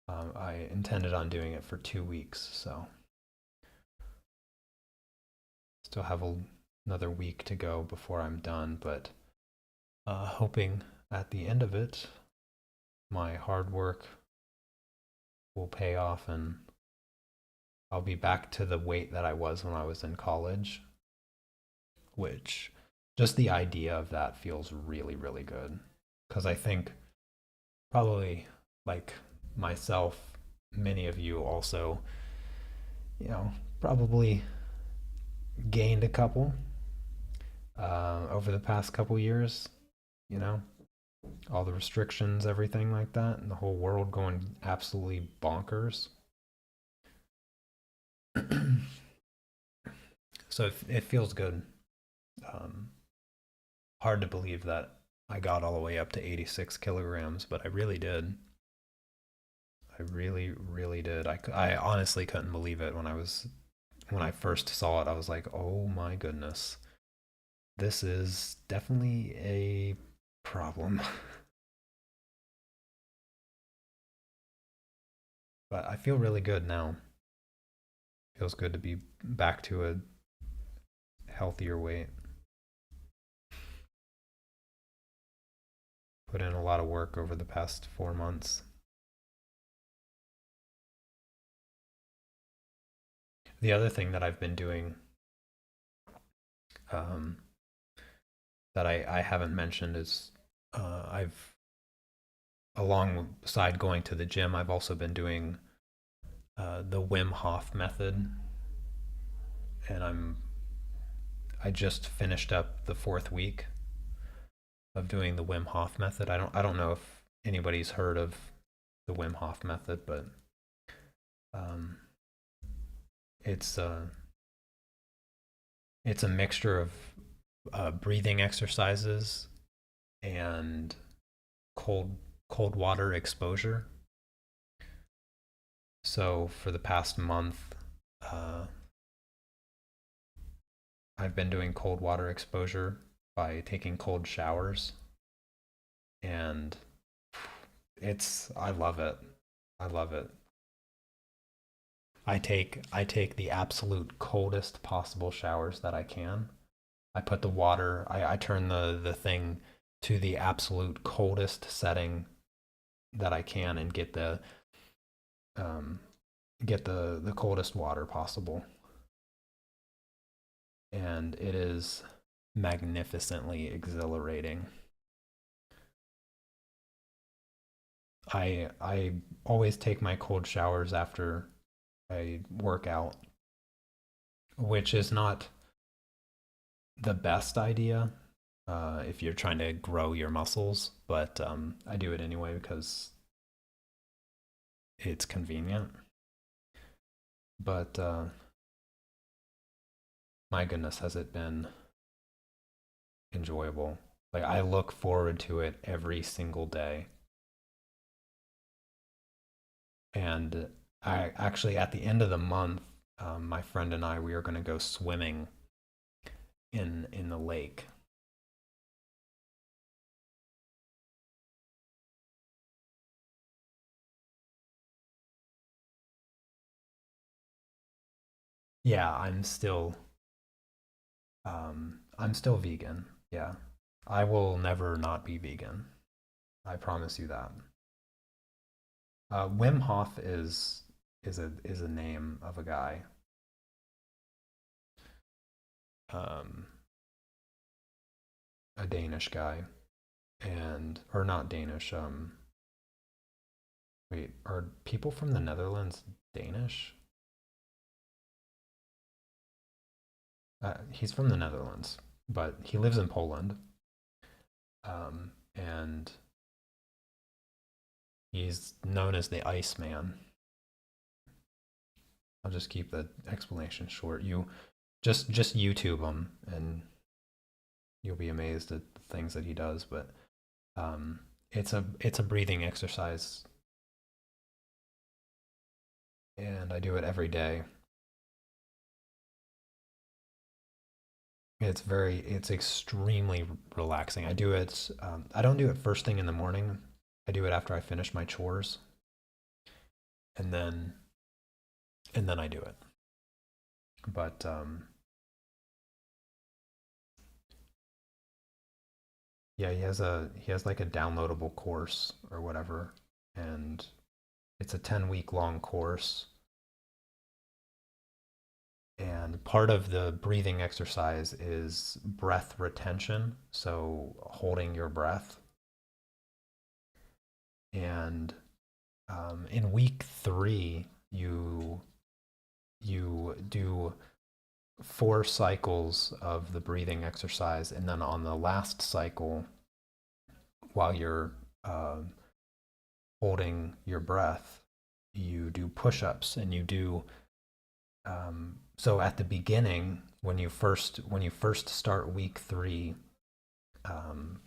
I intended on doing it for 2 weeks, so still have another week to go before I'm done, but hoping at the end of it, my hard work will pay off and I'll be back to the weight that I was when I was in college, which just the idea of that feels really, really good. Because I think probably like myself, many of you also, you know, probably gained a couple over the past couple years, you know, all the restrictions, everything like that, and the whole world going absolutely bonkers. So it feels good. Um, Hard to believe that I got all the way up to 86 kilograms, but I really did. I really, really did. I honestly couldn't believe it when I first saw it. I was like, oh my goodness, this is definitely a problem. But I feel really good now. Feels good to be back to a healthier weight. Put in a lot of work over the past 4 months. The other thing that I've been doing um, that I haven't mentioned is I've, alongside going to the gym, I've also been doing the Wim Hof method, and I just finished up the fourth week of doing the Wim Hof method. I don't know if anybody's heard of the Wim Hof method, but um, it's it's a mixture of breathing exercises and cold cold water exposure. So for the past month, uh, I've been doing cold water exposure by taking cold showers, and I love it. I love it. I take the absolute coldest possible showers that I can. I turn the thing to the absolute coldest setting that I can and um get the coldest water possible. And it is magnificently exhilarating. I always take my cold showers after I work out, which is not the best idea if you're trying to grow your muscles, but I do it anyway because it's convenient. But my goodness, has it been enjoyable? Like, I look forward to it every single day. And I actually, at the end of the month, my friend and I, we are going to go swimming in the lake. Yeah, I'm still vegan. Yeah, I will never not be vegan. I promise you that. Wim Hof is a name of a guy, um, a Danish guy, and or not Danish. Wait, are people from the Netherlands Danish? He's from the Netherlands, but he lives in Poland. And He's known as the Iceman. I'll just keep the explanation short. You just YouTube him, and you'll be amazed at the things that he does. But um, it's a breathing exercise, and I do it every day. It's extremely relaxing. I do it. I don't do it first thing in the morning. I do it after I finish my chores, and then I do it. But yeah, he has like a downloadable course or whatever, and it's a 10-week long course. And part of the breathing exercise is breath retention, so holding your breath. And in week 3, you do 4 cycles of the breathing exercise, and then on the last cycle, while you're uh, holding your breath, you do push-ups, and you do so at the beginning, when you first start week 3, um,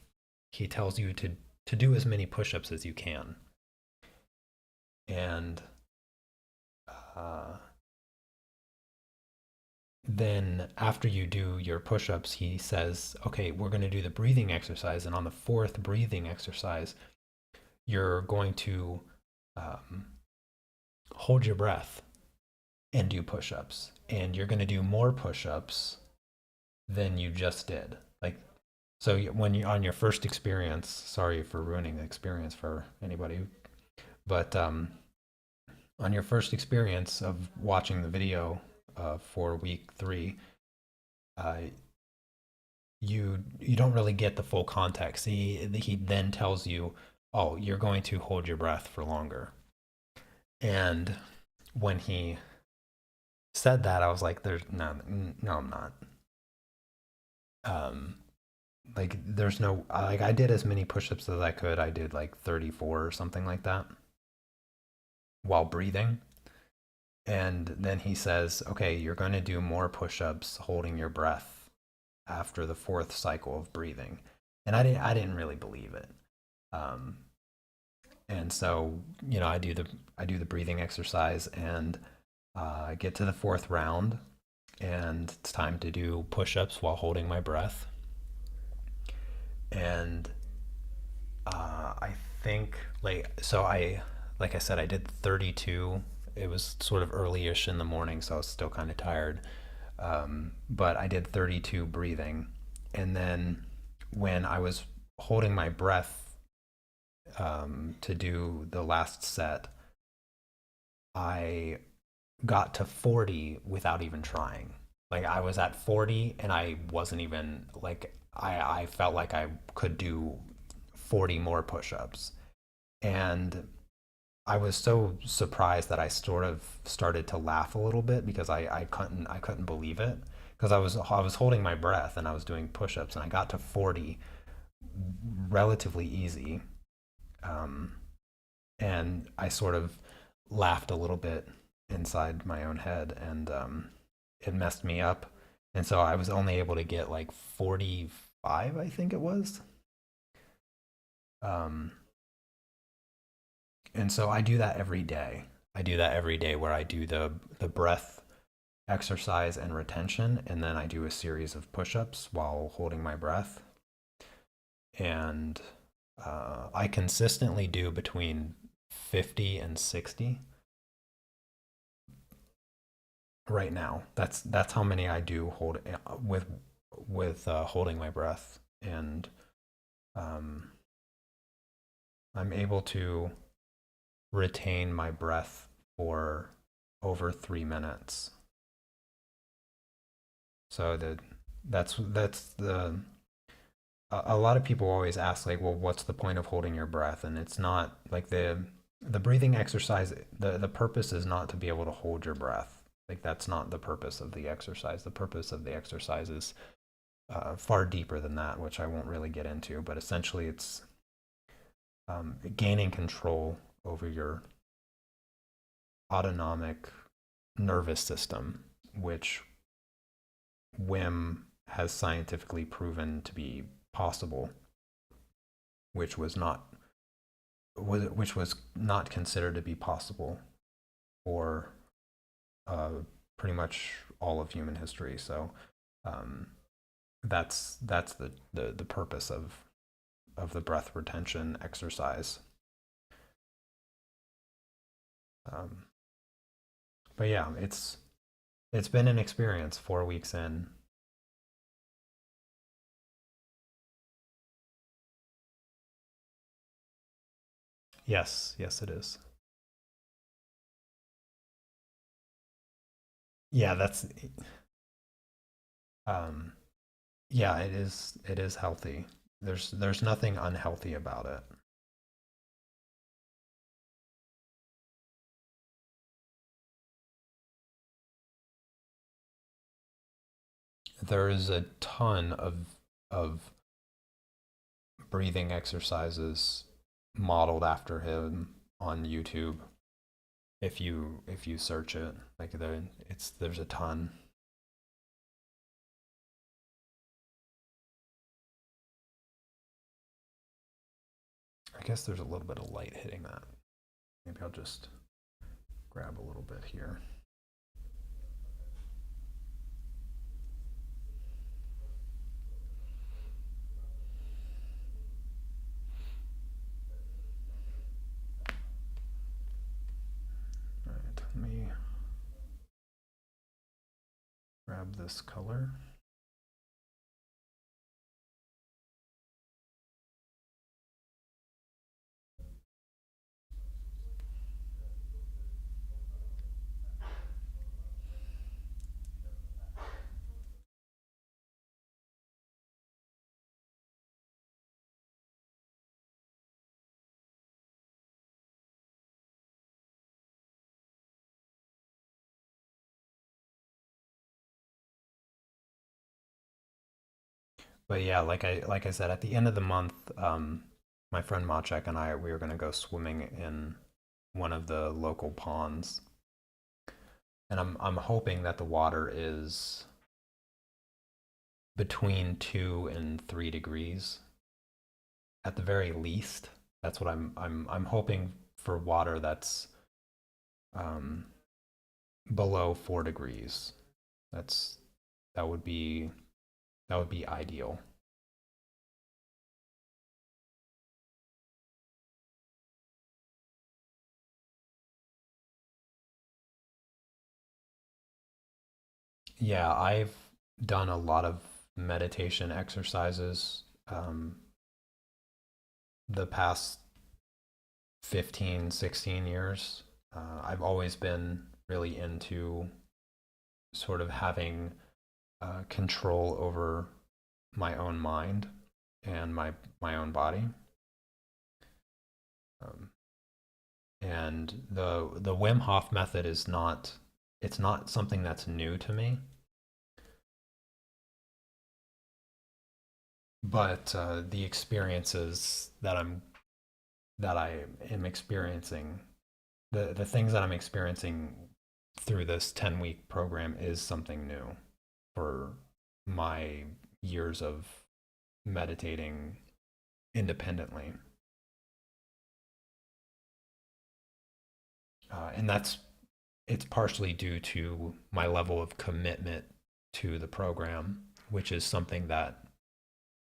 he tells you to do as many push-ups as you can, and uh, then after you do your push-ups, he says, "Okay, we're going to do the breathing exercise, and on the fourth breathing exercise, you're going to um, hold your breath and do push-ups, and you're going to do more push-ups than you just did." Like, so when you on your first experience, sorry for ruining the experience for anybody, but on your first experience of watching the video for week 3, uh, you don't really get the full context. He then tells you, "Oh, you're going to hold your breath for longer." And when he said that, I was like, "There's no, no, I'm not." Um, like there's no like I did as many push-ups as I could. I did like 34 or something like that while breathing. And then he says, "Okay, you're going to do more push-ups holding your breath after the fourth cycle of breathing." And I didn't really believe it. Um, and so, I do the breathing exercise, and I get to the fourth round, and it's time to do push-ups while holding my breath. And I think like I said, I did 32. It was sort of early-ish in the morning, so I was still kind of tired. But I did 32 breathing, and then when I was holding my breath to do the last set, I got to 40 without even trying. Like I was at 40, and I wasn't even like I felt like I could do 40 more push-ups. And I was so surprised that I sort of started to laugh a little bit, because I couldn't believe it, because I was holding my breath and I was doing push-ups, and I got to 40 relatively easy. Um, and I sort of laughed a little bit inside my own head, and it messed me up. And so I was only able to get like 45, I think it was. Um, and so I do that every day. I do that every day, where I do the breath exercise and retention, and then I do a series of push-ups while holding my breath. And I consistently do between 50 and 60 right now. That's how many I do hold with holding my breath, and um, I'm able to retain my breath for over 3 minutes. So that's the a lot of people always ask, like, well, what's the point of holding your breath? And it's not like the breathing exercise. The purpose is not to be able to hold your breath. Like that's not the purpose of the exercise. The purpose of the exercise is far deeper than that, which I won't really get into. But essentially, it's gaining control over your autonomic nervous system, which Wim has scientifically proven to be possible, which was not which was not considered to be possible for uh, pretty much all of human history. So um, that's the purpose of the breath retention exercise. Um, but yeah, it's been an experience 4 weeks in. Yes, yes, it is. Yeah, that's um, yeah, it is. It is healthy. There's nothing unhealthy about it. There is a ton of breathing exercises modeled after him on YouTube. If you search it, like there's a ton. I guess there's a little bit of light hitting that. Maybe I'll just grab a little bit here. All right, let me grab this color. But yeah, like I said, at the end of the month, my friend Machek and I we were gonna go swimming in one of the local ponds, and I'm hoping that the water is between 2 and 3 degrees at the very least. That's what I'm hoping for water that's um, below 4 degrees. That's that would be that would be ideal. Yeah, I've done a lot of meditation exercises the past 15, 16 years. I've always been really into sort of having control over my own mind and my own body. Um, and the Wim Hof method is not it's not something that's new to me, but the experiences that I am experiencing, the things that I'm experiencing through this 10-week program is something new for my years of meditating independently. And it's partially due to my level of commitment to the program, which is something that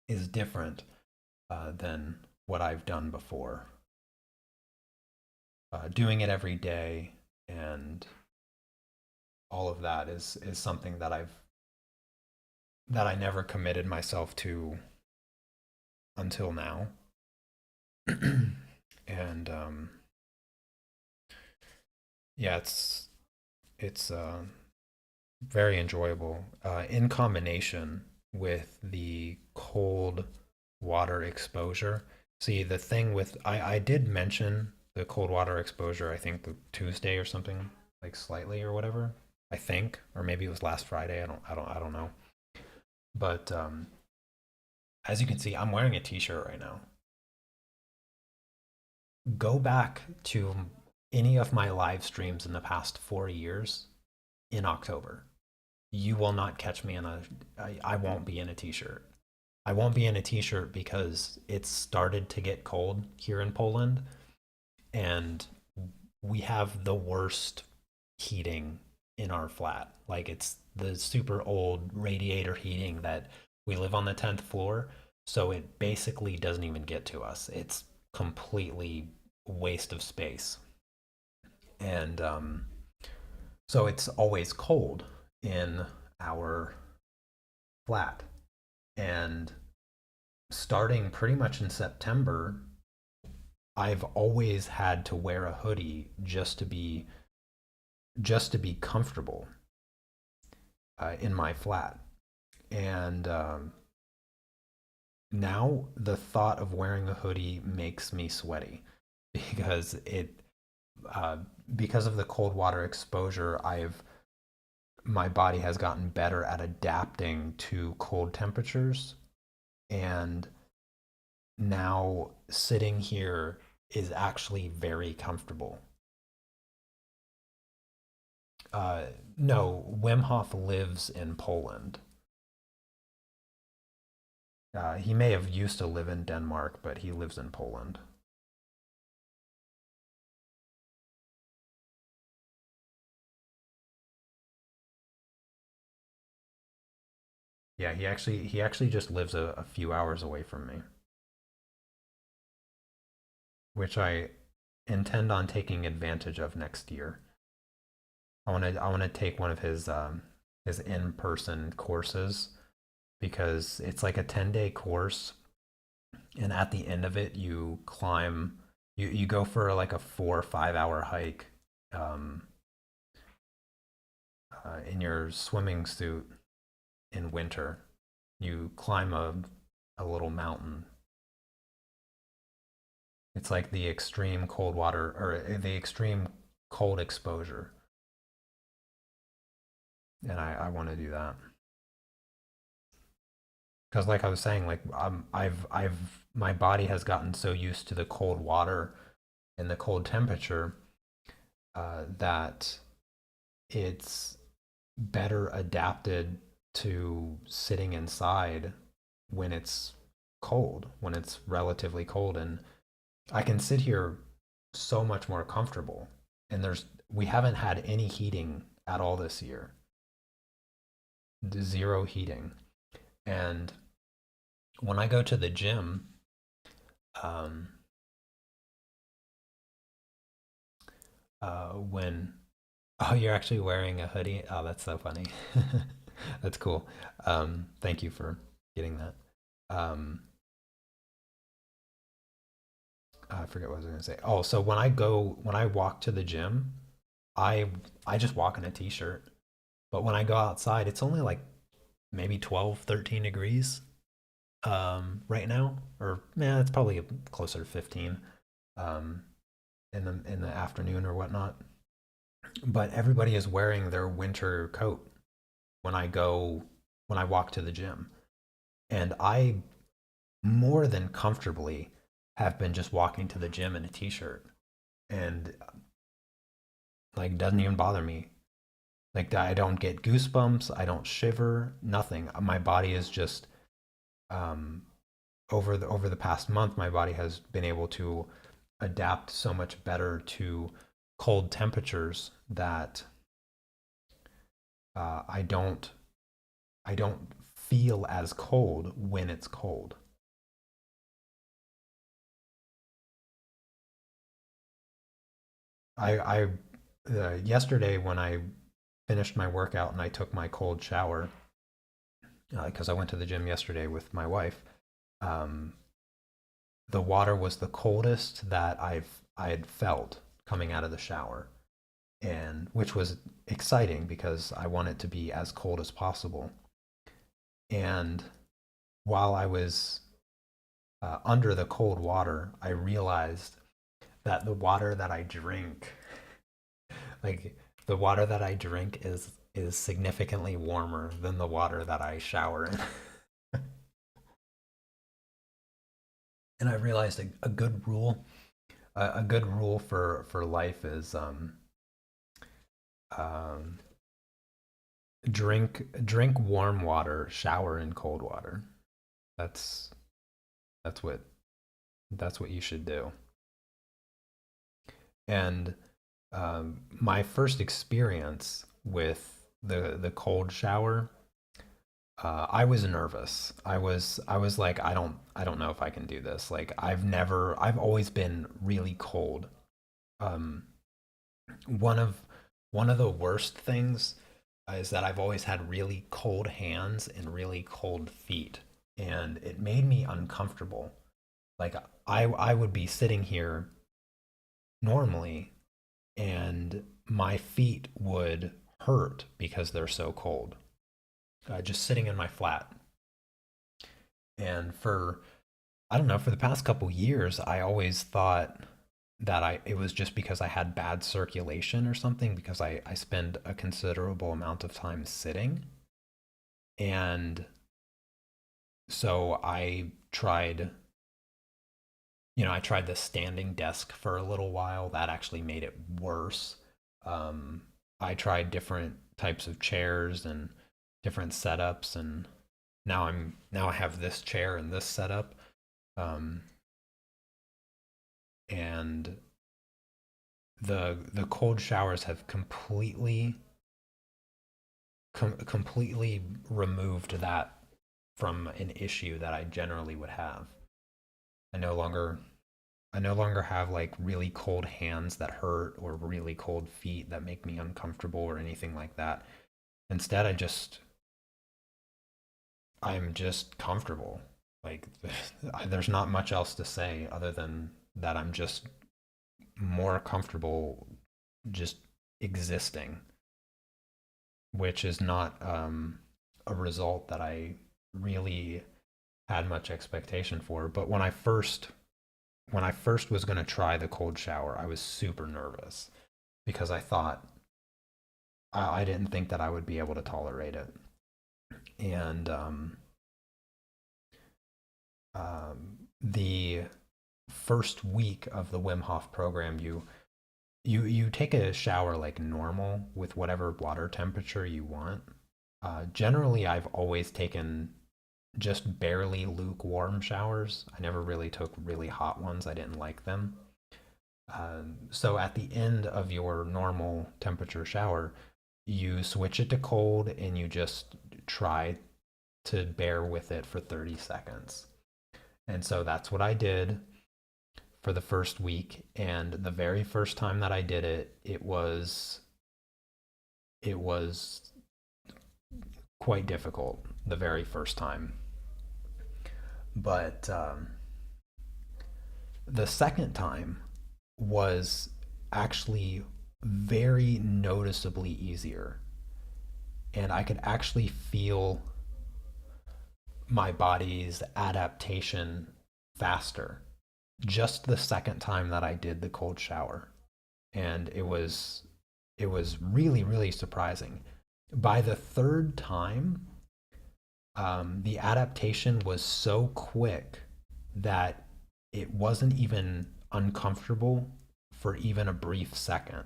is different than what I've done before. Doing it every day and all of that is something that I never committed myself to until now. And yeah, it's very enjoyable in combination with the cold water exposure. See, the thing with I did mention the cold water exposure, I think the Tuesday or something, like slightly or whatever. I think, or maybe it was last Friday. I don't know. But as you can see, I'm wearing a t-shirt right now. Go back to any of my live streams in the past 4 years in October. You will not catch me in a, I won't be in a t shirt. I won't be in a t shirt because it's started to get cold here in Poland, and we have the worst heating in our flat. Like, it's the super old radiator heating that we live on the 10th floor. So it basically doesn't even get to us. It's completely waste of space. And so it's always cold in our flat. And starting pretty much in September, I've always had to wear a hoodie just to be comfortable in my flat. And now the thought of wearing a hoodie makes me sweaty because it uh, because of the cold water exposure. I've My body has gotten better at adapting to cold temperatures, and now sitting here is actually very comfortable. Uh, no, Wim Hof lives in Poland. He may have used to live in Denmark, but he lives in Poland. Yeah, he actually just lives a few hours away from me, which I intend on taking advantage of next year. I want to take one of his in-person courses because it's like a 10-day course, and at the end of it you go for like a 4 or 5 hour hike um, in your swimming suit in winter. You climb a little mountain. It's like the extreme cold water or the extreme cold exposure, and I want to do that because, like I was saying, like my body has gotten so used to the cold water and the cold temperature that it's better adapted to sitting inside when it's cold, when it's relatively cold, and I can sit here so much more comfortable. And we haven't had any heating at all this year, zero heating. And when I go to the gym, um, when oh, you're actually wearing a hoodie. Oh, that's so funny. That's cool. Thank you for getting that. Um, I forget what I was going to say. Oh, so when I walk to the gym, I I just walk in a t-shirt. But when I go outside, it's only like maybe 12, 13 degrees right now, or man, it's probably closer to 15 um, in the afternoon or whatnot. But everybody is wearing their winter coat when I walk to the gym, and I more than comfortably have been just walking to the gym in a t-shirt, and like doesn't even bother me. Like, I don't get goosebumps, I don't shiver, nothing. My body is just um, over the past month, my body has been able to adapt so much better to cold temperatures that I don't feel as cold when it's cold. I Yesterday when I finished my workout and I took my cold shower because I went to the gym yesterday with my wife. Um, the water was the coldest that I had felt coming out of the shower, and which was exciting because I want it to be as cold as possible. And while I was under the cold water, I realized that like the water that I drink is significantly warmer than the water that I shower in. And I realized a good rule A good rule for life is um, drink warm water, shower in cold water. That's that's what that's what you should do. And my first experience with the cold shower, I was nervous. I was like, I don't know if I can do this. Like I've always been really cold. Um, one of one of the worst things is that I've always had really cold hands and really cold feet, and it made me uncomfortable. Like I would be sitting here normally, and my feet would hurt because they're so cold. Just sitting in my flat, and for I don't know, for the past couple years, I always thought that it was just because I had bad circulation or something because I spend a considerable amount of time sitting. And so I tried the standing desk for a little while. That actually made it worse. Um, I tried different types of chairs and different setups, and now I have this chair and this setup. Um, and the cold showers have completely removed that from an issue that I generally would have. I no longer I no longer have like really cold hands that hurt or really cold feet that make me uncomfortable or anything like that. Instead, I'm just comfortable. Like there's not much else to say other than that I'm just more comfortable just existing, which is not a result that I really had much expectation for. But when I first was going to try the cold shower, I was super nervous because I didn't think that I would be able to tolerate it. And the first week of the Wim Hof program, you take a shower like normal with whatever water temperature you want. Generally, I've always taken just barely lukewarm showers. I never really took really hot ones. I didn't like them. So at the end of your normal temperature shower, you switch it to cold and you just try to bear with it for 30 seconds. And so that's what I did for the first week. And the very first time that I did it, it was quite difficult the very first time. But the second time was actually very noticeably easier. And I could actually feel my body's adaptation faster just the second time that I did the cold shower. And it was really, really surprising. By the third time, the adaptation was so quick that it wasn't even uncomfortable for even a brief second.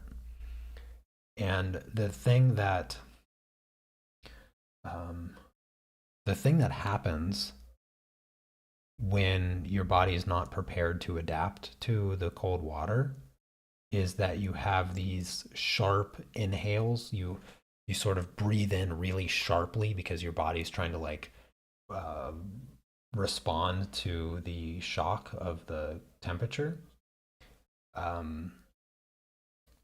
And um, the thing that happens when your body is not prepared to adapt to the cold water is that you have these sharp inhales. You sort of breathe in really sharply because your body's trying to like uh, respond to the shock of the temperature. Um,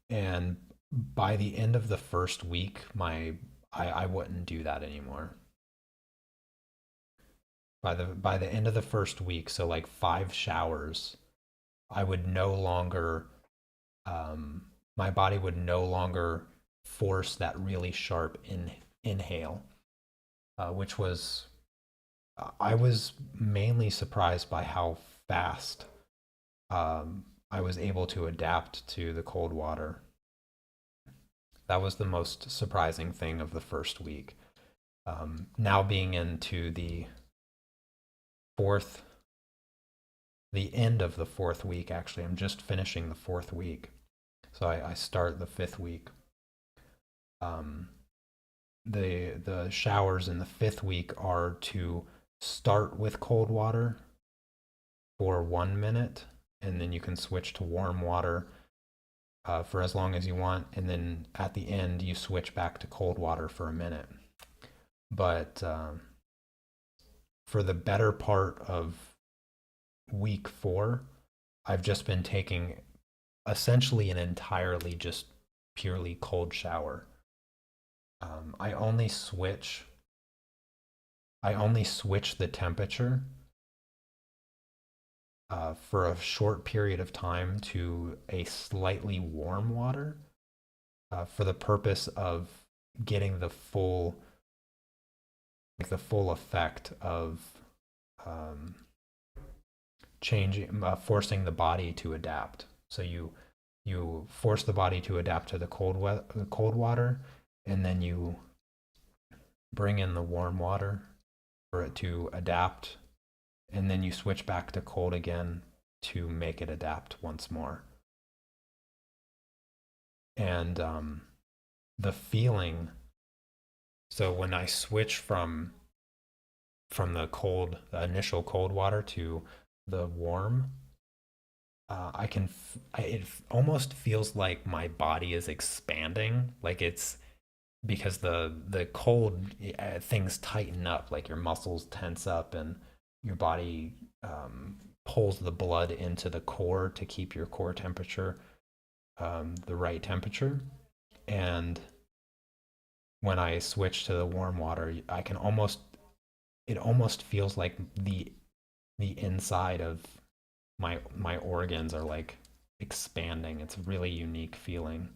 and by the end of the first week, I wouldn't do that anymore. By the end of the first week, so like 5 showers, I would no longer my body would no longer force that really sharp inhale, which was I was mainly surprised by how fast I was able to adapt to the cold water. That was the most surprising thing of the first week. Now being into the fourth the end of the fourth week. Actually, I'm just finishing the fourth week, so I start the fifth week. Um, the showers in the fifth week are to start with cold water for 1 minute, and then you can switch to warm water for as long as you want, and then at the end you switch back to cold water for a minute. But for the better part of week four, I've just been taking essentially an entirely just purely cold shower. I only switch. I only switch the temperature for a short period of time to a slightly warm water for the purpose of getting the full effect of um, changing, forcing the body to adapt. So you force the body to adapt to the cold water, and then you bring in the warm water for it to adapt, and then you switch back to cold again to make it adapt once more. And the feeling, so when I switch from the initial cold water to the warm, it almost feels like my body is expanding, like it's because the cold things tighten up, like your muscles tense up and your body pulls the blood into the core to keep your core temperature the right temperature. And when I switch to the warm water, I can almost it almost feels like the inside of my organs are like expanding. It's a really unique feeling.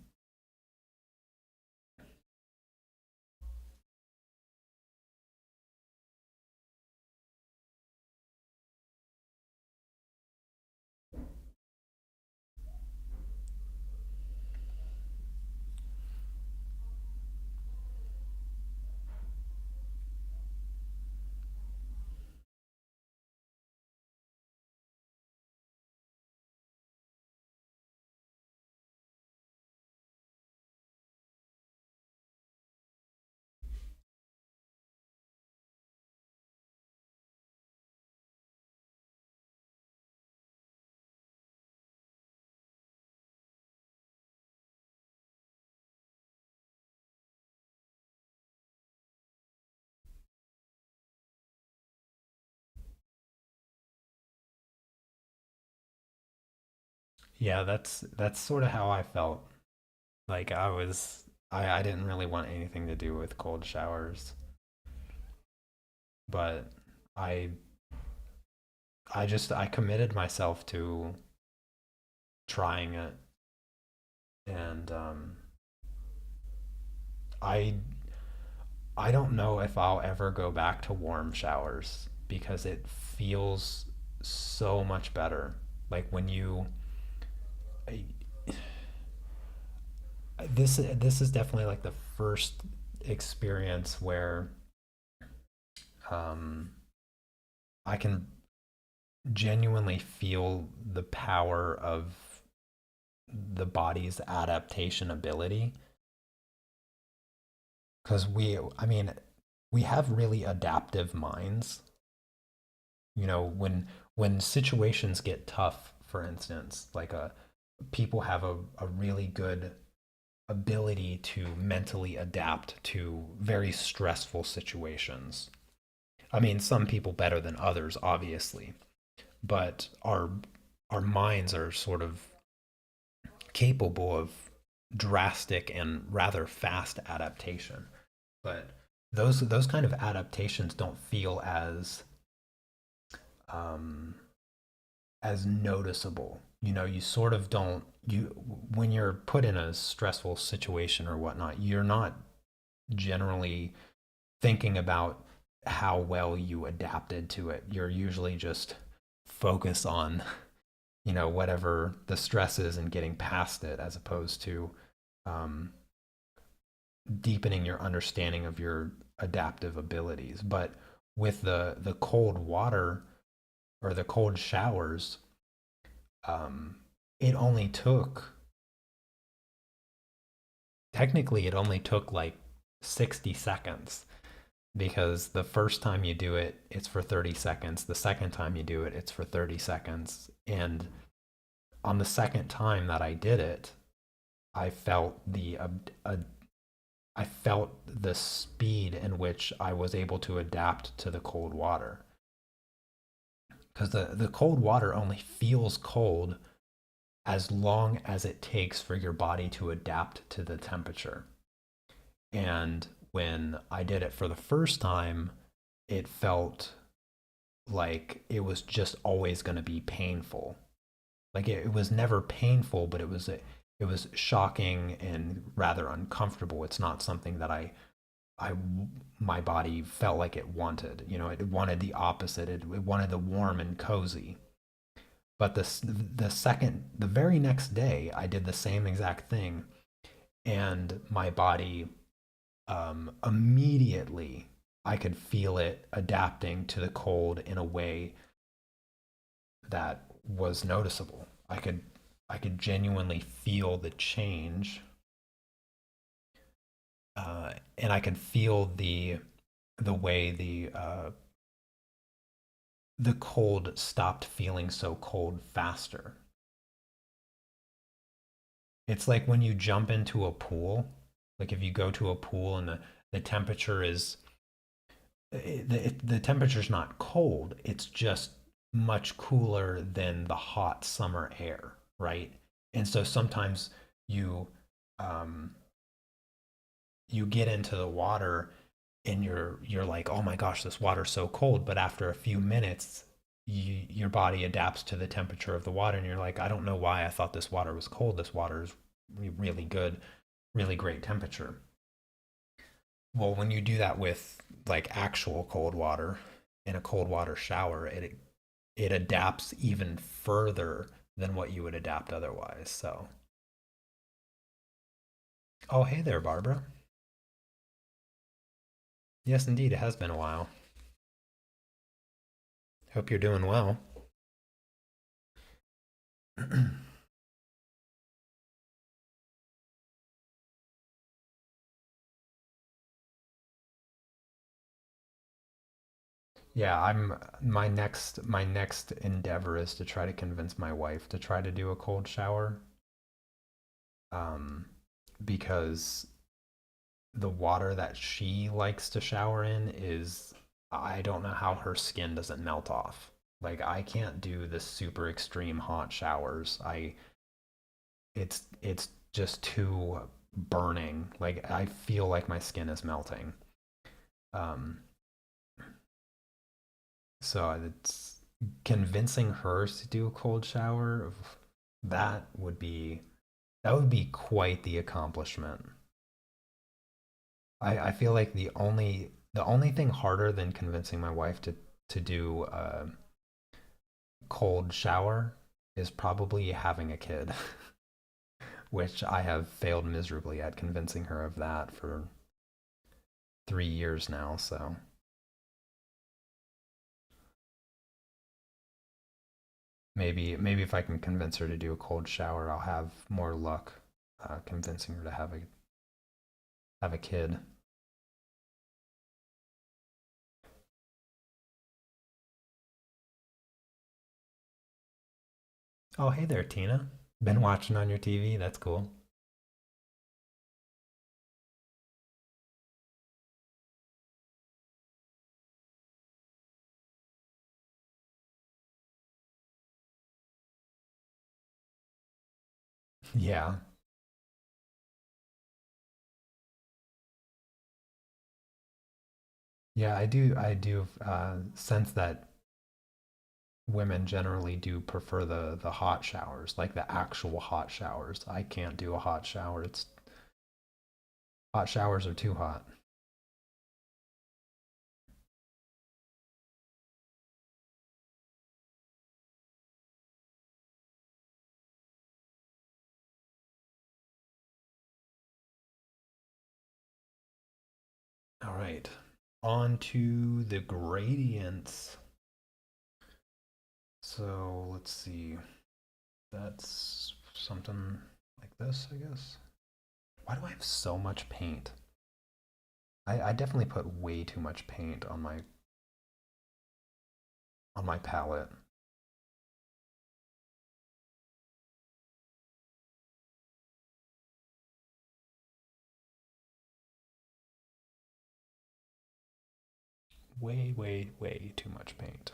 Yeah, that's sort of how I felt. Like I didn't really want anything to do with cold showers, but I I committed myself to trying it, and I I don't know if I'll ever go back to warm showers because it feels so much better. Like when you I, this is definitely like the first experience where um, I can genuinely feel the power of the body's adaptation ability. Because I mean, we have really adaptive minds. You know, when situations get tough, for instance, like people have a really good ability to mentally adapt to very stressful situations. I mean, some people better than others, obviously, but our minds are sort of capable of drastic and rather fast adaptation. But those kind of adaptations don't feel um, as noticeable. You know, you sort of don't you when you're put in a stressful situation or whatnot, you're not generally thinking about how well you adapted to it. You're usually just focused on, you know, whatever the stress is and getting past it, as opposed to um, deepening your understanding of your adaptive abilities. But with the cold water or the cold showers, um, it only took, technically, it only took like 60 seconds because the first time you do it, it's for 30 seconds. The second time you do it, it's for 30 seconds. And on the second time that I did it, I felt I felt the speed in which I was able to adapt to the cold water. Because the cold water only feels cold as long as it takes for your body to adapt to the temperature. And when I did it for the first time, it felt like it was just always going to be painful. Like it was never painful, but it was shocking and rather uncomfortable. It's not something that I my body felt like it wanted. You know, it wanted the opposite. It wanted the warm and cozy. But the very next day, I did the same exact thing, and my body immediately I could feel it adapting to the cold in a way that was noticeable. I could genuinely feel the change, and I could feel the way the cold stopped feeling so cold faster. It's like when you jump into a pool, like if you go to a pool and the temperature is the temperature's not cold, it's just much cooler than the hot summer air, right? And so sometimes you um, you get into the water and you're like, oh my gosh, this water's so cold. But after a few minutes, your body adapts to the temperature of the water, and you're like, I don't know why I thought this water was cold. This water is really good, really great temperature. Well, when you do that with like actual cold water in a cold water shower, it adapts even further than what you would adapt otherwise. So, oh hey there, Barbara. Yes, indeed, it has been a while. Hope you're doing well. Yeah, I'm my next endeavor is to try to convince my wife to try to do a cold shower. Um, because the water that she likes to shower in is I don't know how her skin doesn't melt off. Like I can't do the super extreme hot showers. I it's just too burning. Like I feel like my skin is melting. Um, so it's convincing her to do a cold shower. That would be that would be quite the accomplishment. I feel like the only thing harder than convincing my wife to do a cold shower is probably having a kid, which I have failed miserably at convincing her of that for 3 years now. So maybe if I can convince her to do a cold shower, I'll have more luck convincing her to have a kid. Oh hey there, Tina. Been watching on your TV? That's cool. Yeah, yeah, I do sense that women generally do prefer the hot showers, like the actual hot showers. I can't do a hot shower. It's hot showers are too hot. All right. On to the gradients. So let's see. That's something like this, I guess. Why do I have so much paint? I definitely put way too much paint on my palette. Way, way, way too much paint.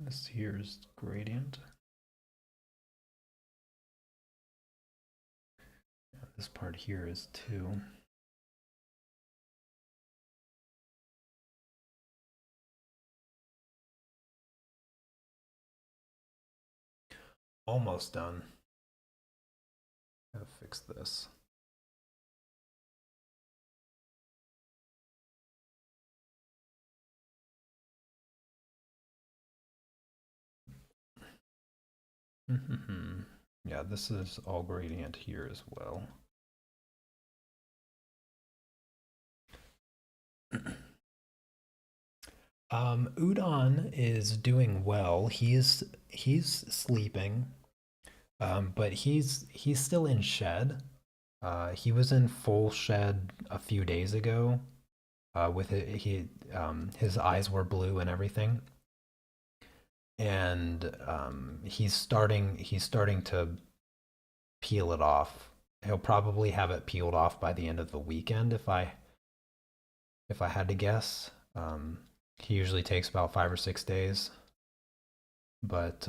This here's gradient. This part here is 2. Almost done. Gotta fix this. Yeah, this is all gradient here as well. Udon is doing well. He's sleeping, but he's still in shed. He was in full shed a few days ago. With it, his eyes were blue and everything, and he's starting to peel it off. He'll probably have it peeled off by the end of the weekend if I had to guess. He usually takes about 5 or 6 days, but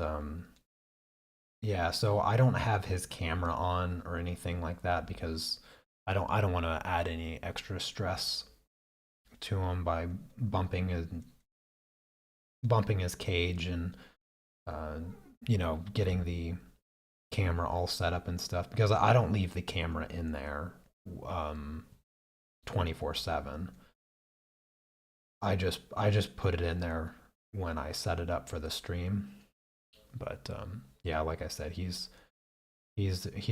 yeah. So I don't have his camera on or anything like that because I don't want to add any extra stress to him by bumping his cage and uh, getting the camera all set up and stuff because I don't leave the camera in there 24/7. I just put it in there when I set it up for the stream. But yeah, like I said, he's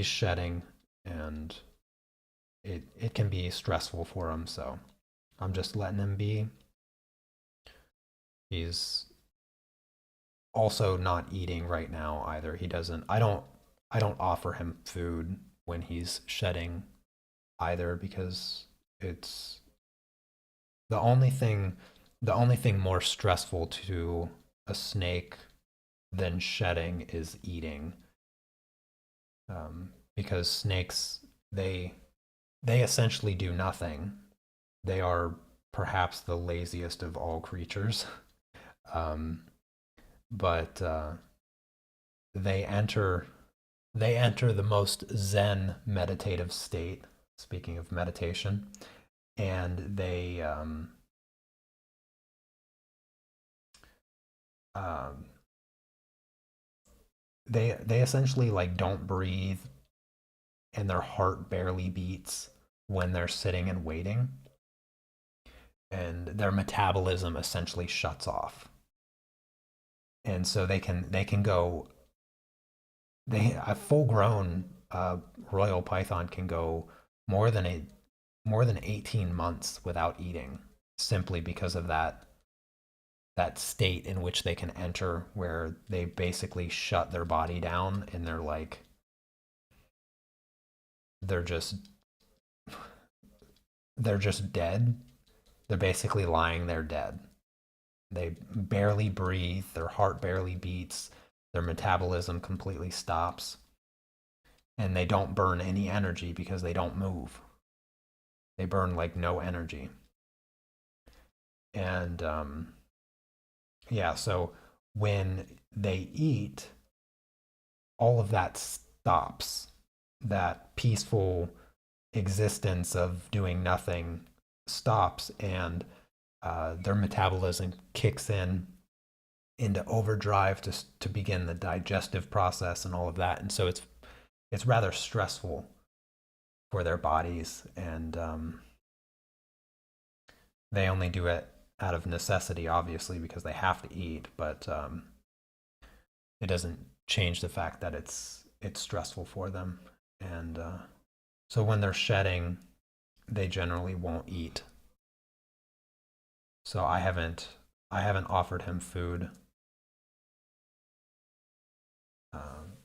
shedding, and it can be stressful for him. So I'm just letting him be. He's also not eating right now either. He doesn't. I don't offer him food when he's shedding either because it's the only thing the only thing more stressful to a snake than shedding is eating, because snakes, they they essentially do nothing. They are perhaps the laziest of all creatures, um, but they enter they enter the most zen meditative state. Speaking of meditation, and um, they essentially like don't breathe, and their heart barely beats when they're sitting and waiting, and their metabolism essentially shuts off, and so they can go they a full grown royal python can go more than a more than 18 months without eating, simply because of that state in which they can enter, where they basically shut their body down, and they're just they're just dead. They're basically lying there dead. They barely breathe, their heart barely beats, their metabolism completely stops, and they don't burn any energy because they don't move. They burn like no energy. And yeah, so when they eat, all of that stops. That peaceful existence of doing nothing stops, and their metabolism kicks in into overdrive to begin the digestive process and all of that. And so it's rather stressful for their bodies, and they only do it out of necessity, obviously, because they have to eat. But it doesn't change the fact that it's stressful for them. And so when they're shedding, they generally won't eat. So I haven't offered him food,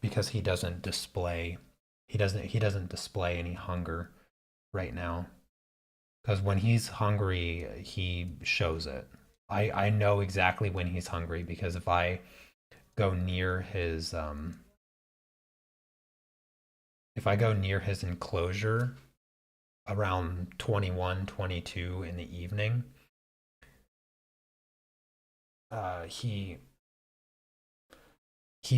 because he doesn't display any hunger right now. Because when he's hungry, he shows it. I know exactly when he's hungry, because if I go near his if I go near his enclosure around 21, 22 in the evening, he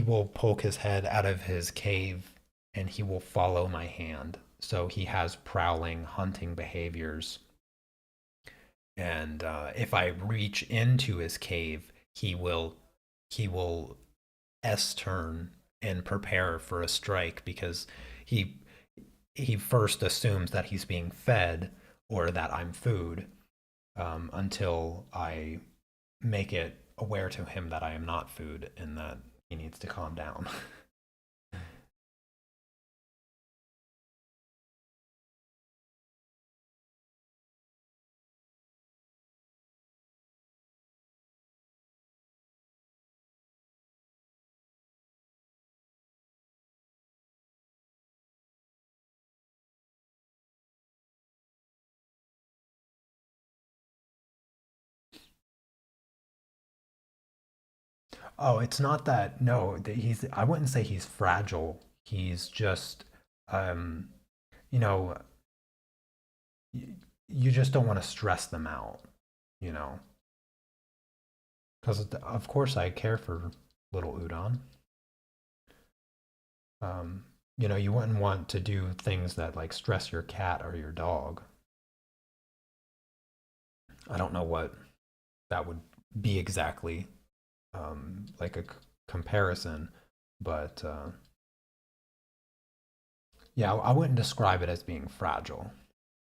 will poke his head out of his cave, and he will follow my hand. So he has prowling, hunting behaviors. And if I reach into his cave, he will S turn and prepare for a strike, because he he first assumes that he's being fed, or that I'm food, until I make it aware to him that I am not food, and that he needs to calm down. Oh, it's not that. No, I wouldn't say he's fragile. He's just, um, you know, you just don't want to stress them out, you know, because of course I care for little Udon. Um, you wouldn't want to do things that like stress your cat or your dog. I don't know what that would be exactly, like a comparison, but yeah, I wouldn't describe it as being fragile,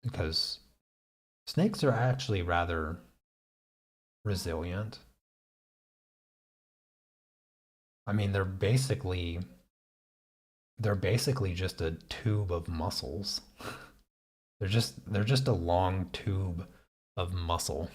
because snakes are actually rather resilient. I mean, they're basically just a tube of muscles. They're just a long tube of muscle.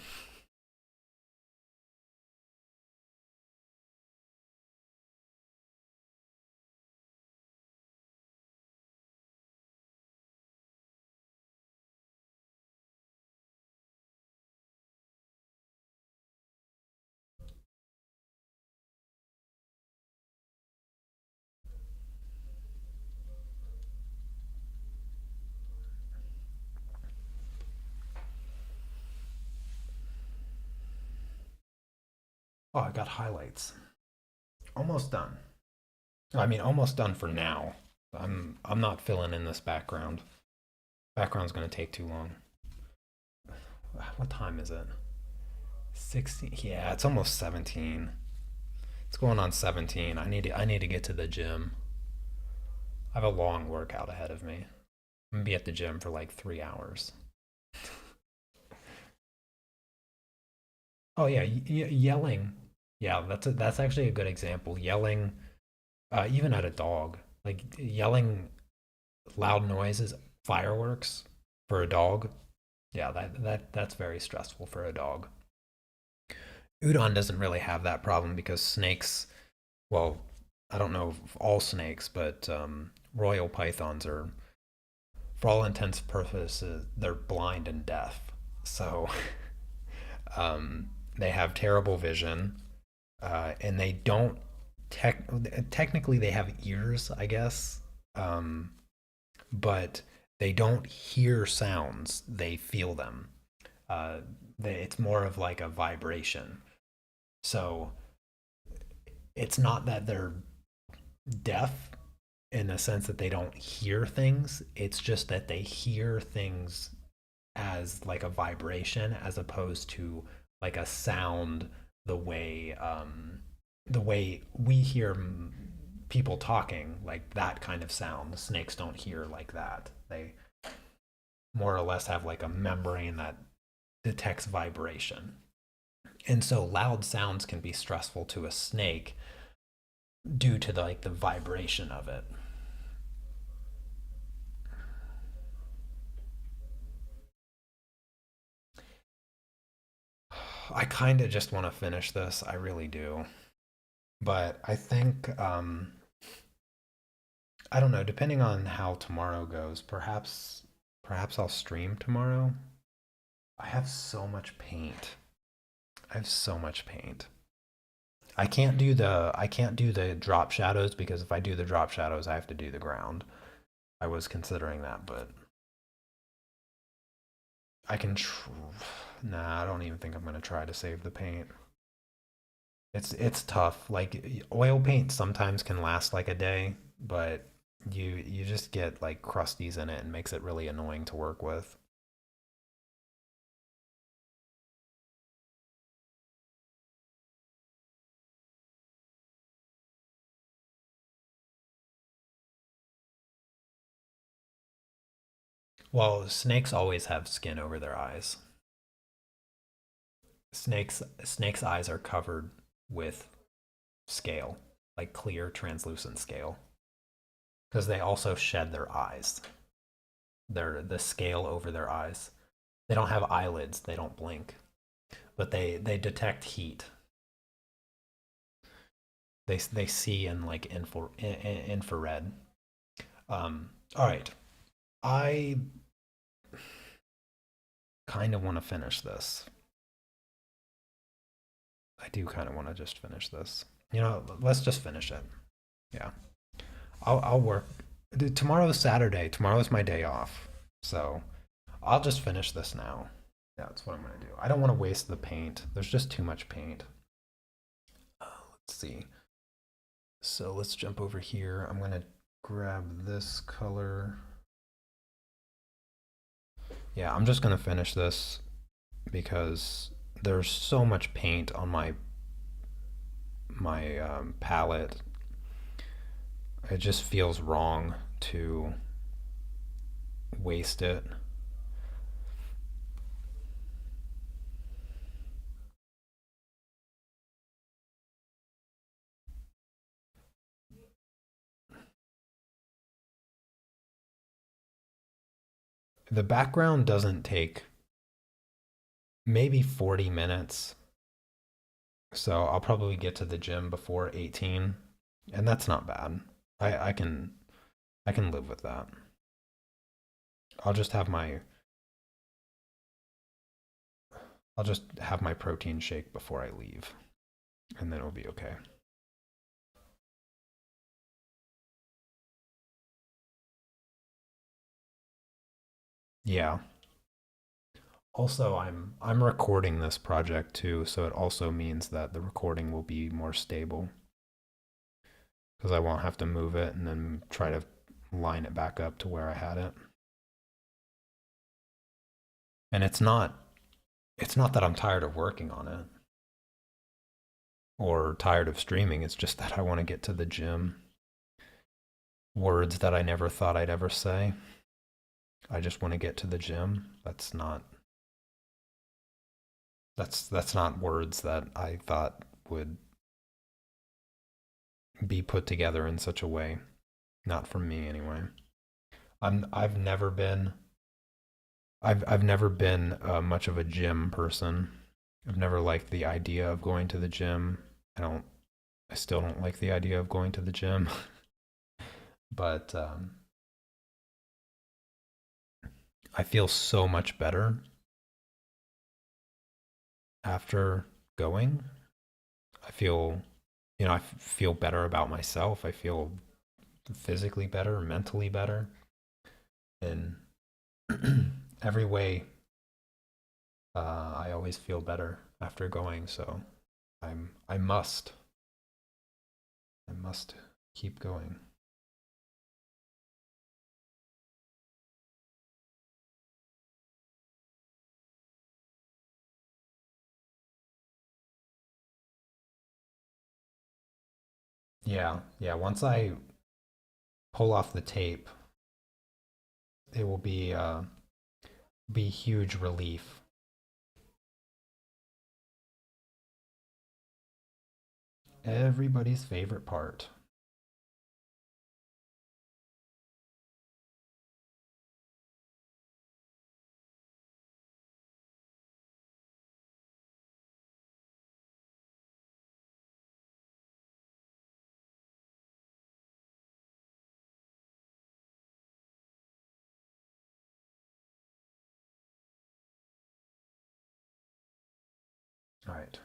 Oh, I got highlights. Almost done. I mean, almost done for now. I'm not filling in this background. Background's gonna take too long. What time is it? 16. Yeah, it's almost 17. It's going on 17. I need to get to the gym. I have a long workout ahead of me. I'm gonna be at the gym for like 3 hours. Oh yeah, yelling. Yeah, that's actually a good example. Yelling, even at a dog, like yelling loud noises, fireworks for a dog. Yeah, that's very stressful for a dog. Udon doesn't really have that problem because snakes, well, I don't know if all snakes, but royal pythons are, for all intents and purposes, they're blind and deaf. So they have terrible vision, and they don't tech technically they have ears, I guess, um, but they don't hear sounds; they feel them. Uh, it's more of like a vibration. So it's not that they're deaf in the sense that they don't hear things. It's just that they hear things as like a vibration as opposed to like a sound the way we hear people talking, like that kind of sound. The snakes don't hear like that. They more or less have like a membrane that detects vibration. And so loud sounds can be stressful to a snake due to the vibration of it. I kind of just want to finish this. I really do. But I think I don't know, depending on how tomorrow goes, perhaps I'll stream tomorrow. I have so much paint. I have so much paint. I can't do the drop shadows because if I do the drop shadows, I have to do the ground. I was considering that, but I can nah, I don't even think I'm going to try to save the paint. It's tough. Like oil paint sometimes can last like a day, but you just get like crusties in it and makes it really annoying to work with. Well, snakes always have skin over their eyes. Snakes' eyes are covered with scale, like clear translucent scale, because they also shed their eyes. They're the scale over their eyes. They don't have eyelids, they don't blink, but they detect heat. They see in like infrared. All right. I kind of want to finish this. I do kind of want to just finish this. Let's just finish it. Yeah. I'll work. Tomorrow's Saturday. Tomorrow's my day off. So I'll just finish this now. Yeah, that's what I'm going to do. I don't want to waste the paint. There's just too much paint. Let's see. So let's jump over here. I'm going to grab this color. Yeah, I'm just going to finish this because there's so much paint on my palette. It just feels wrong to waste it. The background doesn't take maybe 40 minutes. So I'll probably get to the gym before 18, and that's not bad. I can live with that. I'll just have my I'll just have my protein shake before I leave, and then it'll be okay. Yeah. Also, I'm recording this project too, so it also means that the recording will be more stable because I won't have to move it and then try to line it back up to where I had it. And it's not that I'm tired of working on it or tired of streaming. It's just that I want to get to the gym. Words that I never thought I'd ever say. I just want to get to the gym. That's not words that I thought would be put together in such a way. Not from me anyway. I've never been much of a gym person. I've never liked the idea of going to the gym. I don't I still don't like the idea of going to the gym, but I feel so much better after going. I feel, I feel better about myself. I feel physically better, mentally better, in every way. I always feel better after going, so I must keep going. Yeah, yeah. Once I pull off the tape, it will be huge relief. Everybody's favorite part. All right.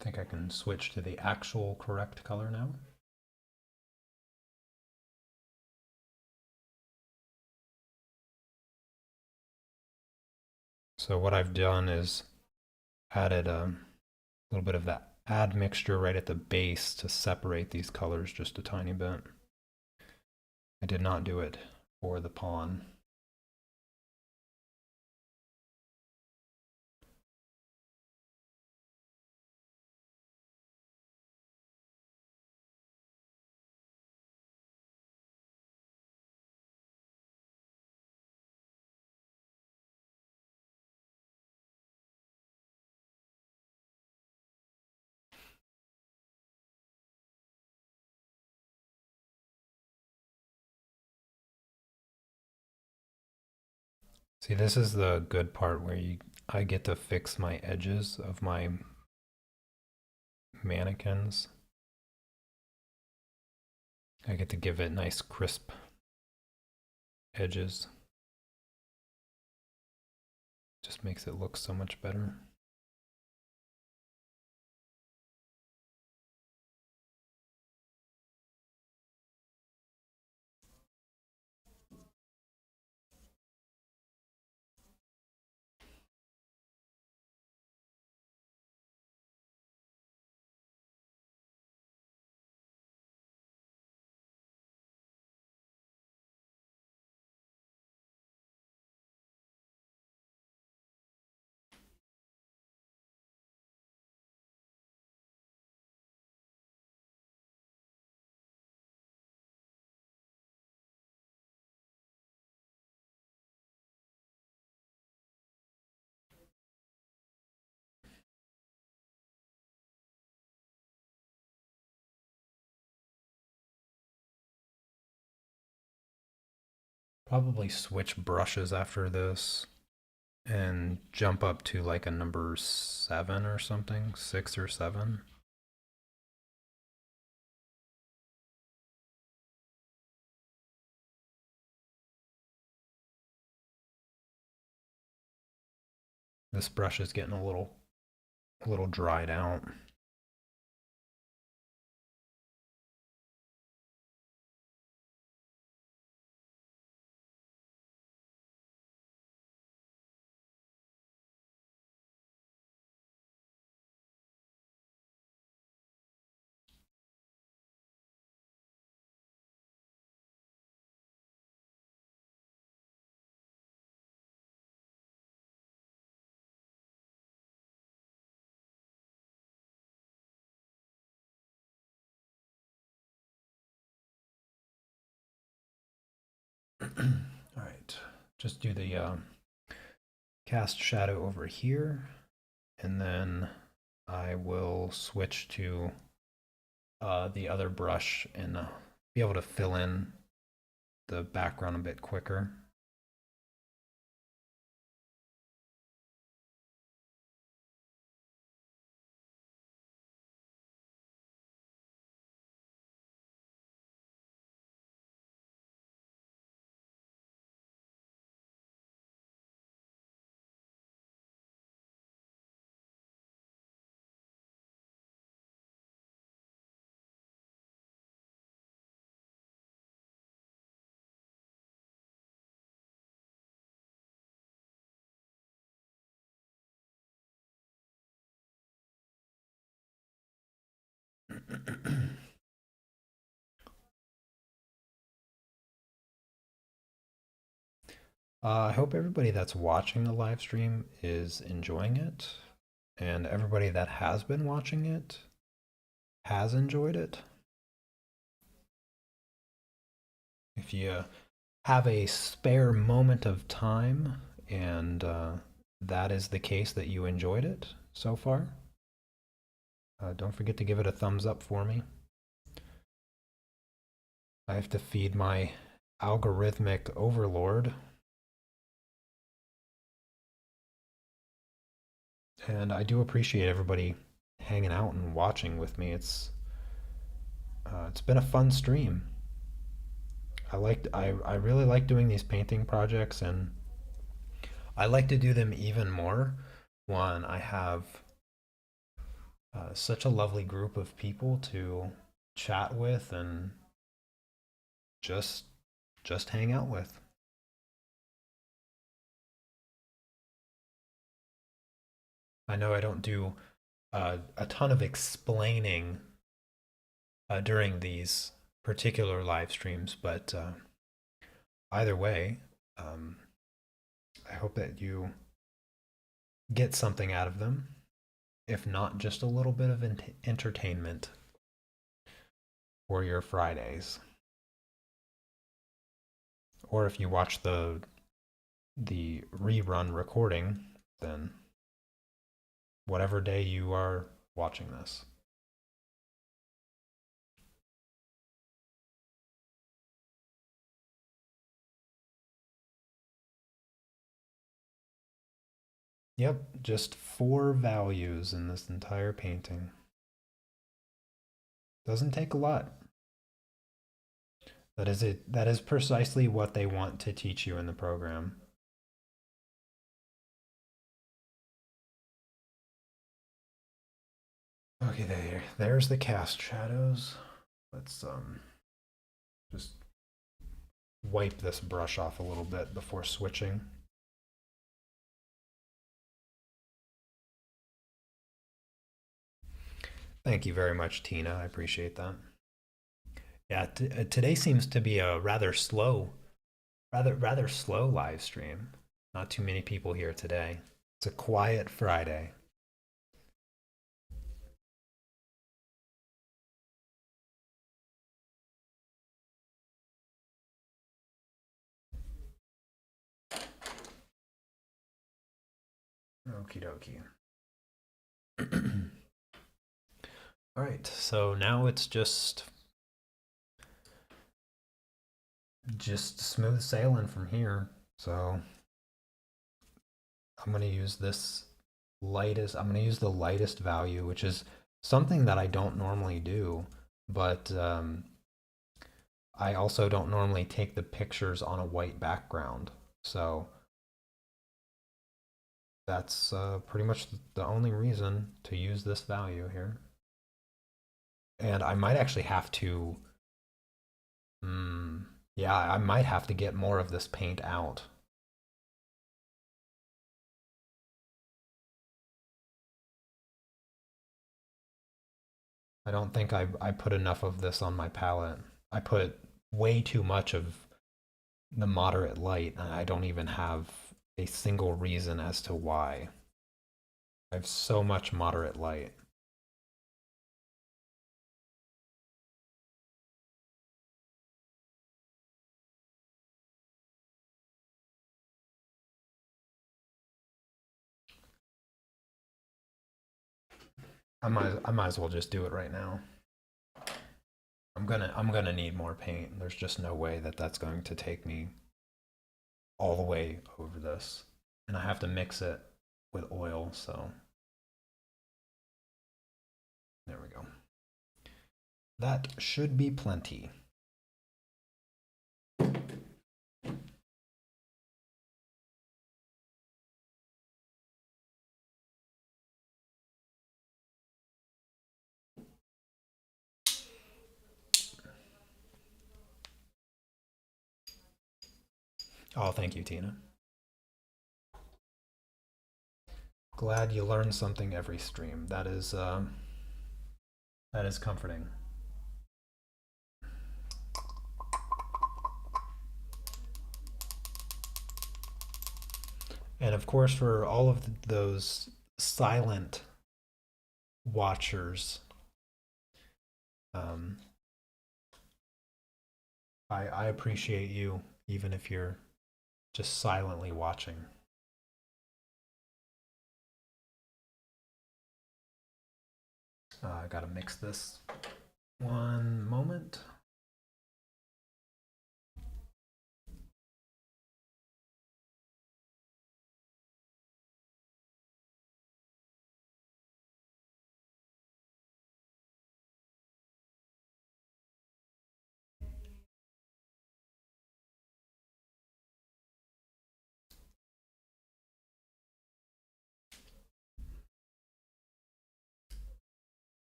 I think I can switch to the actual correct color now. So what I've done is added a little bit of that add mixture right at the base to separate these colors just a tiny bit. I did not do it for the pawn. See, this is the good part where I get to fix my edges of my mannequins. I get to give it nice crisp edges. Just makes it look so much better. Probably switch brushes after this and jump up to like a number 7 or something, 6 or 7. This brush is getting a little dried out. All right, just do the cast shadow over here, and then I will switch to the other brush and be able to fill in the background a bit quicker. I hope everybody that's watching the live stream is enjoying it, and everybody that has been watching it has enjoyed it. If you have a spare moment of time and that is the case that you enjoyed it so far, don't forget to give it a thumbs up for me. I have to feed my algorithmic overlord. And I do appreciate everybody hanging out and watching with me. It's been a fun stream. I really like doing these painting projects, and I like to do them even more when I have such a lovely group of people to chat with and just just hang out with. I know I don't do a ton of explaining during these particular live streams, but either way, um, I hope that you get something out of them, if not just a little bit of entertainment for your Fridays. Or if you watch the rerun recording, then whatever day you are watching this. Yep, just 4 values in this entire painting. Doesn't take a lot. That is it. That is precisely what they want to teach you in the program. Okay, there's the cast shadows. Let's just wipe this brush off a little bit before switching. Thank you very much, Tina. I appreciate that. Yeah, today seems to be a rather slow live stream. Not too many people here today. It's a quiet Friday. Okie dokie. All right, so now it's just smooth sailing from here. So I'm going to use this I'm going to use the lightest value, which is something that I don't normally do, but I also don't normally take the pictures on a white background. So that's pretty much the only reason to use this value here. And I might actually have to, yeah, I might have to get more of this paint out. I don't think I put enough of this on my palette. I put way too much of the moderate light, and I don't even have a single reason as to why. I have so much moderate light. I might as well just do it right now. I'm gonna need more paint. There's just no way that that's going to take me all the way over this, and I have to mix it with oil. So there we go. That should be plenty. Oh, thank you, Tina. Glad you learned something every stream. That is comforting. And of course, for all of those silent watchers, um, I appreciate you, even if you're just silently watching. I gotta mix this. One moment.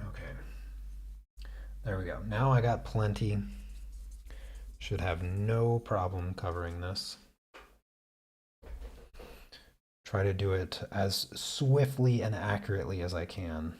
Okay. There we go. Now I got plenty. Should have no problem covering this. Try to do it as swiftly and accurately as I can.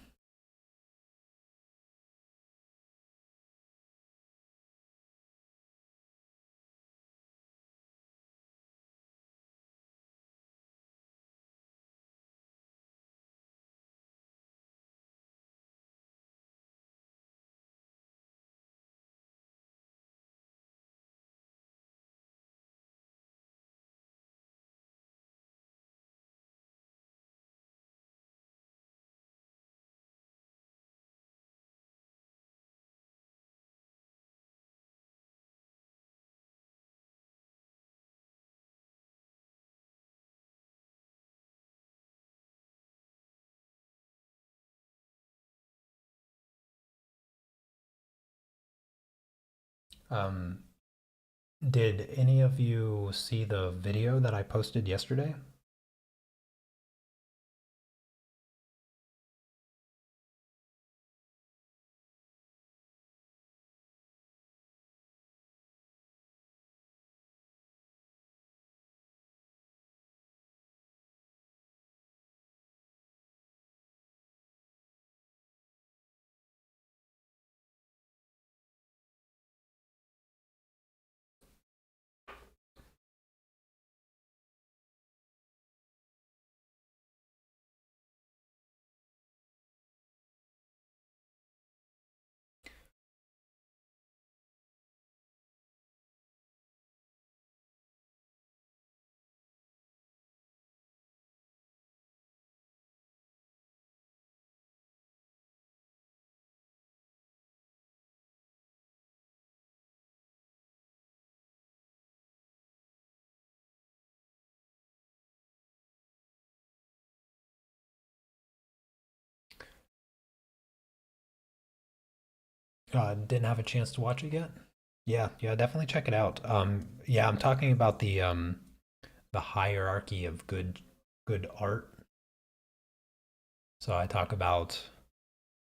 Um, did any of you see the video that I posted yesterday? Didn't have a chance to watch it yet? Yeah, yeah, definitely check it out. Yeah, I'm talking about the hierarchy of good art. So I talk about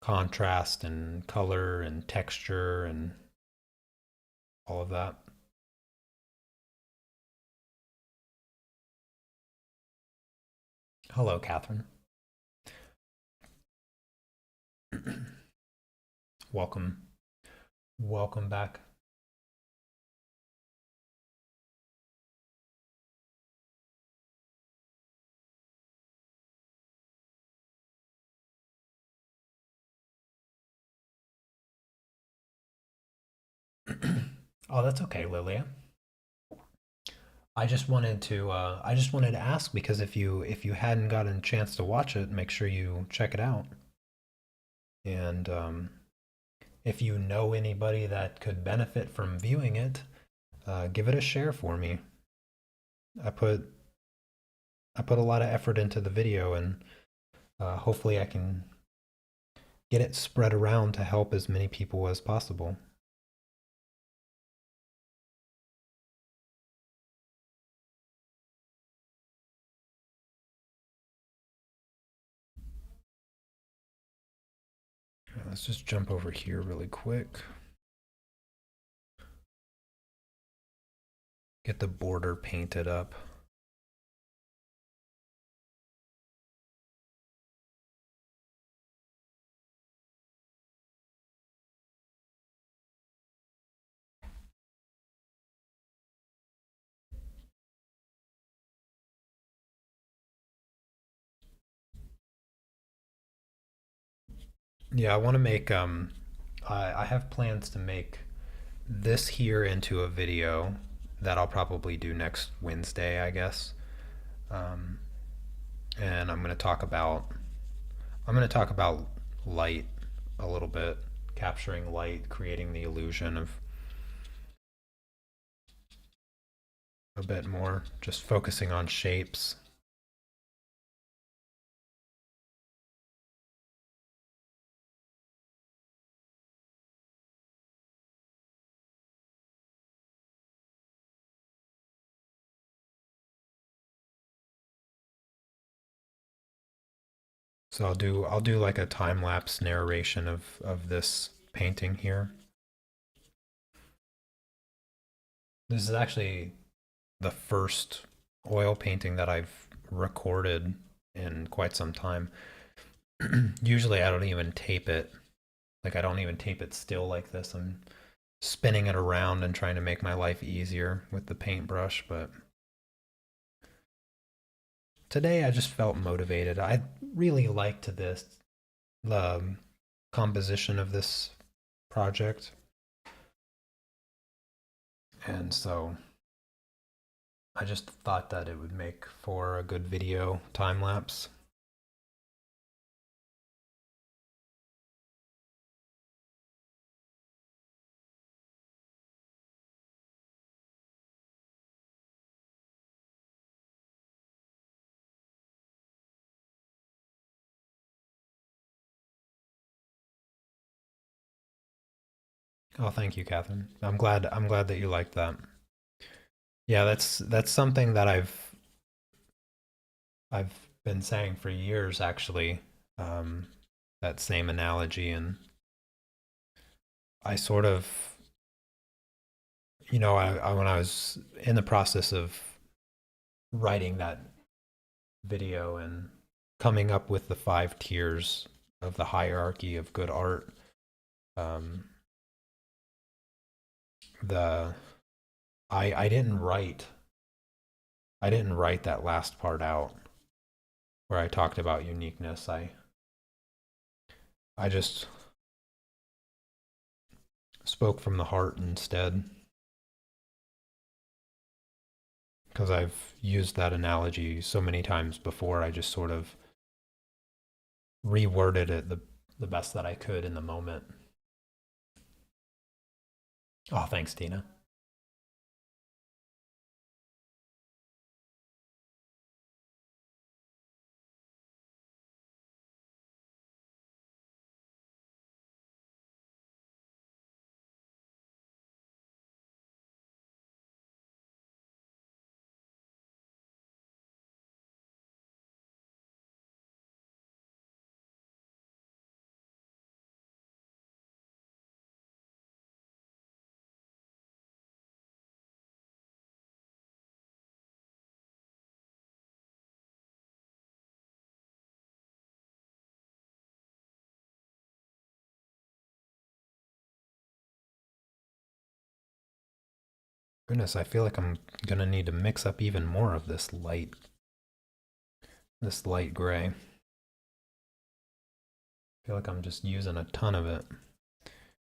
contrast and color and texture and all of that. Hello, Catherine. Welcome. Welcome back. Oh, that's okay, Lilia. I just wanted to ask because if you hadn't gotten a chance to watch it, make sure you check it out. And if you know anybody that could benefit from viewing it, give it a share for me. I put I put a lot of effort into the video, and hopefully I can get it spread around to help as many people as possible. Let's just jump over here really quick. Get the border painted up. Yeah, I want to make I have plans to make this here into a video that I'll probably do next Wednesday, I guess. Um, and I'm going to talk about light a little bit, capturing light, creating the illusion of a bit more, just focusing on shapes. So I'll do like a time lapse narration of this painting here. This is actually the first oil painting that I've recorded in quite some time. Usually I don't even tape it. Like I don't even tape it still like this. I'm spinning it around and trying to make my life easier with the paintbrush, but today I just felt motivated. I really liked the composition of this project, and so I just thought that it would make for a good video time lapse. Oh, thank you, Catherine. I'm glad that you liked that. Yeah, that's something that I've been saying for years actually. Um, that same analogy, and I sort of, when I was in the process of writing that video and coming up with the five tiers of the hierarchy of good art, um, the I didn't write that last part out where I talked about uniqueness. I just spoke from the heart instead because I've used that analogy so many times before. I just sort of reworded it the best that I could in the moment. Oh, thanks, Tina. Goodness, I feel like I'm gonna need to mix up even more of this light gray. I feel like I'm just using a ton of it.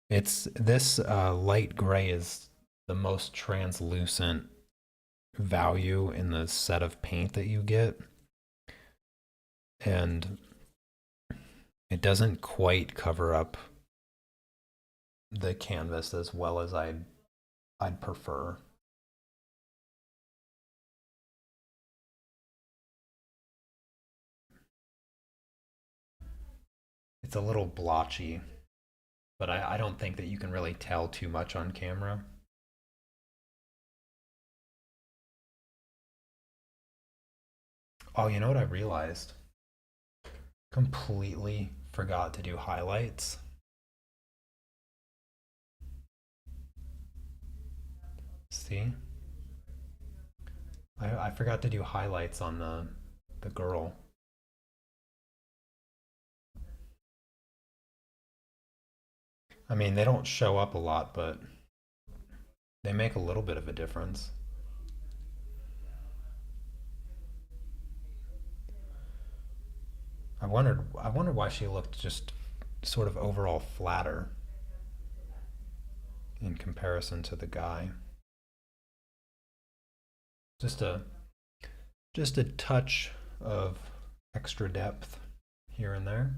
It's this light gray is the most translucent value in the set of paint that you get, and it doesn't quite cover up the canvas as well as I'd prefer. It's a little blotchy, but I don't think that you can really tell too much on camera. Oh, you know what I realized? Completely forgot to do highlights. See? I forgot to do highlights on the girl. I mean, they don't show up a lot, but they make a little bit of a difference. I wondered why she looked just sort of overall flatter in comparison to the guy. Just a just a touch of extra depth here and there.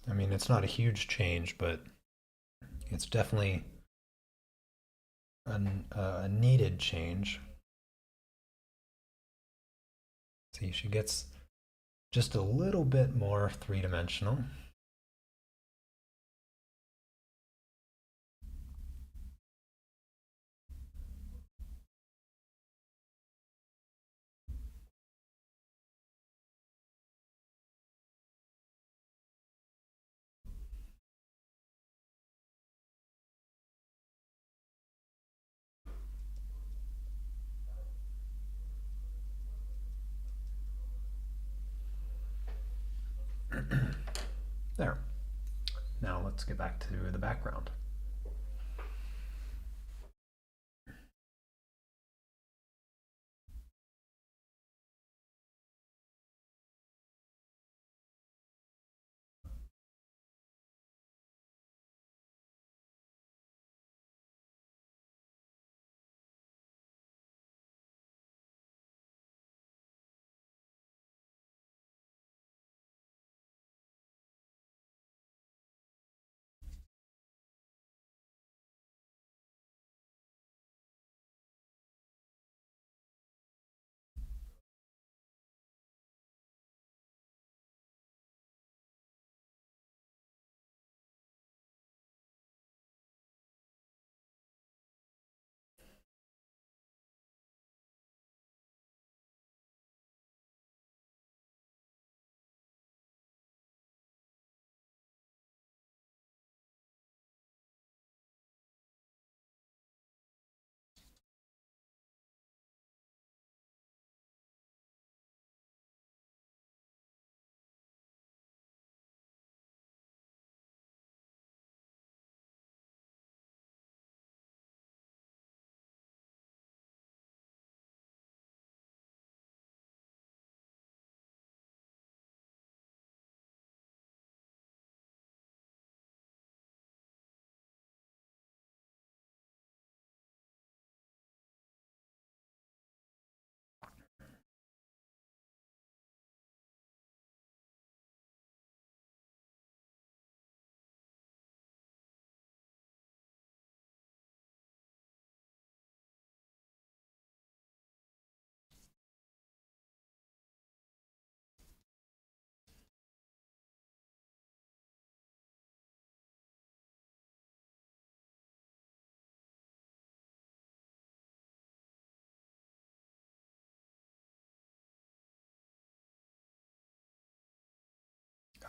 I mean, it's not a huge change, but it's definitely a needed change. See, she gets just a little bit more three-dimensional. There. Now let's get back to the background.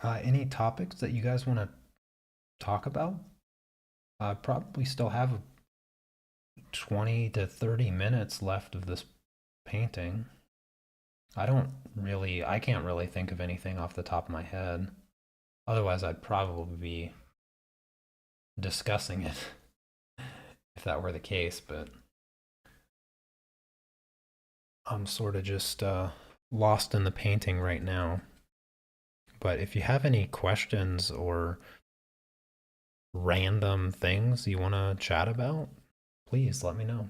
Any topics that you guys want to talk about? I probably still have 20 to 30 minutes left of this painting. I can't really think of anything off the top of my head. Otherwise, I'd probably be discussing it if that were the case, but I'm sort of just lost in the painting right now. But if you have any questions or random things you want to chat about, please let me know.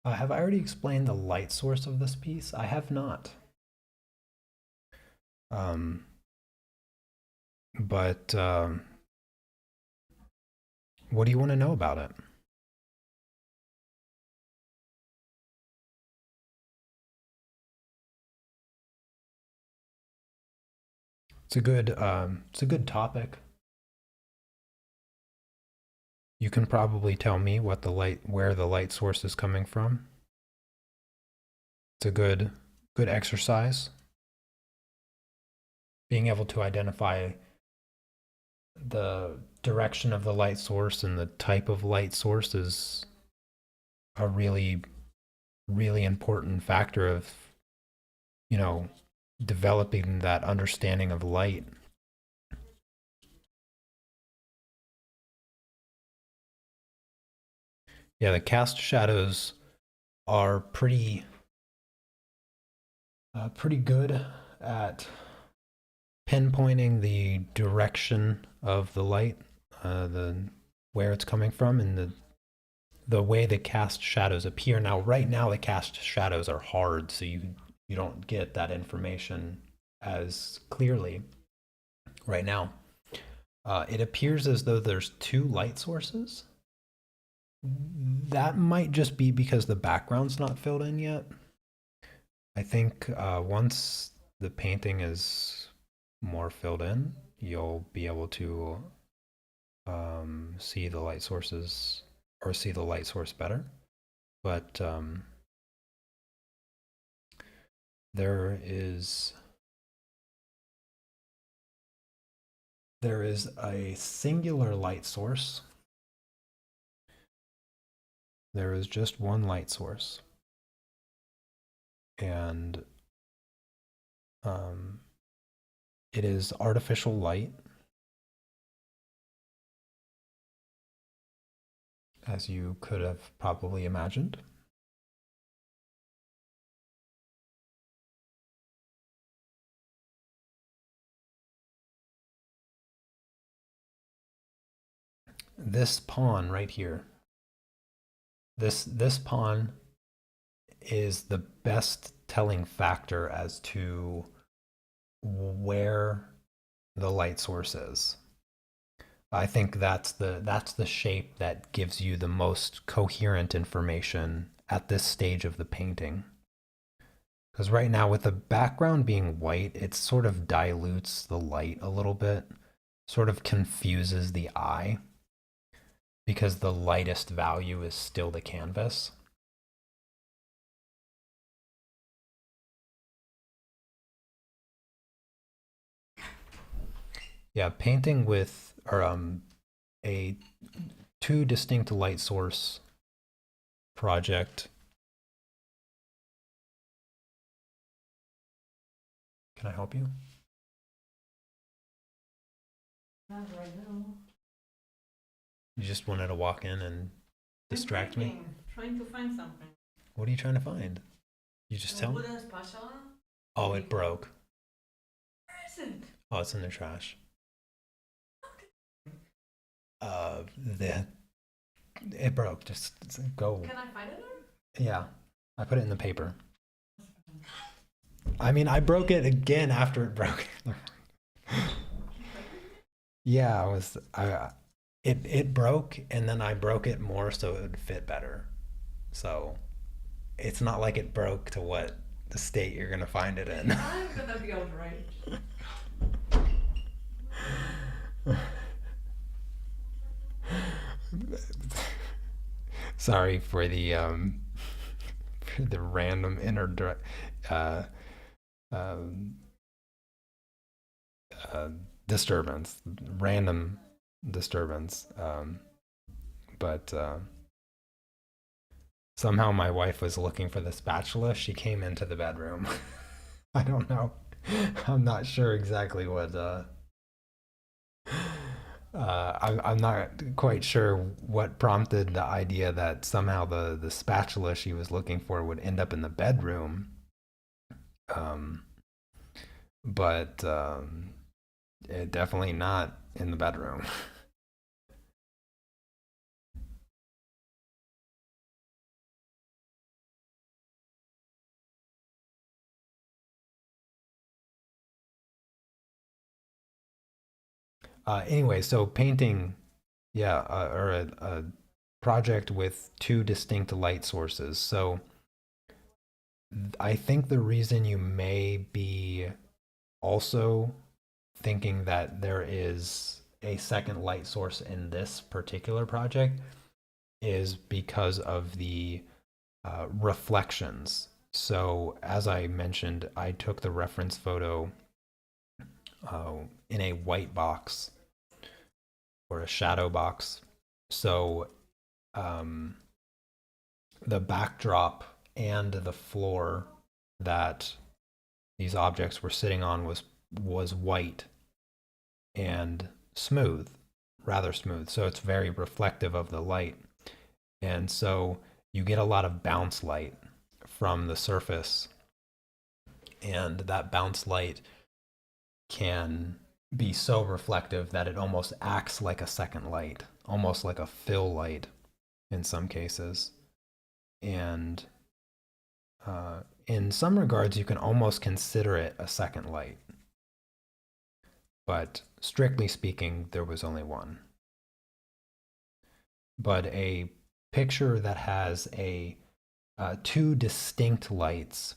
Have I already explained the light source of this piece? I have not. Um, but what do you want to know about it? It's a good topic. You can probably tell me where the light source is coming from. It's a good exercise. Being able to identify the direction of the light source and the type of light source is a really important factor of, you know, developing that understanding of light. Yeah, the cast shadows are pretty good at pinpointing the direction of the light, the where it's coming from, and the way the cast shadows appear. Now, right now, the cast shadows are hard, so you don't get that information as clearly right now. It appears as though there's two light sources. That might just be because the background's not filled in yet. I think once the painting is more filled in, you'll be able to see the light sources or see the light source better. But there is there is a singular light source. There is just one light source, and um, it is artificial light, as you could have probably imagined. This pawn right here, this pawn is the best telling factor as to where the light source is. I think that's the shape that gives you the most coherent information at this stage of the painting. Because right now, with the background being white, it sort of dilutes the light a little bit, sort of confuses the eye because the lightest value is still the canvas. Yeah, painting with or a two distinct light source project. Can I help you? Not right now. You just wanted to walk in and distract me? Trying to find something. What are you trying to find? You just tell me? Wooden spatula? Oh, it broke. Where is it? Oh, it's in the trash. The it broke. Just go. Can I find it Yeah, I put it in the paper. I mean, I broke it again after it broke. Yeah, it broke and then I broke it more so it would fit better. So it's not like it broke to what the state you're gonna find it in. I'm gonna be outraged. Sorry for the for the random uh, uh, uh, disturbance, random disturbance. But somehow my wife was looking for the spatula. She came into the bedroom. I don't know. I'm not sure exactly what. I'm not quite sure what prompted the idea that somehow the spatula she was looking for would end up in the bedroom. Um, but it definitely not in the bedroom. Anyway, so painting, yeah, or a project with two distinct light sources. So I think the reason you may be also thinking that there is a second light source in this particular project is because of the reflections. So, as I mentioned, I took the reference photo uh, in a white box or a shadow box. So, um, the backdrop and the floor that these objects were sitting on was white and smooth, rather smooth. So it's very reflective of the light. And so you get a lot of bounce light from the surface. And that bounce light can be so reflective that it almost acts like a second light, almost like a fill light in some cases. And in some regards, you can almost consider it a second light. But strictly speaking, there was only one. But a picture that has a two distinct lights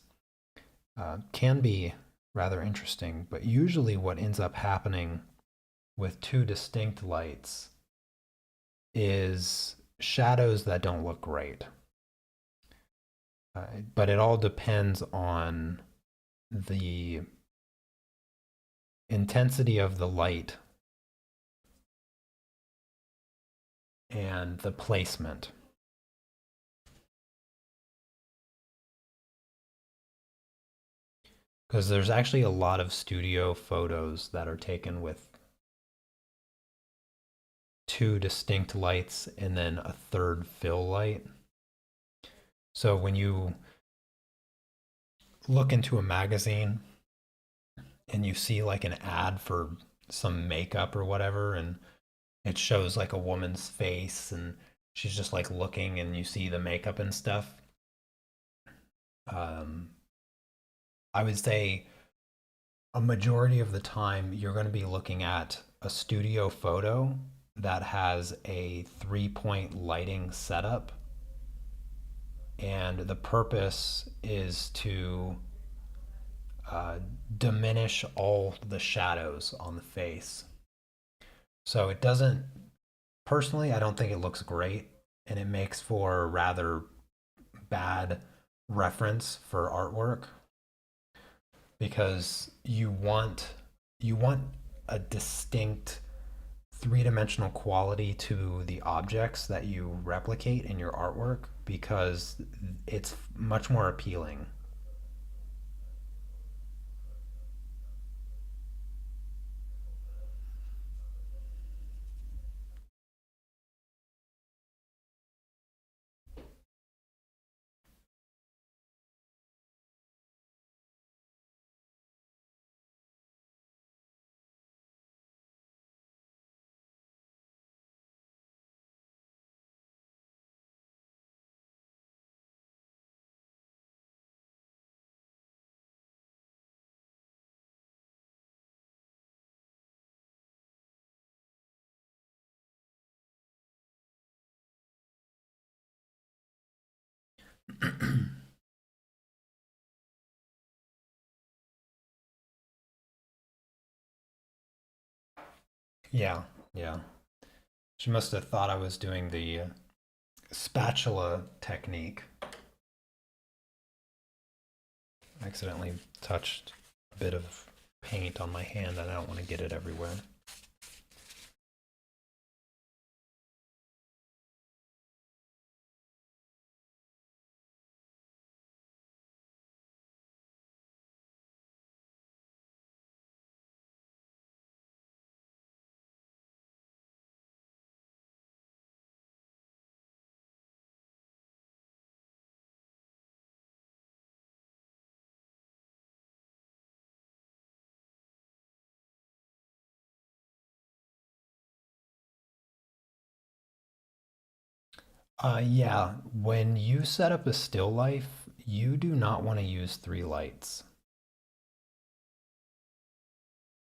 can be rather interesting. But usually, what ends up happening with two distinct lights is shadows that don't look great. But it all depends on the intensity of the light and the placement. Because there's actually a lot of studio photos that are taken with two distinct lights and then a third fill light. So when you look into a magazine and you see like an ad for some makeup or whatever, and it shows like a woman's face and she's just like looking and you see the makeup and stuff. Um, I would say a majority of the time you're going to be looking at a studio photo that has a 3 point lighting setup. And the purpose is to uh, diminish all the shadows on the face. So it doesn't, personally, I don't think it looks great. And it makes for a rather bad reference for artwork because you want a distinct three-dimensional quality to the objects that you replicate in your artwork because it's much more appealing. Yeah, yeah. She must have thought I was doing the spatula technique. I accidentally touched a bit of paint on my hand and I don't want to get it everywhere. Yeah, when you set up a still life, you do not want to use three lights.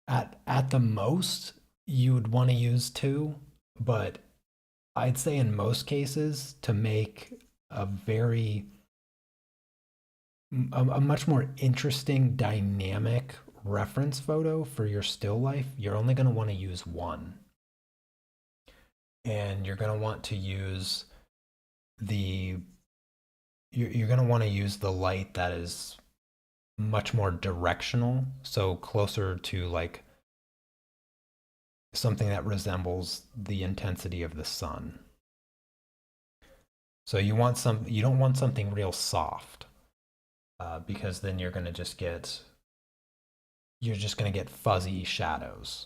At the most, you would want to use two, but I'd say in most cases to make a very a much more interesting dynamic reference photo for your still life, you're only going to want to use one. And you're going to want to use the you're going to want to use the light that is much more directional, so closer to like something that resembles the intensity of the sun. So you don't want something real soft, because then you're just going to get fuzzy shadows.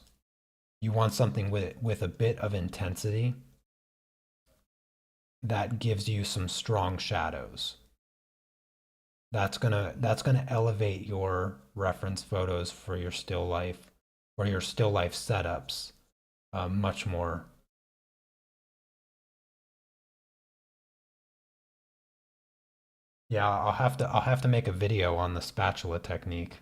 You want something with a bit of intensity that gives you some strong shadows. That's gonna elevate your reference photos for your still life or your still life setups much more. Yeah, I'll have to make a video on the spatula technique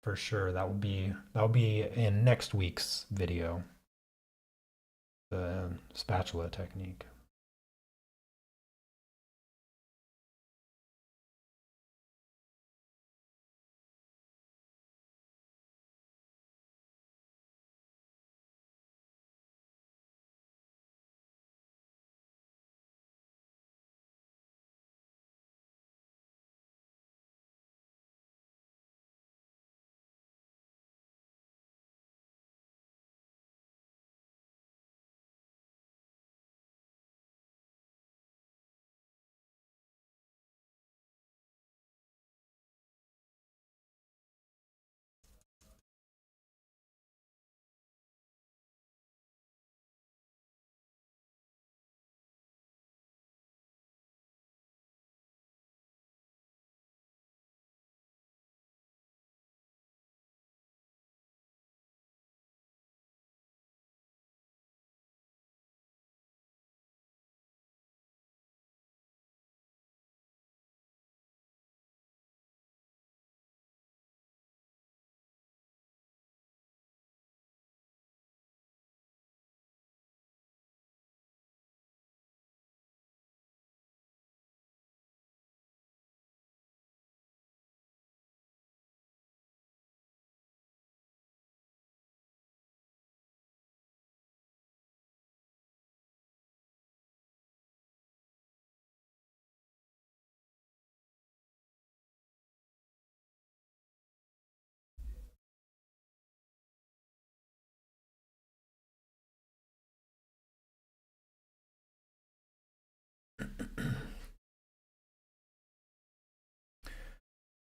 for sure. That will be in next week's video, the spatula technique.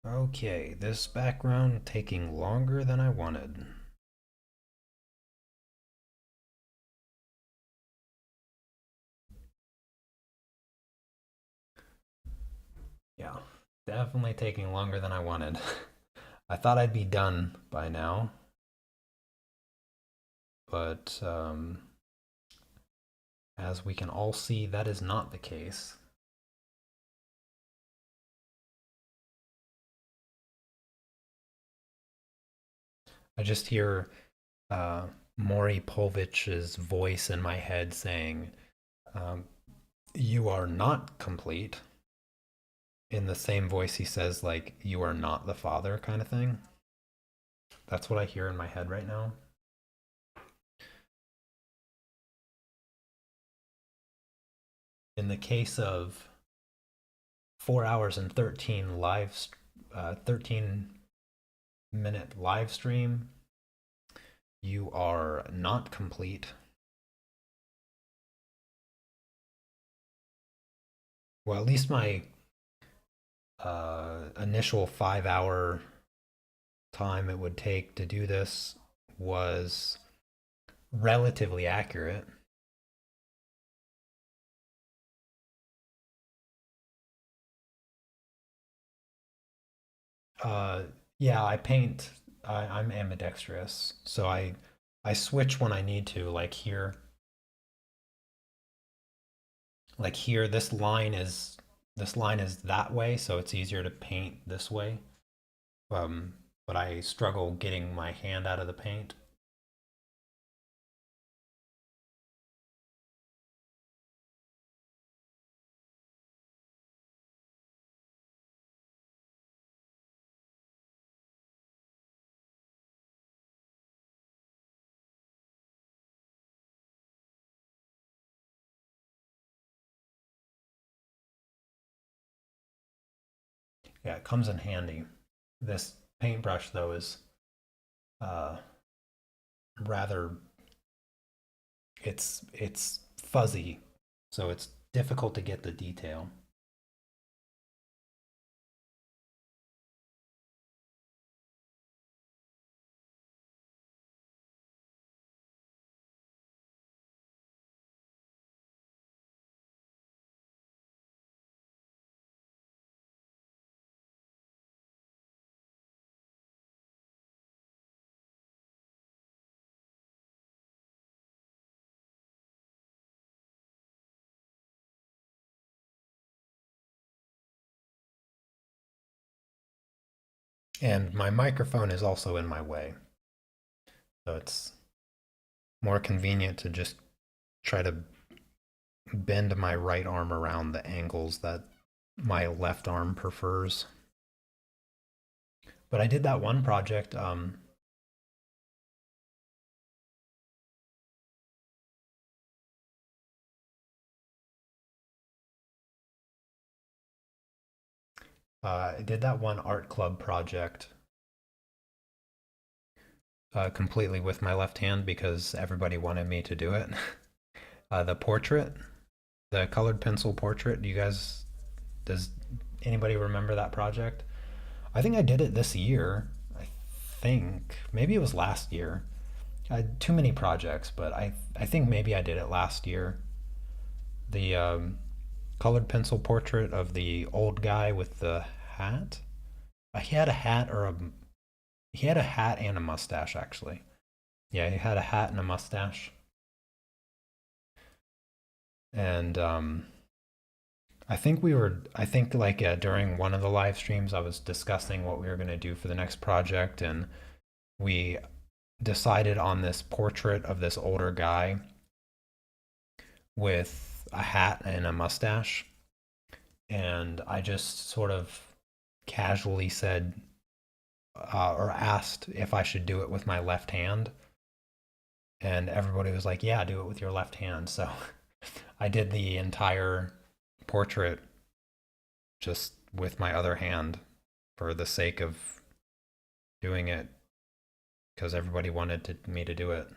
Okay, this background taking longer than I wanted. Yeah, definitely taking longer than I wanted. I thought I'd be done by now, but as we can all see, that is not the case. I just hear uh, Maury Povich's voice in my head saying, Um, you are not complete. In the same voice, he says, like, you are not the father, kind of thing. That's what I hear in my head right now. In the case of 4 hours and 13-minute live stream, you are not complete. Well, at least my initial 5 hour time it would take to do this was relatively accurate. Uh, yeah, I paint. I'm ambidextrous, so I switch when I need to. Like here, this line is that way, so it's easier to paint this way. Um, but I struggle getting my hand out of the paint. Yeah, it comes in handy. This paintbrush though is uh, rather it's fuzzy, so it's difficult to get the detail. And my microphone is also in my way, so it's more convenient to just try to bend my right arm around the angles that my left arm prefers. But I did that one project. I did that one art club project completely with my left hand because everybody wanted me to do it. The portrait, the colored pencil portrait. Do you guys, does anybody remember that project? I think I did it this year. I think maybe it was last year. I had too many projects, but I think maybe I did it last year. The colored pencil portrait of the old guy with the hat. He had a hat or a he had a hat and a mustache actually. Yeah, he had a hat and a mustache. And I think like during one of the live streams, I was discussing what we were going to do for the next project, and we decided on this portrait of this older guy with a hat and a mustache. And I just sort of casually said or asked if I should do it with my left hand. And everybody was like, yeah, do it with your left hand. So I did the entire portrait just with my other hand for the sake of doing it because everybody wanted me to do it.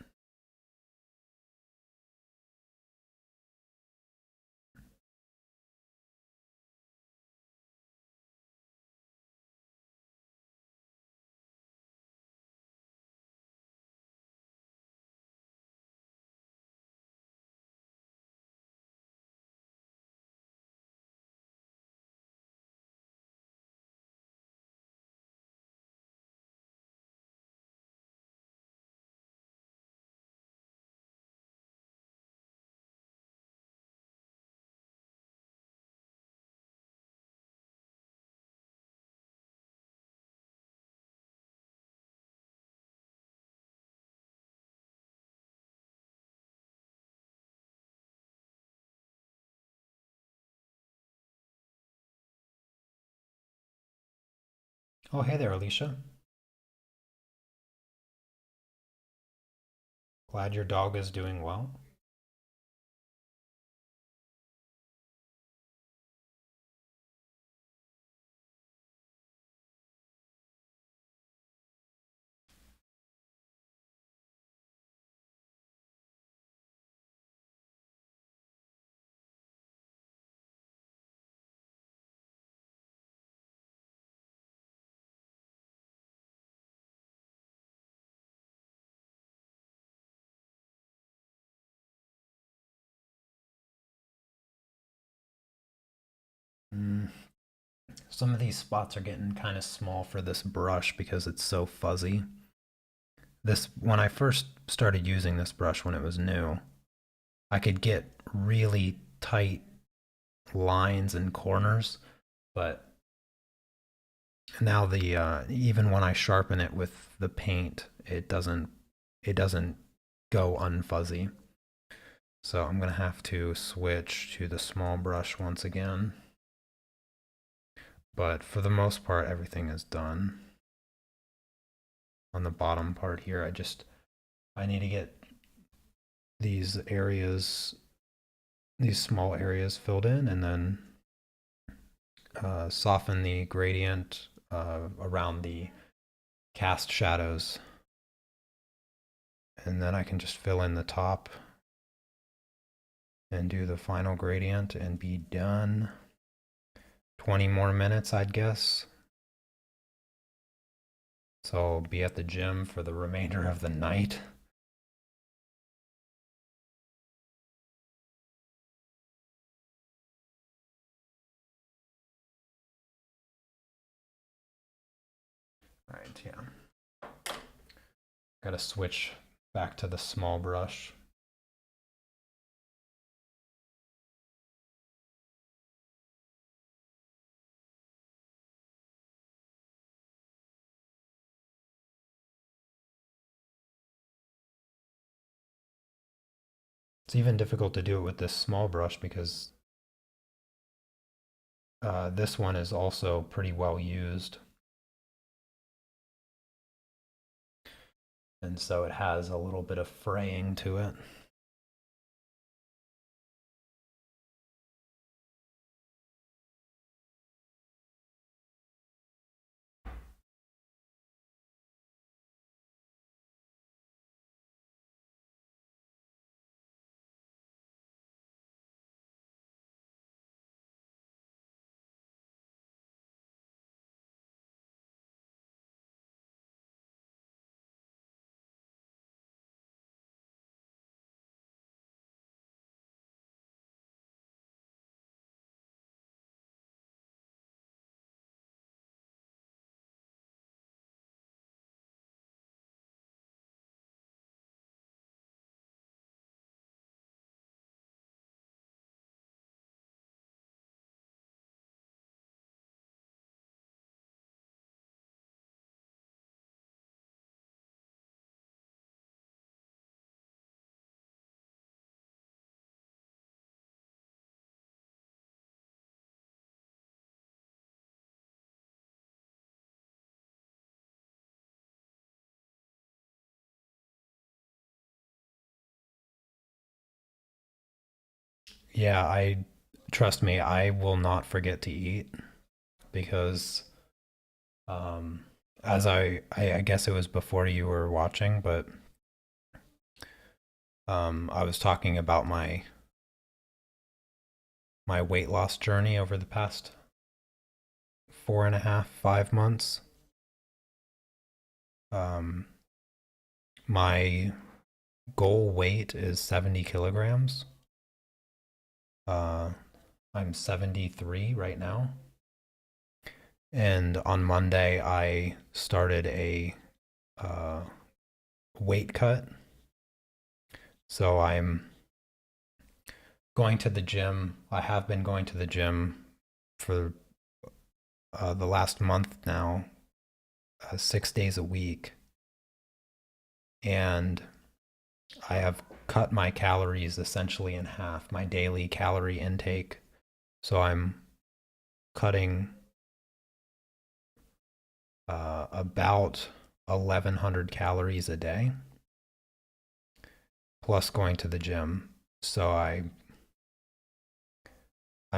Oh, hey there, Alicia. Glad your dog is doing well. Mm, some of these spots are getting kind of small for this brush because it's so fuzzy. When I first started using this brush when it was new, I could get really tight lines and corners, but now the even when I sharpen it with the paint, it doesn't go unfuzzy. So I'm gonna have to switch to the small brush once again. But for the most part, everything is done. On the bottom part here, I need to get these areas, these small areas filled in, and then soften the gradient around the cast shadows. And then I can just fill in the top and do the final gradient and be done. 20 more minutes, I'd guess. So I'll be at the gym for the remainder of the night. All right, yeah. Got to switch back to the small brush. It's even difficult to do it with this small brush because this one is also pretty well used. And so it has a little bit of fraying to it. Yeah, I trust me, I will not forget to eat because um as I guess it was before you were watching, but I was talking about my weight loss journey over the past 4.5, 5 months. Um my goal weight is 70 kilograms. Uh I'm 73 right now. And on Monday, I started a uh, weight cut. So I'm going to the gym. I have been going to the gym for the last month now, 6 days a week. And I have cut my calories essentially in half, my daily calorie intake. So I'm cutting about 1,100 calories a day, plus going to the gym. So I'm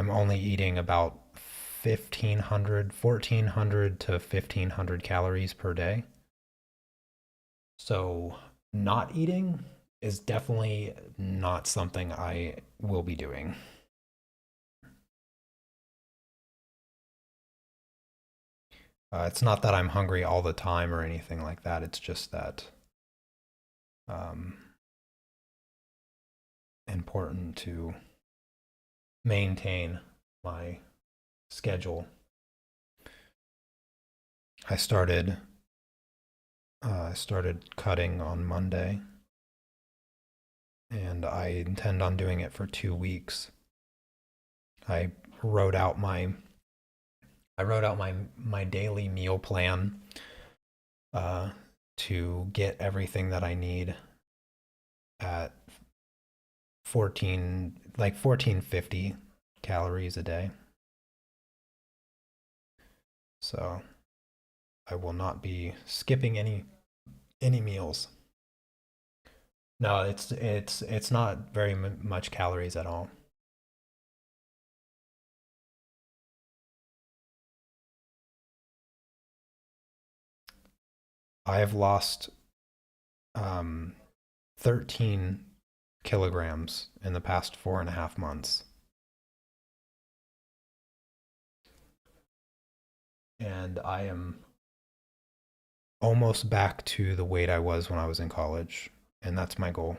only eating about 1,400 to 1,500 calories per day. So not eating is definitely not something I will be doing. It's not that I'm hungry all the time or anything like that. It's just that um, important to maintain my schedule. I started I started cutting on Monday, and I intend on doing it for 2 weeks. I wrote out my my daily meal plan uh, to get everything that I need at 1450 calories a day. So I will not be skipping any meals. No, it's not very much calories at all. I have lost um, 13 kilograms in the past 4.5 months, and I am almost back to the weight I was when I was in college, and that's my goal.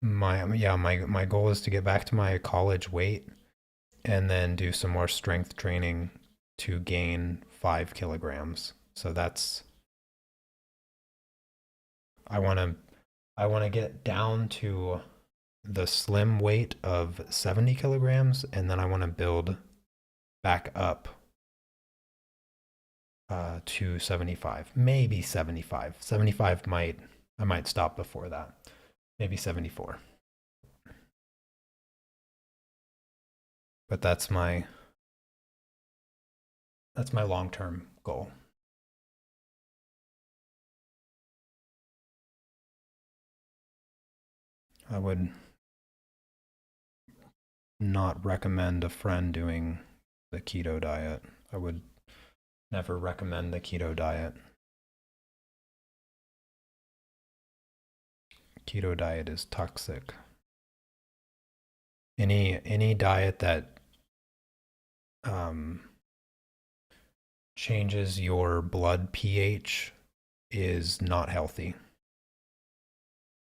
My goal is to get back to my college weight and then do some more strength training to gain 5 kilograms. So that's I want to I want to get down to the slim weight of 70 kilograms, and then I want to build back up to 75, maybe 75. 75 I might stop before that. Maybe 74. But that's my long-term goal. I would not recommend a friend doing the keto diet. I would never recommend the keto diet. Keto diet is toxic. Any diet that um, changes your blood pH is not healthy.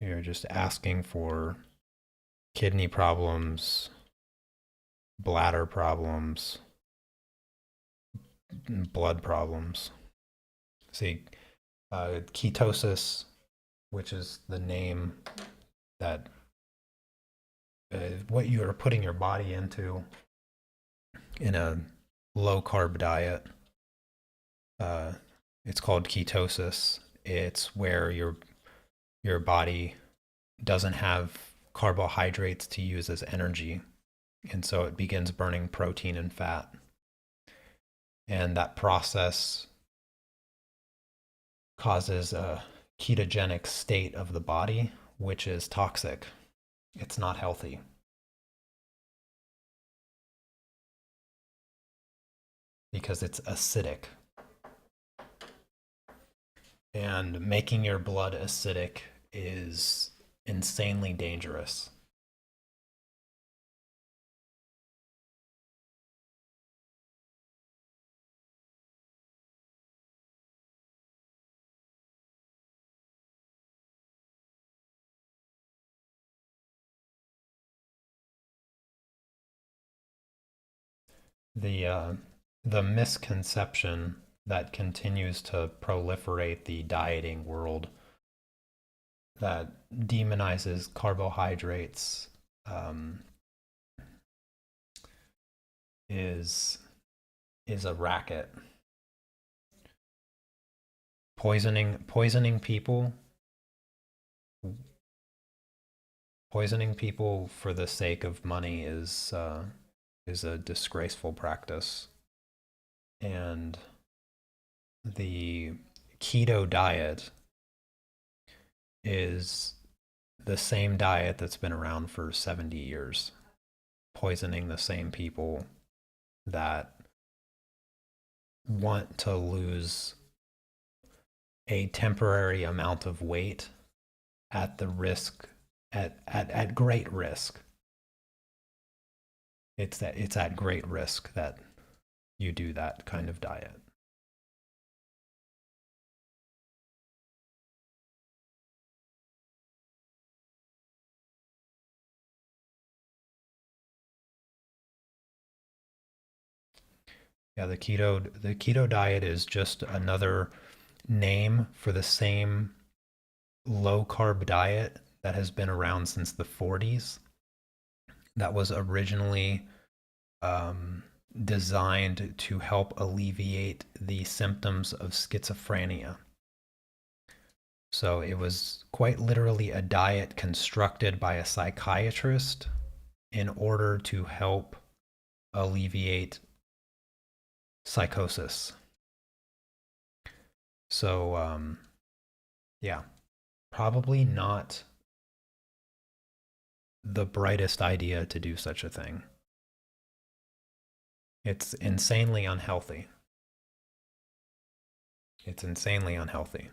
You're just asking for kidney problems, bladder problems, blood problems. See, ketosis, which is the name that what you are putting your body into in a low carb diet. Uh, it's called ketosis. It's where your body doesn't have carbohydrates to use as energy, and so it begins burning protein and fat. And that process causes a ketogenic state of the body, which is toxic. It's not healthy because it's acidic. And making your blood acidic is insanely dangerous. The uh, the misconception that continues to proliferate the dieting world that demonizes carbohydrates um, is is a racket. Poisoning people Poisoning people for the sake of money is a disgraceful practice, and the keto diet is the same diet that's been around for 70 years, poisoning the same people that want to lose a temporary amount of weight at the risk at great risk. It's at great risk that you do that kind of diet. Yeah, the keto diet is just another name for the same low carb diet that has been around since the 40s, that was originally um, designed to help alleviate the symptoms of schizophrenia. So it was quite literally a diet constructed by a psychiatrist in order to help alleviate psychosis. So, yeah, probably not the brightest idea to do such a thing. It's insanely unhealthy. It's insanely unhealthy.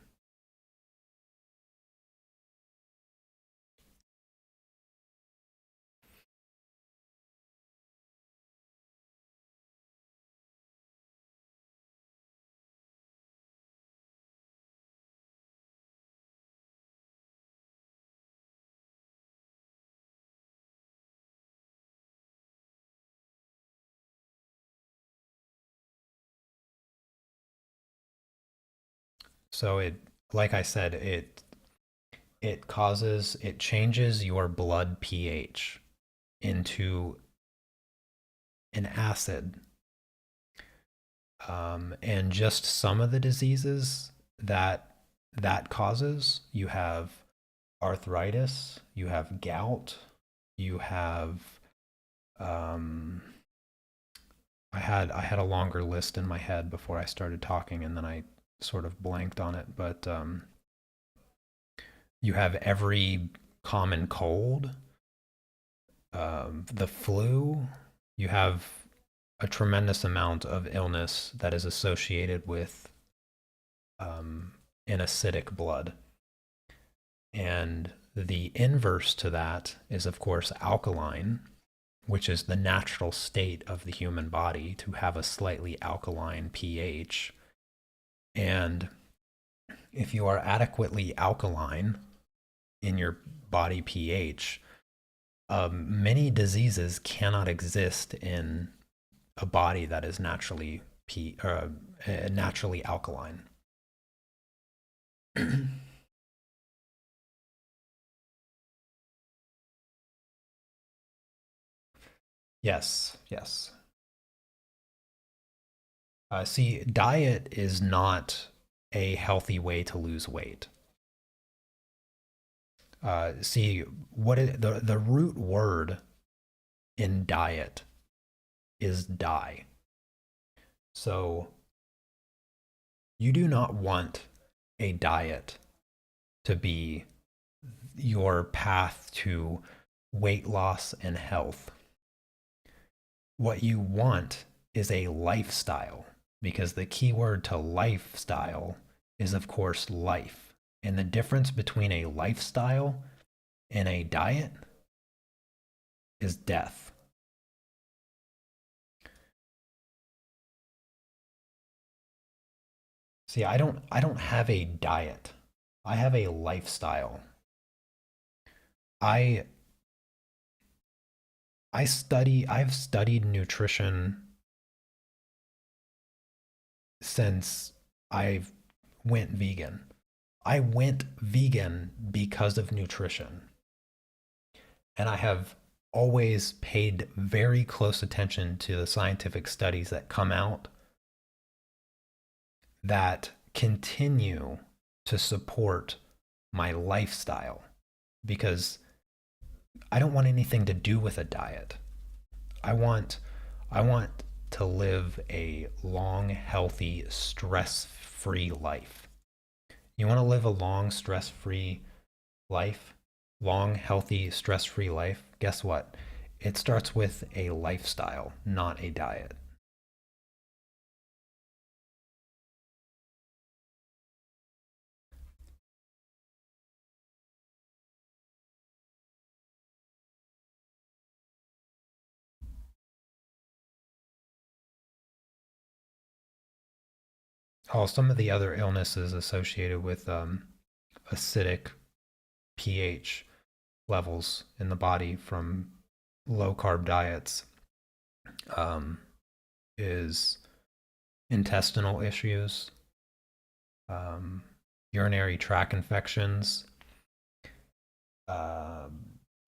So like I said, it changes your blood pH into an acid. And just some of the diseases that causes, you have arthritis, you have gout, you have um, I had a longer list in my head before I started talking, and then I sort of blanked on it. But you have every common cold, the flu. You have a tremendous amount of illness that is associated with an acidic blood. And the inverse to that is, of course, alkaline, which is the natural state of the human body to have a slightly alkaline pH. And if you are adequately alkaline in your body pH, many diseases cannot exist in a body that is naturally alkaline. Yes, yes. See, diet is not a healthy way to lose weight. See, the root word in diet is die. So you do not want a diet to be your path to weight loss and health. What you want is a lifestyle, because the key word to lifestyle is, of course, life. And the difference between a lifestyle and a diet is death. See, I don't have a diet. I have a lifestyle. I I've studied nutrition since I went vegan. I went vegan because of nutrition. And I have always paid very close attention to the scientific studies that come out that continue to support my lifestyle, because I don't want anything to do with a diet. I want I want to live a long, healthy, stress-free life. You want to live a long, stress-free life? Long, healthy, stress-free life? Guess what? It starts with a lifestyle, not a diet. Oh, some of the other illnesses associated with acidic pH levels in the body from low carb diets um, is intestinal issues, um, urinary tract infections, uh,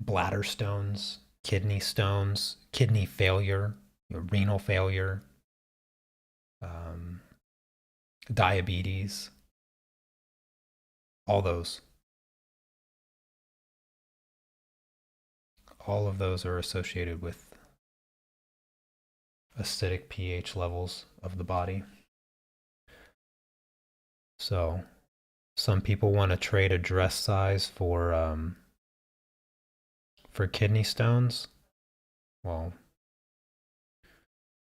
bladder stones, kidney failure, renal failure, um, diabetes, all those. All of those are associated with acidic pH levels of the body. So some people want to trade a dress size for kidney stones. Well,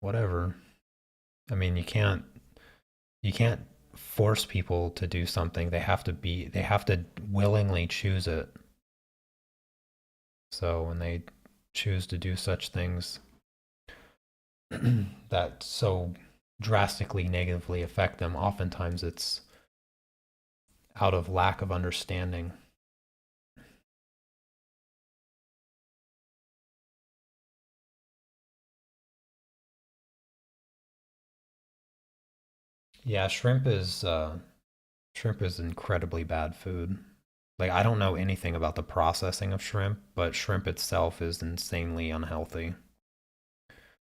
whatever. I mean, you can't force people to do something. They have to willingly choose it. So when they choose to do such things that so drastically negatively affect them, oftentimes it's out of lack of understanding. Yeah, shrimp is incredibly bad food. Like I don't know anything about the processing of shrimp, but shrimp itself is insanely unhealthy.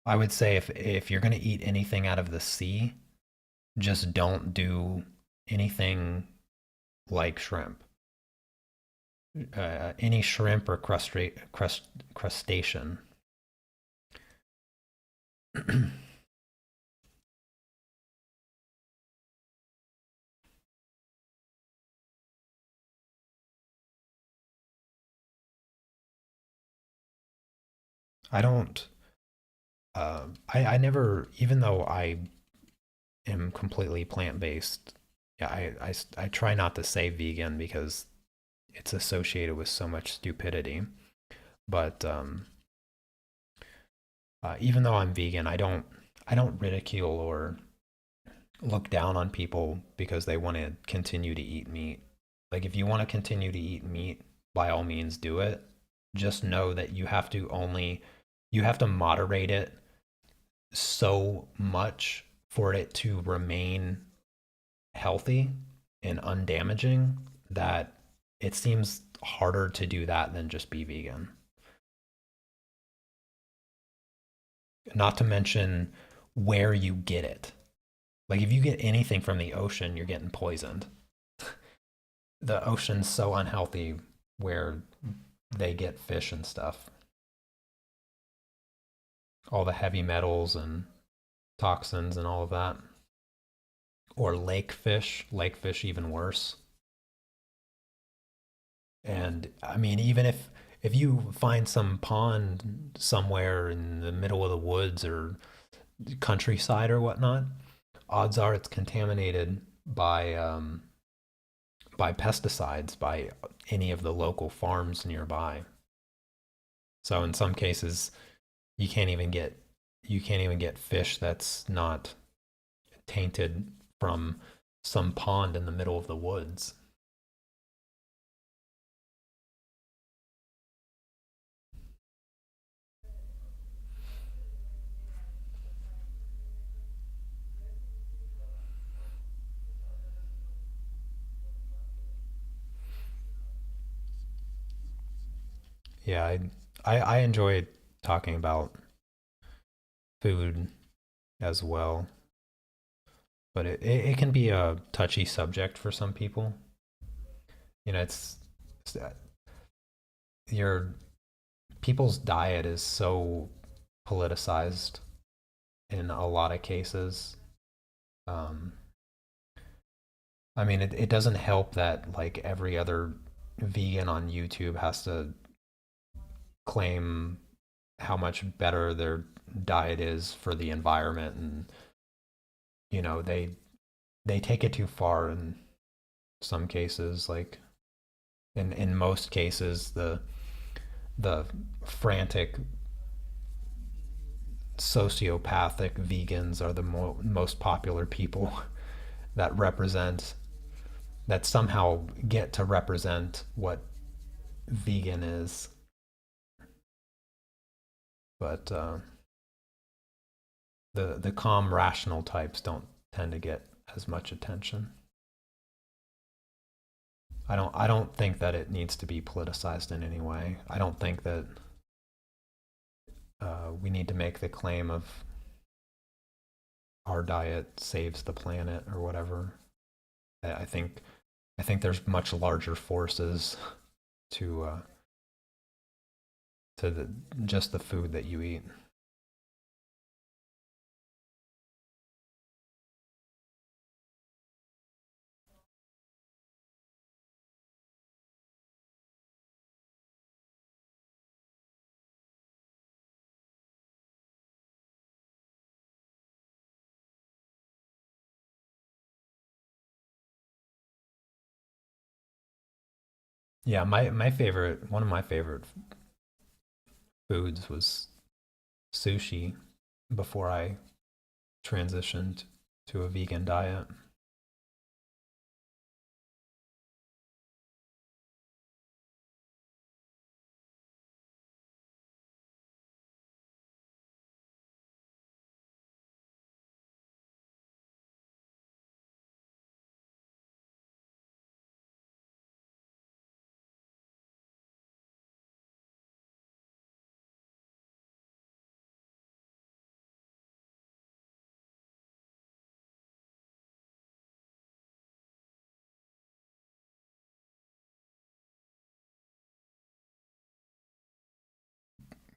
I would say if you're going to eat anything out of the sea, just don't do anything like shrimp. Any shrimp or crustacean. I don't. I never, even though I am completely plant based. Yeah, I try not to say vegan because it's associated with so much stupidity. But even though I'm vegan, I don't ridicule or look down on people because they want to continue to eat meat. Like if you want to continue to eat meat, by all means do it. Just know that you have to moderate it so much for it to remain healthy and undamaging that it seems harder to do that than just be vegan. Not to mention where you get it. Like if you get anything from the ocean, you're getting poisoned. The ocean's so unhealthy where they get fish and stuff. All the heavy metals and toxins and all of that. Or lake fish even worse. And I mean, even if you find some pond somewhere in the middle of the woods or countryside or whatnot, odds are it's contaminated by pesticides by any of the local farms nearby. So in some cases, you can't even get you can't even get fish that's not tainted from some pond in the middle of the woods. Yeah, I enjoy talking about food as well, but it can be a touchy subject for some people. You know, it's you're people's diet is so politicized in a lot of cases. Um, I mean, it doesn't help that like every other vegan on YouTube has to claim how much better their diet is for the environment, and they take it too far in some cases. Like in most cases, the frantic sociopathic vegans are the most popular people that represent that somehow get to represent what vegan is. But the calm, rational types don't tend to get as much attention. I don't think that it needs to be politicized in any way. I don't think that we need to make the claim of our diet saves the planet or whatever. I think I think there's much larger forces to just the food that you eat. Yeah, my favorite one of my favorite foods was sushi before I transitioned to a vegan diet.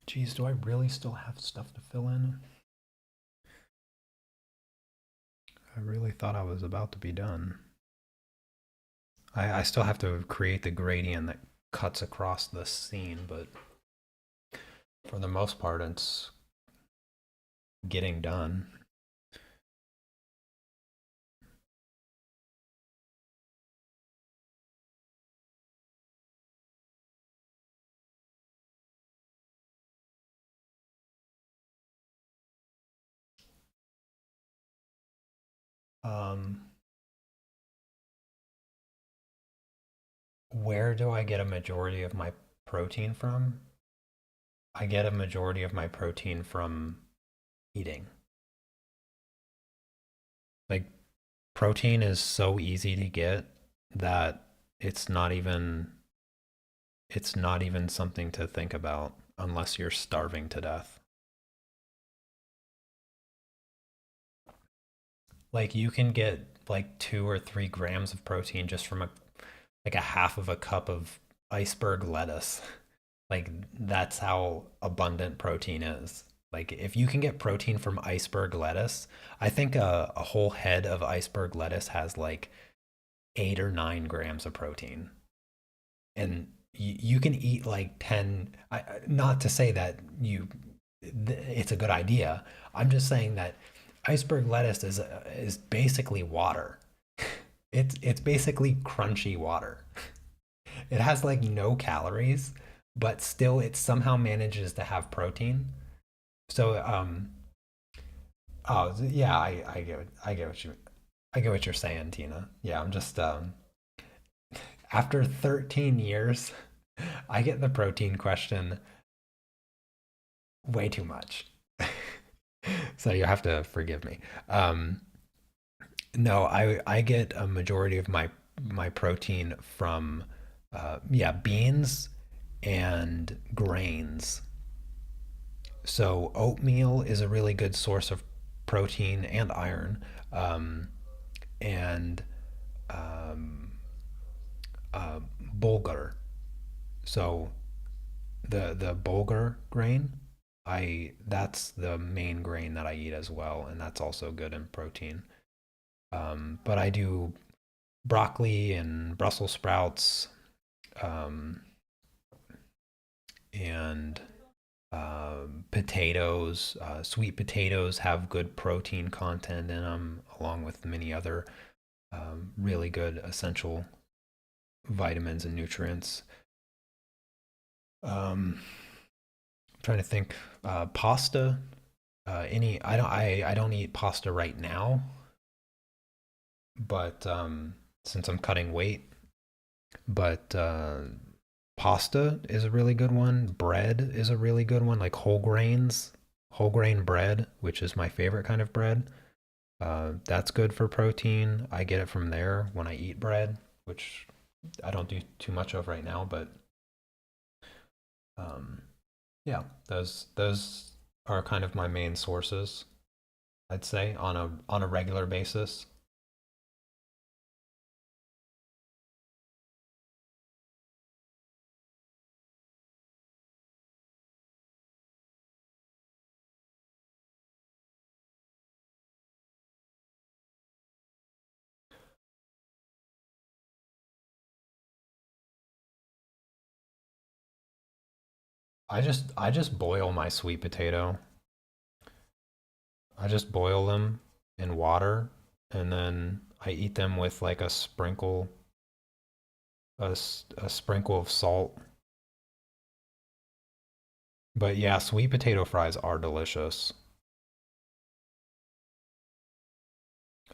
Geez, do I really still have stuff to fill in? I really thought I was about to be done. I still have to create the gradient that cuts across the scene, but for the most part, it's getting done. Um, where do I get a majority of my protein from? I get a majority of my protein from eating. Like, protein is so easy to get that it's not even it's not even something to think about unless you're starving to death. Like you can get like 2 or 3 grams of protein just from a half of a cup of iceberg lettuce. Like that's how abundant protein is. Like if you can get protein from iceberg lettuce, I think a whole head of iceberg lettuce has like 8 or 9 grams of protein, and you can eat like 10. Not to say that it's a good idea. I'm just saying that iceberg lettuce is basically water. It's basically crunchy water. It has like no calories, but still it somehow manages to have protein. So oh yeah, I get what you're saying, Tina. Yeah, I'm just after 13 years, I get the protein question way too much. So you have to forgive me. Um, no, I get a majority of my protein from yeah, beans and grains. So oatmeal is a really good source of protein and iron, and um, bulgur. So the bulgur grain. I That's the main grain that I eat as well, and that's also good in protein. But I do broccoli and Brussels sprouts, um, and potatoes. Sweet potatoes have good protein content in them, along with many other really good essential vitamins and nutrients. I'm trying to think. Pasta. Any? I don't eat pasta right now, but since I'm cutting weight, but pasta is a really good one. Bread is a really good one, like whole grain bread, which is my favorite kind of bread. That's good for protein. I get it from there when I eat bread, which I don't do too much of right now, but um, yeah, those are kind of my main sources, I'd say, on a regular basis. I just boil my sweet potato. I just boil them in water, and then I eat them with like a sprinkle of salt. But yeah, sweet potato fries are delicious.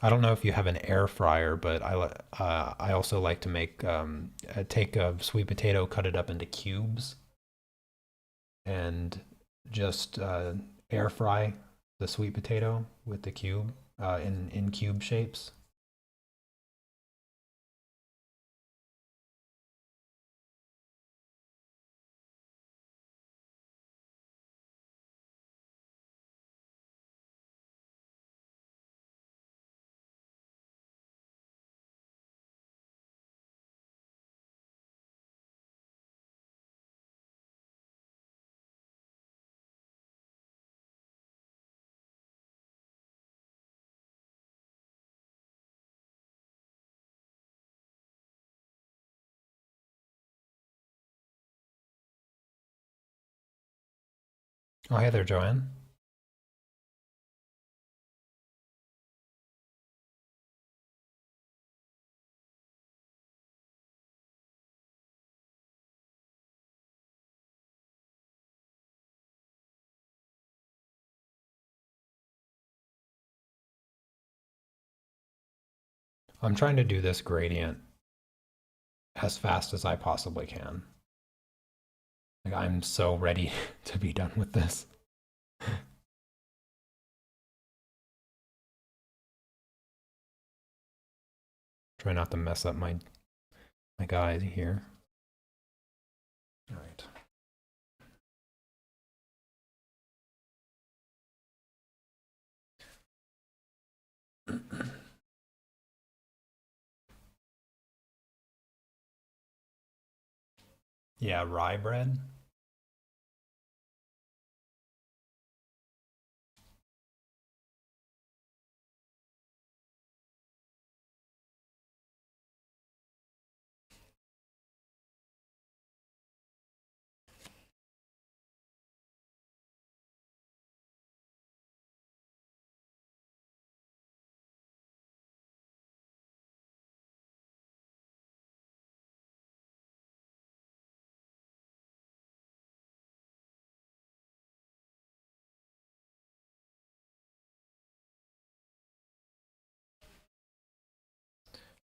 I don't know if you have an air fryer, but I also like to make take a sweet potato, cut it up into cubes, and just air fry the sweet potato with the cube in cube shapes. Oh, hey there, Joanne. I'm trying to do this gradient as fast as I possibly can. Like, I'm so ready to be done with this. Try not to mess up my guy here. All right. Yeah, rye bread.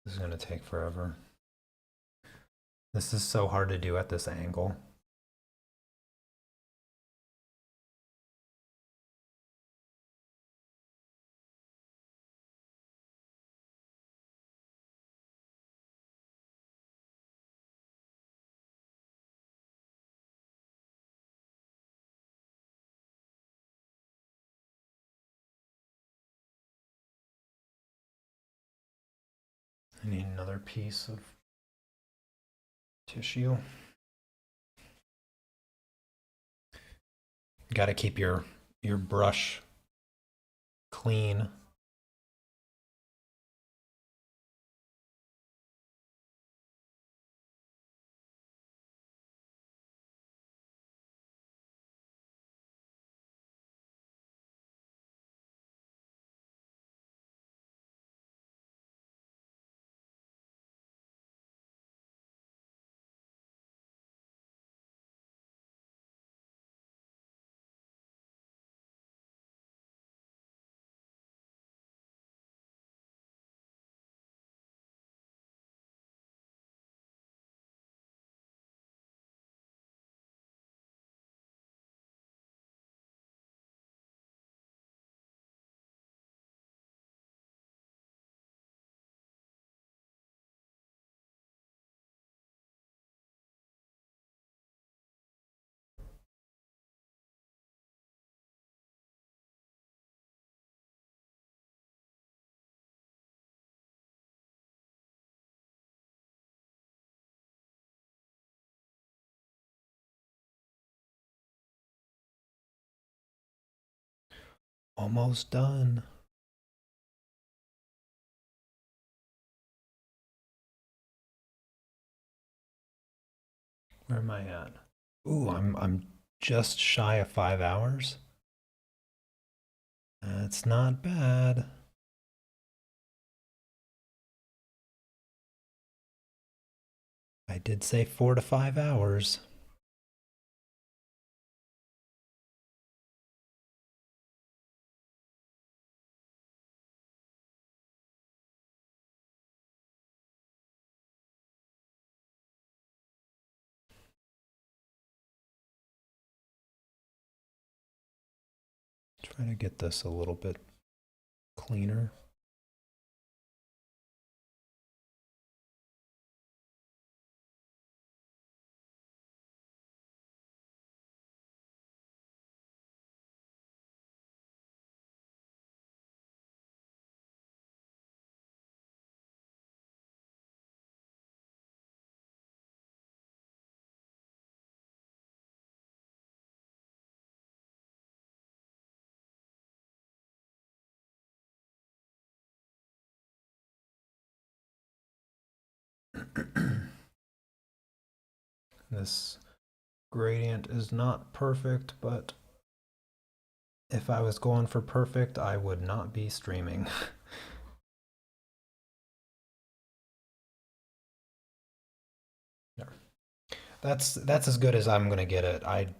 This is gonna take forever. This is so hard to do at this angle. I need another piece of tissue. You got to keep your brush clean. Almost done. Where am I at? Ooh, I'm just shy of 5 hours. That's not bad. I did say 4 to 5 hours. Try to get this a little bit cleaner. This gradient is not perfect, but if I was going for perfect, I would not be streaming. That's as good as I'm gonna get it. I'm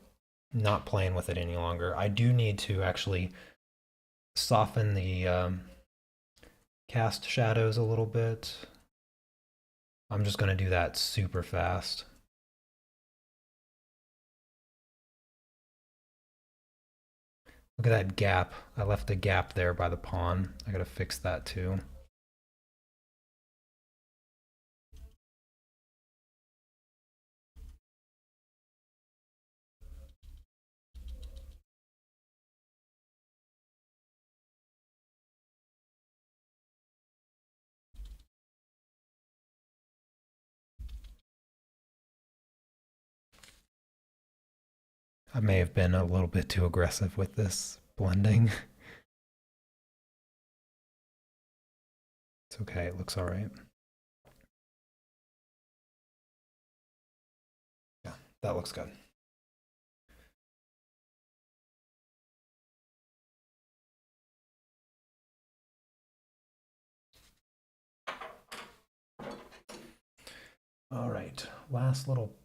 not playing with it any longer. I do need to actually soften the cast shadows a little bit. I'm just gonna do that super fast. Look at that gap. I left a gap there by the pawn. I gotta fix that too. I may have been a little bit too aggressive with this blending. It's okay, it looks all right. Yeah, that looks good. All right, last little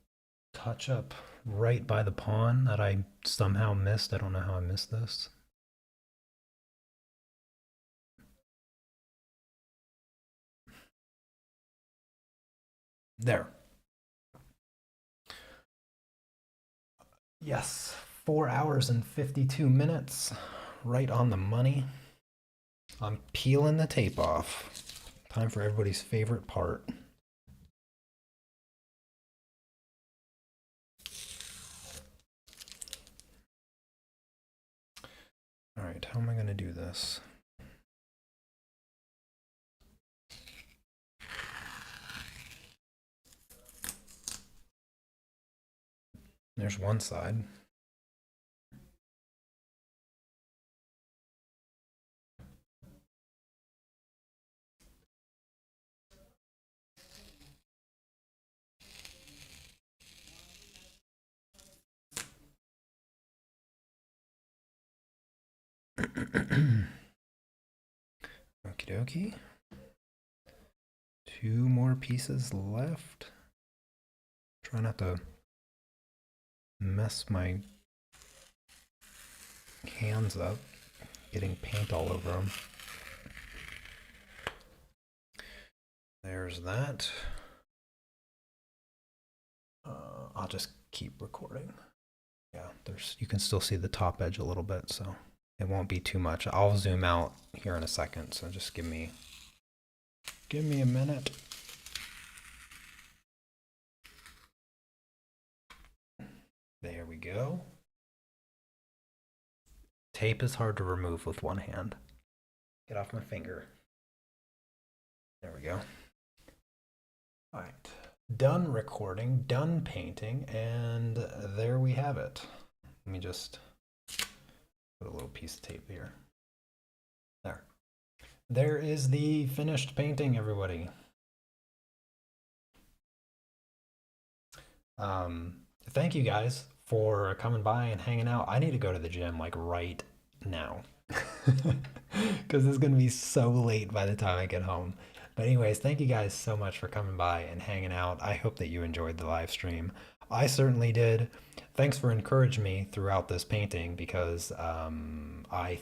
touch up right by the pawn that I somehow missed. I don't know how I missed this. There. Yes, 4 hours and 52 minutes. Right on the money. I'm peeling the tape off. Time for everybody's favorite part. All right, how am I going to do this? There's one side. Okie dokie. Two more pieces left. Try not to mess my hands up, getting paint all over them. There's that. I'll just keep recording. Yeah, you can still see the top edge a little bit, so it won't be too much. I'll zoom out here in a second, so just give me a minute. There we go. Tape is hard to remove with one hand. Get off my finger. There we go. All right. Done recording, done painting, and there we have it. Let me just put a little piece of tape here. There. There is the finished painting, everybody. Thank you guys for coming by and hanging out. I need to go to the gym like right now because it's gonna be so late by the time I get home. But anyways, thank you guys so much for coming by and hanging out. I hope that you enjoyed the live stream. I certainly did. Thanks for encouraging me throughout this painting because I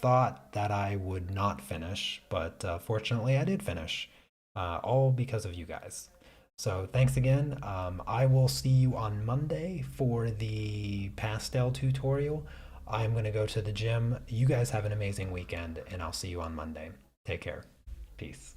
thought that I would not finish, but fortunately I did finish, all because of you guys. So thanks again. I will see you on Monday for the pastel tutorial. I'm going to go to the gym. You guys have an amazing weekend, and I'll see you on Monday. Take care. Peace.